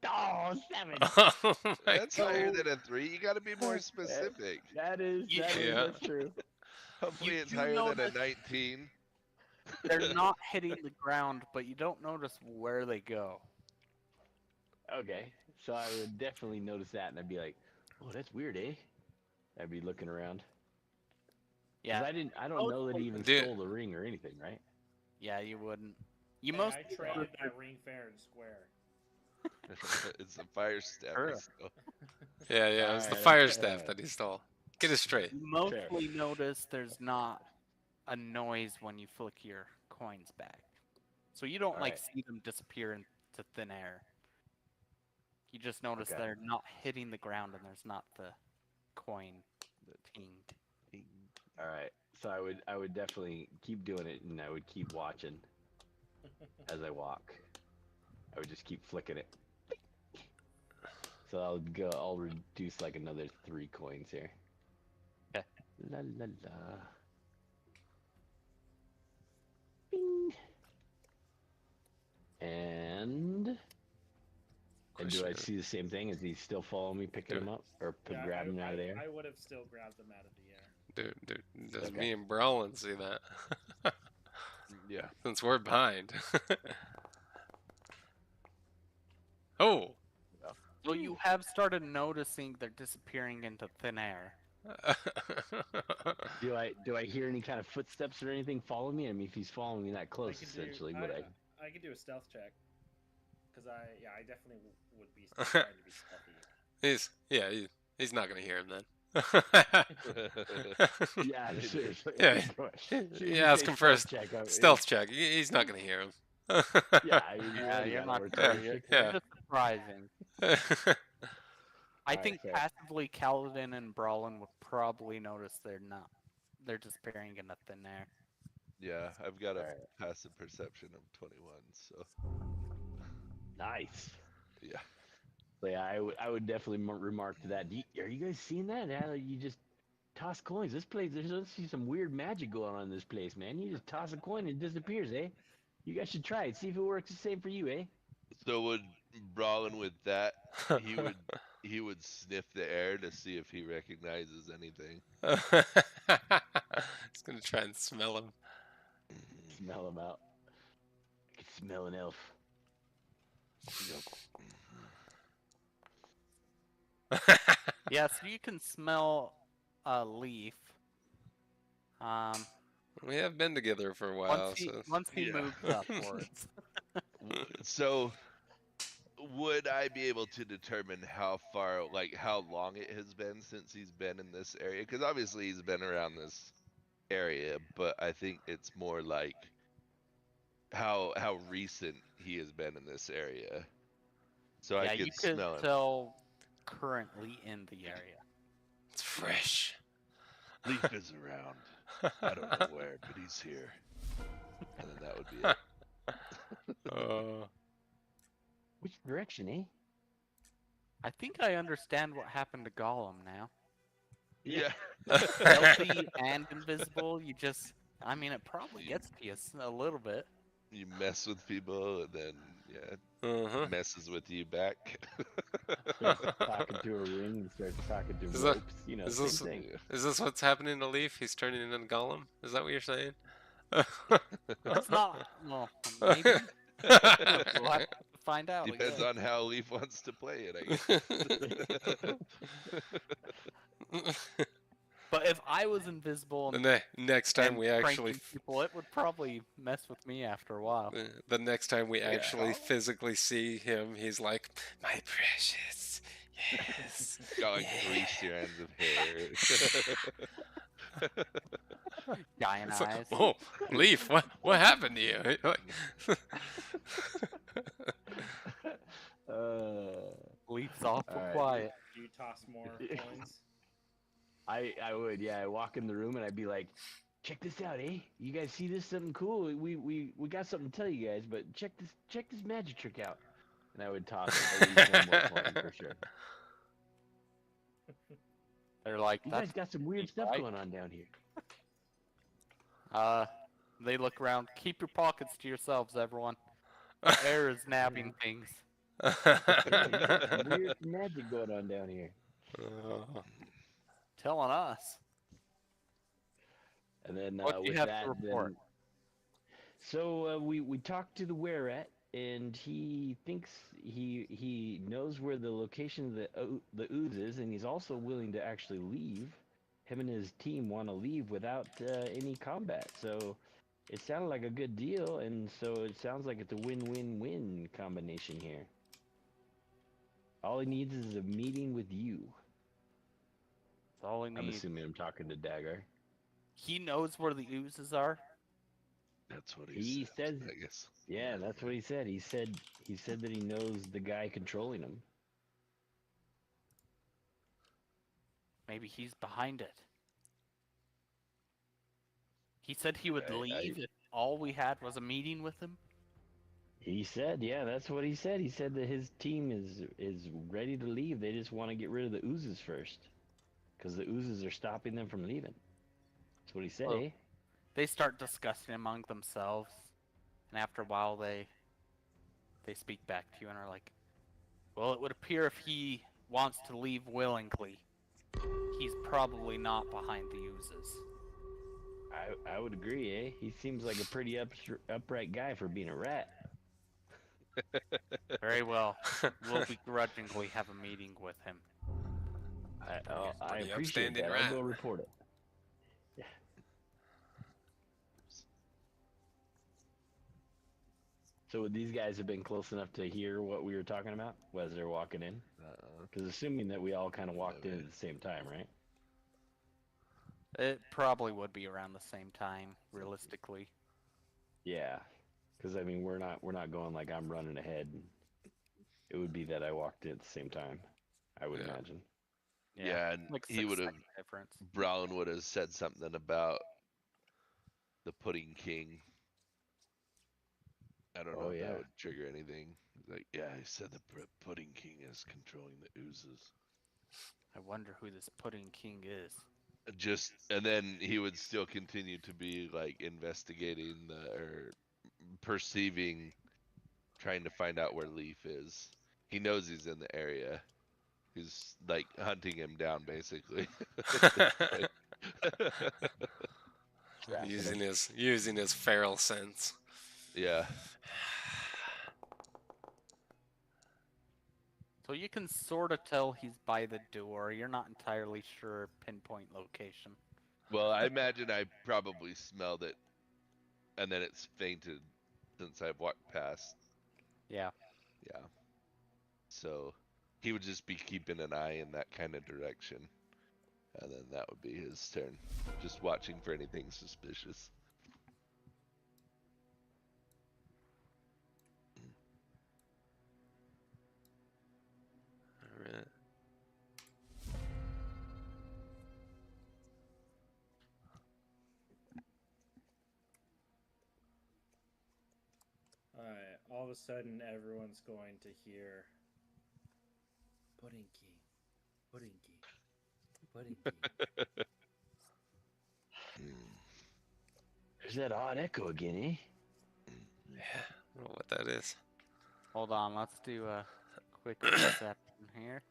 Speaker 2: Oh, 7!
Speaker 3: Oh my
Speaker 4: That's higher
Speaker 2: God.
Speaker 4: than a 3. You got to be more specific.
Speaker 3: Yeah.
Speaker 2: That's true.
Speaker 4: Hopefully
Speaker 1: You
Speaker 4: it's
Speaker 1: do
Speaker 4: higher
Speaker 1: know
Speaker 4: than a
Speaker 1: that-
Speaker 4: 19.
Speaker 1: They're not hitting the ground, but you don't notice where they go.
Speaker 2: Okay, so I would definitely notice that, and I'd be like, "Oh, that's weird, eh?" I'd be looking around. 'Cause
Speaker 1: Yeah,
Speaker 2: I don't know that he even
Speaker 3: Dude.
Speaker 2: stole the ring or anything, right?
Speaker 1: yeah, you wouldn't. You
Speaker 5: Hey,
Speaker 1: most
Speaker 5: I traded that ring fair and square.
Speaker 4: It's a fire staff.
Speaker 1: Sure.
Speaker 4: So.
Speaker 3: Yeah, it was the
Speaker 2: Alright,
Speaker 3: fire
Speaker 2: okay.
Speaker 3: staff that he stole. Get it straight.
Speaker 1: you mostly notice there's not a noise when you flick your coins back, so you don't like
Speaker 2: Alright.
Speaker 1: see them disappear into thin air. You just notice
Speaker 2: Okay.
Speaker 1: they're not hitting the ground, and there's not the coin ping.
Speaker 2: All right, so I would definitely keep doing it, and I would keep watching as I walk. I would just keep flicking it. So I'll reduce like another 3 coins here.
Speaker 1: Okay.
Speaker 2: La la la. Bing. And do
Speaker 3: Question
Speaker 2: I
Speaker 3: is-
Speaker 2: see the same thing? Is he still following me, picking him up, or
Speaker 5: Yeah,
Speaker 2: grabbing him out of the air?
Speaker 5: I would have still grabbed them out of the air.
Speaker 3: Dude, does
Speaker 2: Okay.
Speaker 3: me and Brolin see that?
Speaker 4: Yeah.
Speaker 3: Since we're behind. Oh!
Speaker 1: Well, you have started noticing they're disappearing into thin air.
Speaker 2: Do I hear any kind of footsteps or anything following me? I mean, if he's following me that close, essentially, would I?
Speaker 5: I could do a stealth check. Because I definitely would be trying to be stealthy.
Speaker 3: He's not gonna hear him then.
Speaker 2: Yeah, seriously.
Speaker 3: Yeah.
Speaker 2: Yeah,
Speaker 3: Ask him for a stealth check. He's not gonna hear him.
Speaker 2: Yeah, I mean,
Speaker 1: Yeah,
Speaker 2: you
Speaker 1: you're
Speaker 2: gotta
Speaker 1: not
Speaker 2: work
Speaker 1: gonna
Speaker 2: hard.
Speaker 1: hear.
Speaker 3: Yeah.
Speaker 1: You're just surprising. I
Speaker 2: Alright,
Speaker 1: think
Speaker 2: fair.
Speaker 1: passively Kaladin and Brawlin would probably notice they're not. They're disappearing into thin air.
Speaker 4: Yeah, I've got a
Speaker 2: Alright.
Speaker 4: passive perception of 21, so
Speaker 2: Nice.
Speaker 4: yeah.
Speaker 2: So yeah, I would definitely remark to that. Are you guys seeing that? How you just toss coins? This place, let's see some weird magic going on in this place, man. You just toss a coin and it disappears, eh? You guys should try it. See if it works the same for you, eh?
Speaker 4: So would Brawlin with that, he would sniff the air to see if he recognizes anything.
Speaker 3: He's gonna try and smell him.
Speaker 2: Smell him out. I can smell an elf.
Speaker 1: Yeah, so you can smell a leaf.
Speaker 3: We have been together for a while,
Speaker 1: Once he
Speaker 4: Yeah.
Speaker 1: moves upwards.
Speaker 4: So would I be able to determine how far, like how long it has been since he's been in this area? Because obviously he's been around this area, but I think it's more like how recent he has been in this area. So
Speaker 1: Yeah,
Speaker 4: I
Speaker 1: you
Speaker 4: could
Speaker 1: could
Speaker 4: smell him.
Speaker 1: tell currently in the area.
Speaker 3: it's fresh.
Speaker 4: Leaf is around. I don't know where, but he's here. And then that would be it.
Speaker 2: Which direction, eh?
Speaker 1: I think I understand what happened to Gollum now.
Speaker 4: Yeah.
Speaker 1: Stealthy and invisible, you just... I mean, it probably gets to you a little bit.
Speaker 4: You mess with people, and then yeah,
Speaker 3: Uh-huh.
Speaker 4: messes with you back.
Speaker 2: Starts talking to a ring and starts talking to
Speaker 3: Is that-
Speaker 2: ropes. You know,
Speaker 3: is
Speaker 2: same
Speaker 3: this-
Speaker 2: thing.
Speaker 3: Is this what's happening to Leaf? He's turning into Gollum? Is that what you're saying?
Speaker 1: It's not... Well, maybe. We'll have to find out.
Speaker 4: Depends
Speaker 1: again.
Speaker 4: on how Leaf wants to play it, I guess.
Speaker 1: But if I was invisible
Speaker 3: The
Speaker 1: and,
Speaker 3: next time
Speaker 1: and
Speaker 3: we actually
Speaker 1: pranking people, it would probably mess with me after a while.
Speaker 3: the next time we
Speaker 4: Yeah.
Speaker 3: actually physically see him, he's like, "My precious, yes."
Speaker 4: Got like 3 strands of hair.
Speaker 1: Giant
Speaker 3: It's like,
Speaker 1: eyes.
Speaker 3: oh, Leaf, what happened to you?
Speaker 1: Leaf's awful
Speaker 2: Alright.
Speaker 1: quiet.
Speaker 5: Do you toss more coins?
Speaker 2: I would, yeah. I walk in the room and I'd be like, check this out, eh? You guys see this? Something cool? We got something to tell you guys, but check this magic trick out. And I would toss at least one more coin for sure.
Speaker 1: They're like,
Speaker 2: You guys
Speaker 1: that's...
Speaker 2: got some weird stuff
Speaker 1: right.
Speaker 2: going on down here.
Speaker 1: They look around. Keep your pockets to yourselves, everyone. The air is nabbing things.
Speaker 2: Yeah, you got some weird magic going on down here.
Speaker 1: Telling us.
Speaker 2: And then
Speaker 1: What do you
Speaker 2: with
Speaker 1: have to
Speaker 2: that,
Speaker 1: report?
Speaker 2: then, so we talked to the were-rat, and he thinks he knows where the location of the ooze is, and he's also willing to actually leave. Him and his team want to leave without any combat. So it sounded like a good deal, and so it sounds like it's a win-win-win combination here. All he needs is a meeting with you.
Speaker 1: That's all he
Speaker 2: I'm
Speaker 1: needs.
Speaker 2: assuming I'm talking to Dagger.
Speaker 1: He knows where the oozes are.
Speaker 4: That's what
Speaker 2: He
Speaker 4: said,
Speaker 2: says,
Speaker 4: I guess.
Speaker 2: yeah, that's what he said. He said that he knows the guy controlling him.
Speaker 1: Maybe he's behind it. He said he would leave if all we had was a meeting with him.
Speaker 2: He said, yeah, that's what he said. He said that his team is ready to leave. They just want to get rid of the oozes first, because the oozes are stopping them from leaving. That's what he said,
Speaker 1: Well,
Speaker 2: eh?
Speaker 1: They start discussing among themselves, and after a while they speak back to you and are like, well, it would appear if he wants to leave willingly, he's probably not behind the oozes.
Speaker 2: I would agree, eh? He seems like a pretty upright guy for being a rat.
Speaker 1: Very well. We'll begrudgingly have a meeting with him.
Speaker 2: I
Speaker 3: Pretty
Speaker 2: appreciate
Speaker 3: upstanding
Speaker 2: that. I'll go
Speaker 3: rat.
Speaker 2: report it. Yeah. So would these guys have been close enough to hear what we were talking about as they're walking in? Because assuming that we all kind of walked in at the same time, right?
Speaker 1: It probably would be around the same time, realistically.
Speaker 2: Yeah. Because I mean, we're not going like I'm running ahead. It would be that I walked in at the same time. I would
Speaker 3: Yeah.
Speaker 2: imagine.
Speaker 4: Yeah, and
Speaker 1: like
Speaker 4: he
Speaker 1: 6
Speaker 4: would have.
Speaker 1: second difference.
Speaker 4: Brown would have said something about the Pudding King. I don't know
Speaker 2: Oh,
Speaker 4: if
Speaker 2: yeah.
Speaker 4: that would trigger anything. He's like, yeah, he said the Pudding King is controlling the oozes.
Speaker 1: I wonder who this Pudding King is.
Speaker 4: And then he would still continue to be like investigating or perceiving, trying to find out where Leaf is. He knows he's in the area. He's like hunting him down, basically.
Speaker 3: using his feral sense.
Speaker 4: Yeah.
Speaker 1: So you can sort of tell he's by the door. You're not entirely sure pinpoint location.
Speaker 4: Well, I imagine I probably smelled it, and then it's fainted since I've walked past.
Speaker 1: Yeah.
Speaker 4: Yeah. So he would just be keeping an eye in that kind of direction. And then that would be his turn. Just watching for anything suspicious.
Speaker 3: All right.
Speaker 5: Alright, all of a sudden everyone's going to hear Pudding King, Pudding King, Pudding King.
Speaker 2: There's that odd echo again, eh?
Speaker 3: Yeah, I don't know what that is.
Speaker 1: Hold on, let's do a quick perception here.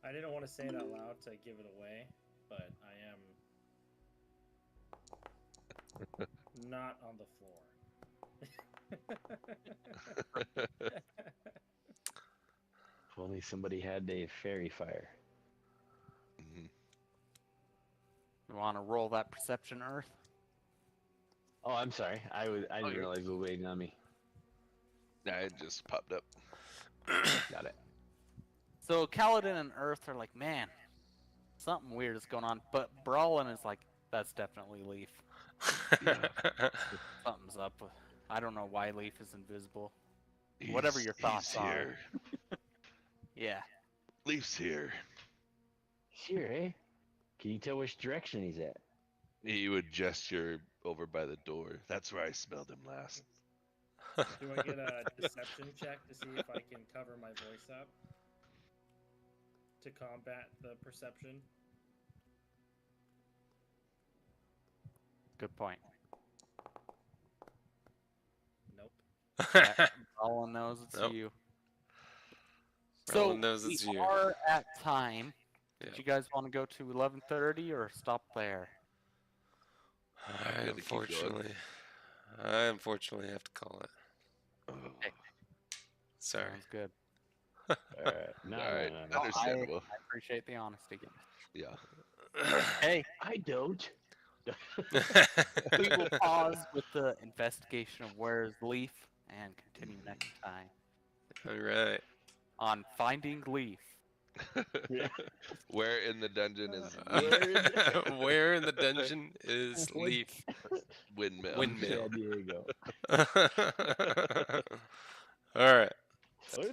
Speaker 5: I didn't want to say it out loud to give it away, but I am not on the floor.
Speaker 2: If only somebody had a fairy fire.
Speaker 4: Mhm.
Speaker 1: You want to roll that perception, Earth?
Speaker 2: Oh, I'm sorry. I didn't
Speaker 4: you're-
Speaker 2: realize you were waiting on me.
Speaker 4: Nah, it just popped up.
Speaker 2: Got it.
Speaker 1: So Kaladin and Earth are like, man, something weird is going on. But Brawlin is like, that's definitely Leaf. Something's up. I don't know why Leaf is invisible. Whatever your thoughts
Speaker 4: he's here.
Speaker 1: Yeah.
Speaker 4: Leaf's here.
Speaker 2: Sure, eh? Can you tell which direction he's at?
Speaker 4: He would gesture over by the door. That's where I smelled him last.
Speaker 5: Do I get a deception check to see if I can cover my voice up to combat the perception?
Speaker 1: Good point.
Speaker 5: Nope.
Speaker 1: Brawlin knows it's
Speaker 3: Nope.
Speaker 1: you.
Speaker 3: Brawlin
Speaker 1: So
Speaker 3: knows it's
Speaker 1: we
Speaker 3: you.
Speaker 1: are at time.
Speaker 3: Yeah.
Speaker 1: Did you guys want to go to 11:30 or stop there?
Speaker 3: I unfortunately have to call it.
Speaker 1: Okay.
Speaker 3: Sorry.
Speaker 1: Sounds good.
Speaker 2: All right. No,
Speaker 4: All right,
Speaker 2: no.
Speaker 4: understandable.
Speaker 1: I appreciate the honesty.
Speaker 4: Yeah.
Speaker 1: Hey,
Speaker 2: I don't.
Speaker 1: we will pause with the investigation of where's Leaf and continue next time
Speaker 3: All right.
Speaker 1: on Finding Leaf.
Speaker 2: Yeah.
Speaker 4: Where in the dungeon is
Speaker 3: Where in the dungeon is Leaf?
Speaker 4: Windmill?
Speaker 3: Windmill.
Speaker 2: San Diego.
Speaker 3: All right.
Speaker 2: Oh, yeah.